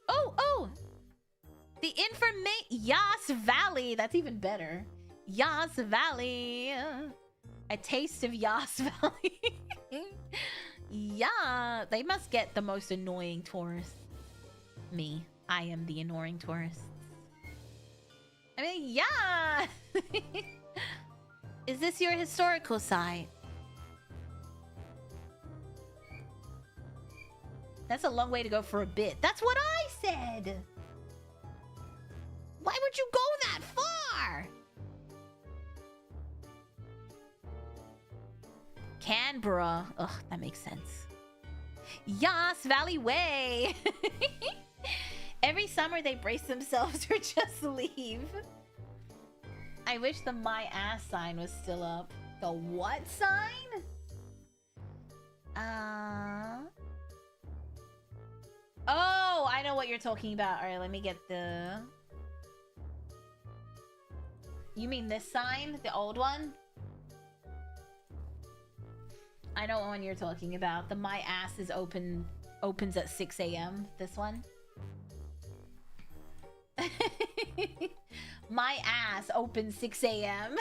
S1: Oh! The Yas Valley. That's even better. Yas Valley. A taste of Yas Valley. Yeah, they must get the most annoying tourists. Me. I am the annoying tourist. I mean, yeah! Is this your historical site? That's a long way to go for a bit. That's what I said! Why would you go that far? Canberra. Ugh, that makes sense. Yas Valley Way! Every summer they brace themselves or just leave. I wish the my ass sign was still up. The what sign? Oh, I know what you're talking about. Alright, let me get the... You mean this sign? The old one? I know what one you're talking about. The my ass is opens at 6 a.m. This one? My ass opens 6 a.m.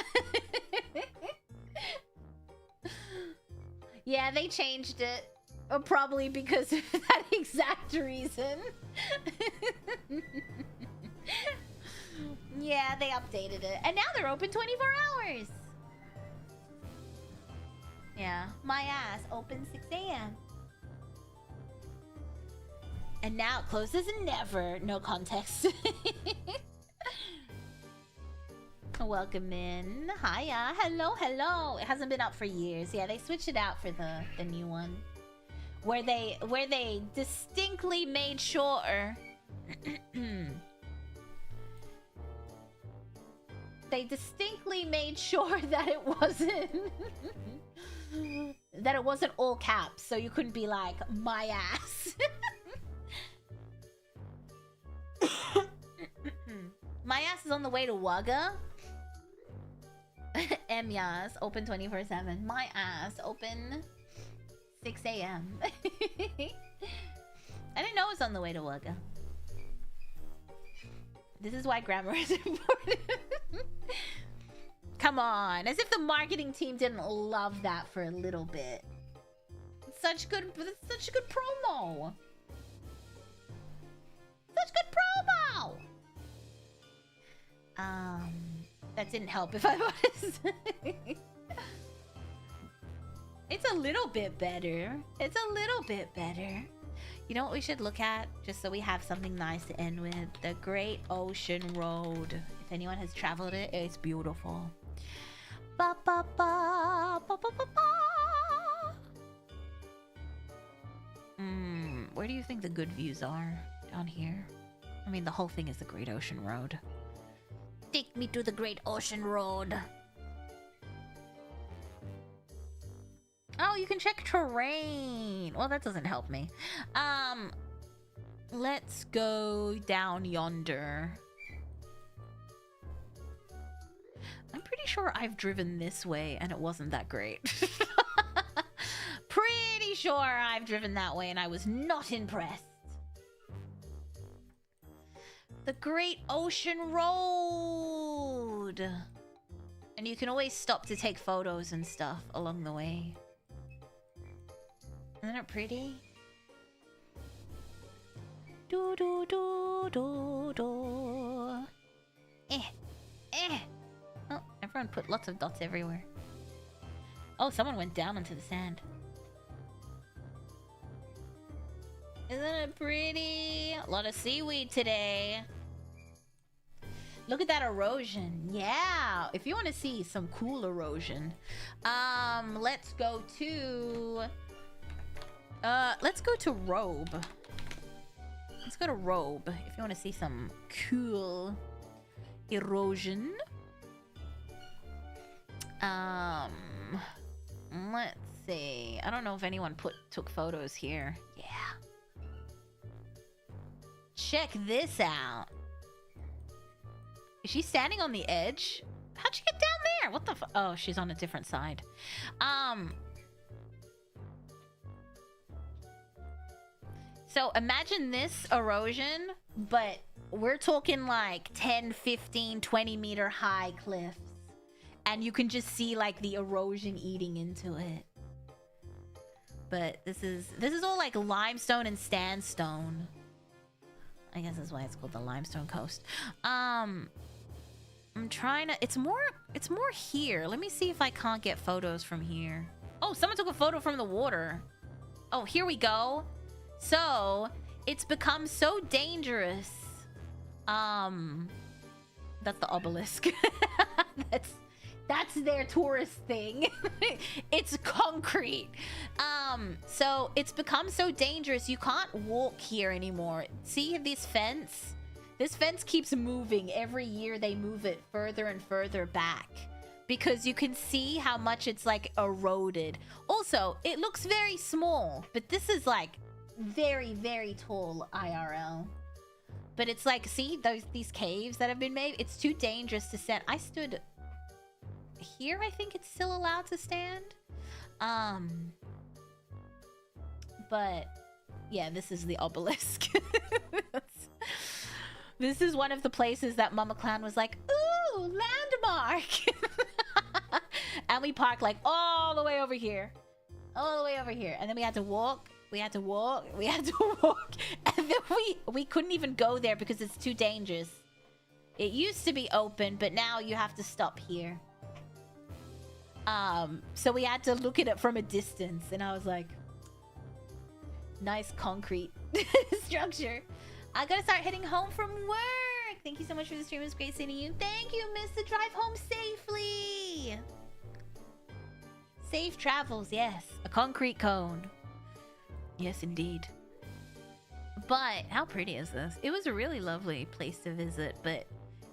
S1: Yeah, they changed it. Probably because of that exact reason. Yeah, they updated it. And now they're open 24 hours. Yeah, my ass opens 6 a.m. And now it closes never. No context. Welcome in. Hiya. Hello. It hasn't been up for years. Yeah, they switched it out for the new one. Where they distinctly made sure they distinctly made sure that it wasn't all caps, so you couldn't be like my ass. My ass is on the way to Wagga. Yas open 24/7. My ass open 6 a.m. I didn't know it was on the way to Wagga. This is why grammar is important. Come on, as if the marketing team didn't love that for a little bit. Such good promo. Such good promo. That didn't help if I'm honest. It's a little bit better. It's a little bit better. You know what we should look at? Just so we have something nice to end with. The Great Ocean Road. If anyone has traveled it, it's beautiful. Ba ba ba ba ba ba ba. Where do you think the good views are? Down here? I mean, the whole thing is the Great Ocean Road. Take me to the Great Ocean Road. Oh, you can check terrain. Well, that doesn't help me. Let's go down yonder. I'm pretty sure I've driven this way and it wasn't that great. Pretty sure I've driven that way and I was not impressed. The Great Ocean Road. And you can always stop to take photos and stuff along the way. Isn't it pretty? Do do do do do. Oh, everyone put lots of dots everywhere. Oh, someone went down onto the sand. Isn't it pretty? A lot of seaweed today. Look at that erosion. Yeah, if you want to see some cool erosion, let's go to Robe. Let's go to Robe if you want to see some cool erosion. Let's see. I don't know if anyone took photos here. Yeah. Check this out. Is she standing on the edge? How'd she get down there? What the oh, she's on a different side. So imagine this erosion, but we're talking like 10, 15, 20 meter high cliffs. And you can just see like the erosion eating into it. But this is all like limestone and sandstone. I guess that's why it's called the Limestone Coast. I'm trying to... It's more here. Let me see if I can't get photos from here. Oh, someone took a photo from the water. Oh, here we go. So, it's become so dangerous. That's the obelisk. That's their tourist thing. It's concrete. So it's become so dangerous you can't walk here anymore. See this fence? This fence keeps moving. Every year they move it further and further back because you can see how much it's like eroded. Also, it looks very small, but this is like very, very tall IRL. But it's like, see these caves that have been made? It's too dangerous to stand. I stood here. I think it's still allowed to stand. But yeah, this is the obelisk. This is one of the places that Mama Clown was like, ooh, landmark. And we parked like all the way over here. All the way over here. And then we had to walk. And then we couldn't even go there because it's too dangerous. It used to be open, but now you have to stop here. So we had to look at it from a distance, and I was like, nice concrete structure. I gotta start heading home from work. Thank you so much for the stream. It was great seeing you. Thank you, miss. The drive home safely. Safe travels, yes. A concrete cone. Yes, indeed. But how pretty is this? It was a really lovely place to visit, but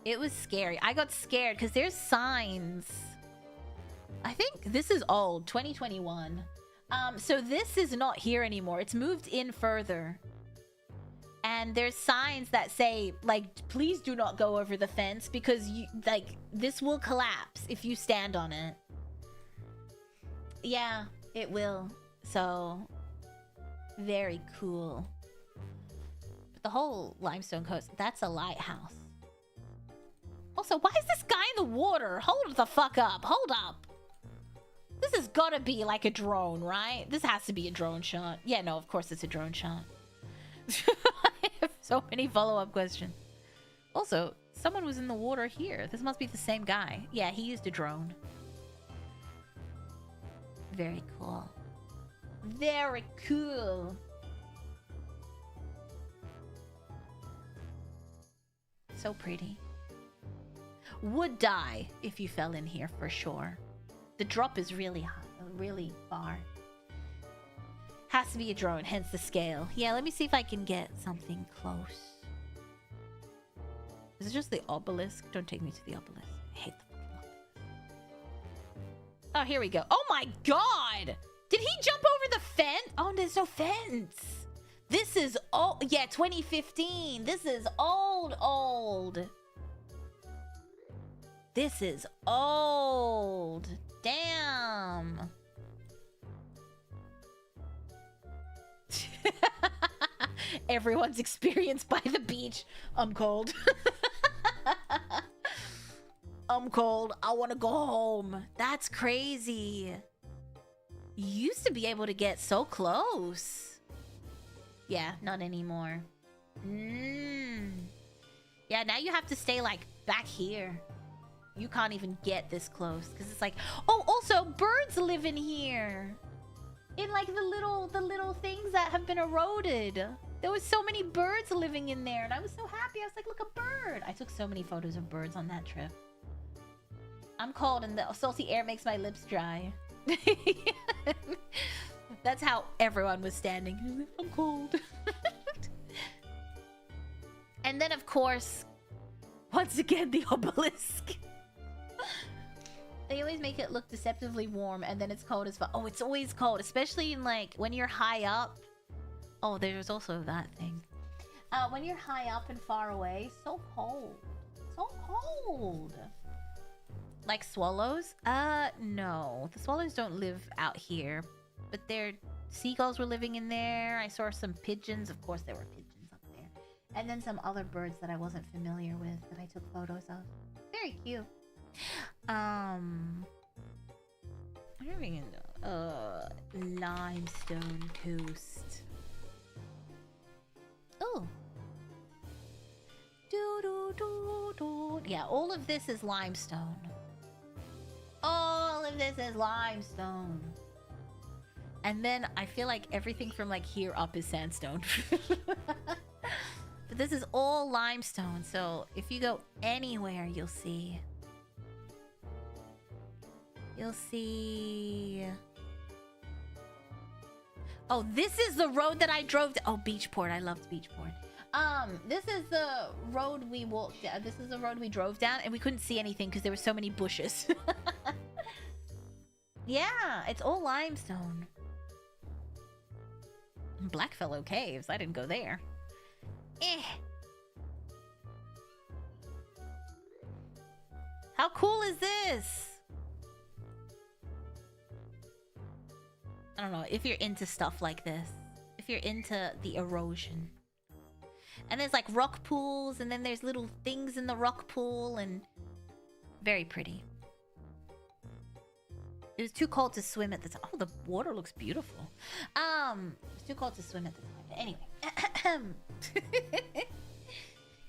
S1: it was scary. I got scared because there's signs. I think this is old, 2021. So this is not here anymore. It's moved in further. And there's signs that say, like, please do not go over the fence because this will collapse if you stand on it. Yeah, it will. So, very cool. But the whole Limestone Coast, that's a lighthouse. Also, why is this guy in the water? Hold the fuck up. Hold up. This has gotta be like a drone, right? This has to be a drone shot. Yeah, no, of course it's a drone shot. I have so many follow-up questions. Also, someone was in the water here. This must be the same guy. Yeah, he used a drone. Very cool. Very cool. So pretty. Would die if you fell in here for sure. The drop is really high, really far. Has to be a drone, hence the scale. Yeah, let me see if I can get something close. Is it just the obelisk? Don't take me to the obelisk. I hate the fucking obelisk. Oh, here we go. Oh my god! Did he jump over the fence? Oh, there's no fence. This is old. Yeah, 2015. This is old. This is old. Damn. Everyone's experienced by the beach. I'm cold. I'm cold. I want to go home. That's crazy. You used to be able to get so close. Yeah, not anymore. Yeah, now you have to stay like back here. You can't even get this close because it's like, oh, also birds live in here. In like the little things that have been eroded. There was so many birds living in there and I was so happy. I was like, look, a bird. I took so many photos of birds on that trip. I'm cold and the salty air makes my lips dry. That's how everyone was standing. I'm cold. And then of course, once again, the obelisk. They always make it look deceptively warm and then it's cold as fuck. Oh, it's always cold, especially in like when you're high up. Oh, there's also that thing. When you're high up and far away, so cold. So cold. Like swallows? No. The swallows don't live out here. But their seagulls were living in there. I saw some pigeons. Of course there were pigeons up there. And then some other birds that I wasn't familiar with that I took photos of. Very cute. What are we gonna do? Limestone coast. Oh. Yeah, all of this is limestone. All of this is limestone. And then I feel like everything from like here up is sandstone. But this is all limestone, so if you go anywhere, you'll see. You'll see. Oh, this is the road that I drove to. Oh, Beachport. I loved Beachport. This is the road we walked down. This is the road we drove down, and we couldn't see anything because there were so many bushes. Yeah, it's all limestone. Blackfellow Caves. I didn't go there. How cool is this? I don't know if you're into stuff like this. If you're into the erosion. And there's like rock pools, and then there's little things in the rock pool, and very pretty. It was too cold to swim at the time. Oh, the water looks beautiful. It was too cold to swim at the time. Anyway.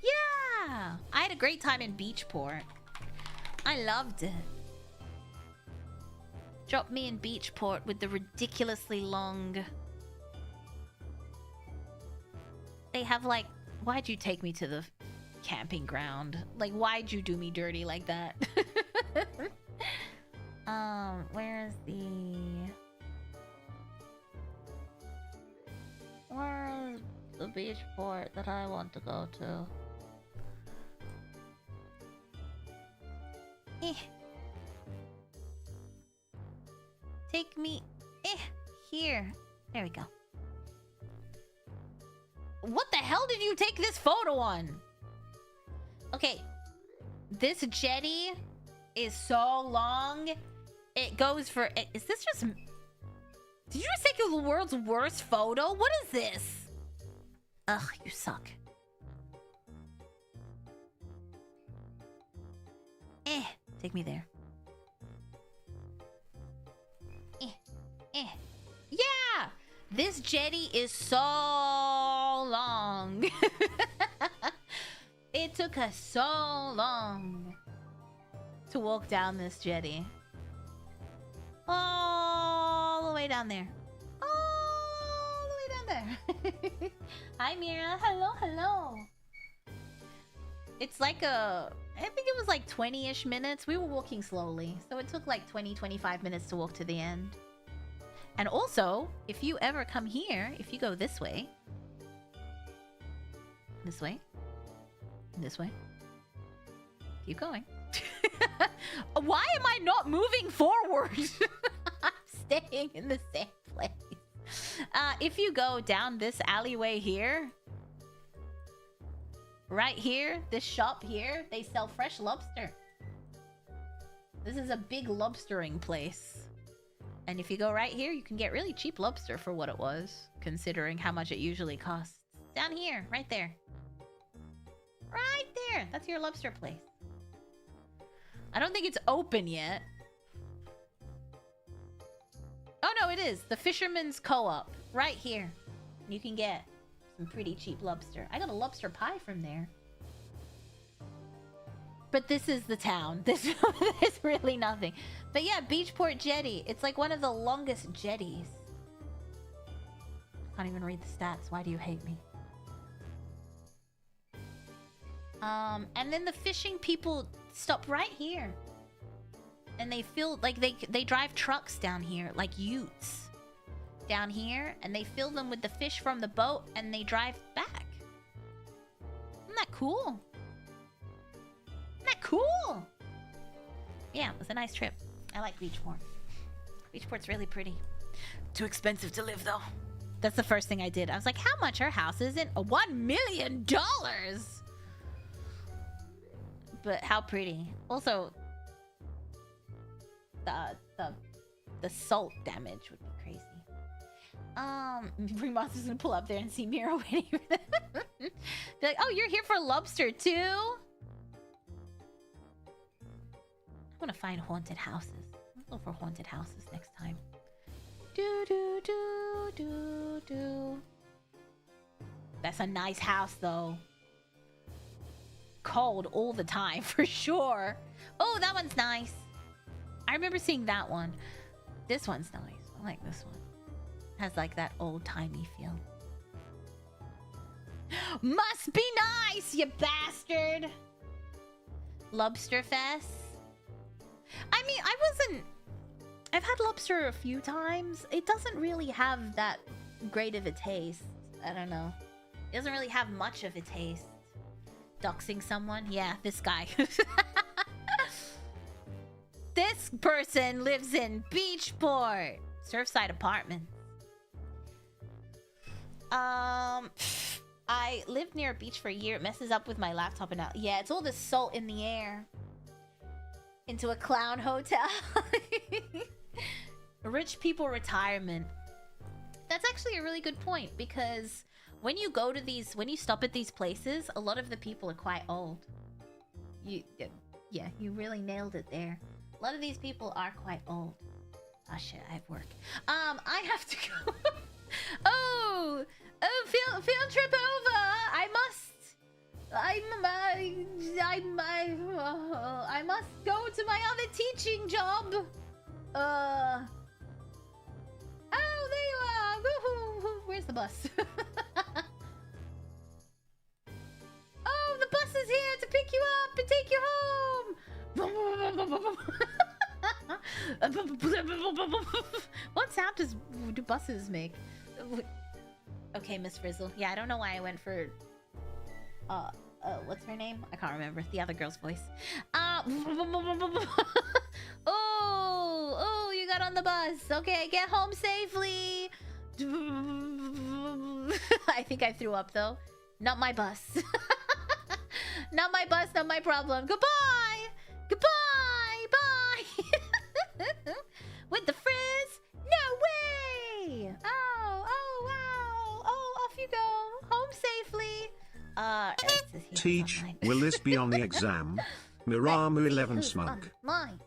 S1: Yeah! I had a great time in Beachport. I loved it. Drop me in Beachport with the ridiculously long... They have like... Why'd you take me to the camping ground? Like, why'd you do me dirty like that? Where's the... Where's the Beachport that I want to go to? Take me here. There we go. What the hell did you take this photo on? Okay. This jetty is so long. It goes for... Is this just... Did you just take the world's worst photo? What is this? Ugh, you suck. Take me there. Yeah! This jetty is so long. It took us so long to walk down this jetty. All the way down there. All the way down there. Hi, Mira. Hello, hello. It's like I think it was like 20-ish minutes. We were walking slowly, so it took like 20-25 minutes to walk to the end. And also, if you ever come here, if you go this way, this way, keep going. Why am I not moving forward? I'm staying in the same place. If you go down this alleyway here, right here, this shop here, they sell fresh lobster. This is a big lobstering place. And if you go right here, you can get really cheap lobster for what it was, considering how much it usually costs. Down here, right there. Right there! That's your lobster place. I don't think it's open yet. Oh no, it is. The Fisherman's Co-op. Right here. You can get some pretty cheap lobster. I got a lobster pie from there. But this is the town. This is really nothing. But yeah, Beachport Jetty. It's like one of the longest jetties. I can't even read the stats. Why do you hate me? And then the fishing people stop right here. And they fill, like, they drive trucks down here, like utes. Down here, and they fill them with the fish from the boat, and they drive back. Isn't that cool? Isn't that cool? Yeah, it was a nice trip. I like Beachport. Beachport's really pretty. Too expensive to live, though. That's the first thing I did. I was like, how much are houses in? $1 million! But how pretty. Also, the salt damage would be crazy. Remonster's gonna pull up there and see Mira waiting for them. Be like, oh, you're here for lobster too? I want to find haunted houses. Let's go for haunted houses next time. Do. That's a nice house though. Cold all the time for sure. Oh, that one's nice. I remember seeing that one. This one's nice. I like this one. Has like that old-timey feel. Must be nice, you bastard! Lobster Fest. I mean, I've had lobster a few times. It doesn't really have that great of a taste. I don't know. It doesn't really have much of a taste. Doxing someone? Yeah, this guy. This person lives in Beachport. Surfside Apartments. I lived near a beach for a year. It messes up with my laptop and all. Yeah, it's all the salt in the air. Into a clown hotel. Rich people retirement. That's actually a really good point, because when you go to these, when you stop at these places, a lot of the people are quite old. Yeah, you really nailed it there. A lot of these people are quite old. Oh shit, I have work. I have to go. Oh, field trip over. I must go to my other teaching job. Oh, there you are. Woohoo. Where's the bus? Oh, the bus is here to pick you up and take you home. What sound do buses make? Okay, Miss Frizzle. Yeah, I don't know why I went for what's her name? I can't remember. The other girl's voice. Oh, you got on the bus. Okay, get home safely. I think I threw up though. Not my bus. Not my bus, not my problem. Goodbye. Goodbye. Bye. With the frizz? No way. Oh, wow. Oh, off you go. Home safely.
S3: Teach, will this be on the exam? Miramu 11 smug.
S1: Mine.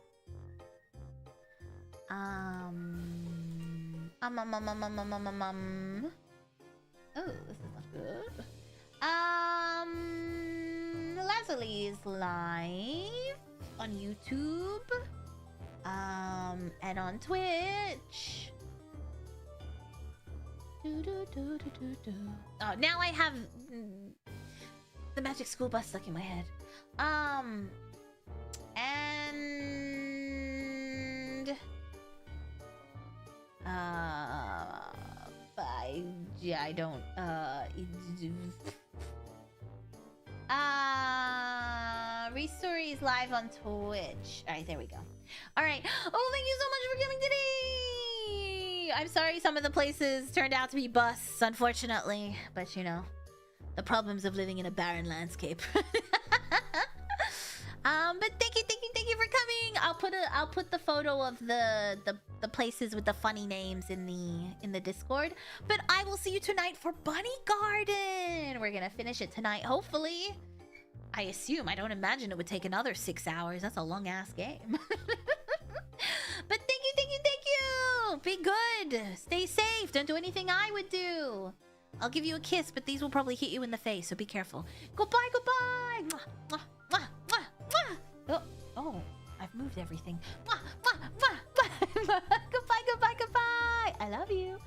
S1: Oh, this is not good. Leslie's live on YouTube. And on Twitch. Oh, now I have the Magic School Bus stuck in my head. And I don't Restory is live on Twitch. Alright, there we go. Alright. Oh, thank you so much for coming today! I'm sorry some of the places turned out to be busts, unfortunately. But you know, the problems of living in a barren landscape. But thank you for coming. I'll put the photo of the places with the funny names in the Discord. But I will see you tonight for Bunny Garden. We're gonna finish it tonight, hopefully. I assume. I don't imagine it would take another 6 hours. That's a long ass game. But thank you. Be good. Stay safe. Don't do anything I would do. I'll give you a kiss, but these will probably hit you in the face, so be careful. Goodbye. Mwah, mwah, mwah, mwah, mwah. Oh, I've moved everything. Mwah, mwah, mwah, mwah. Goodbye. I love you.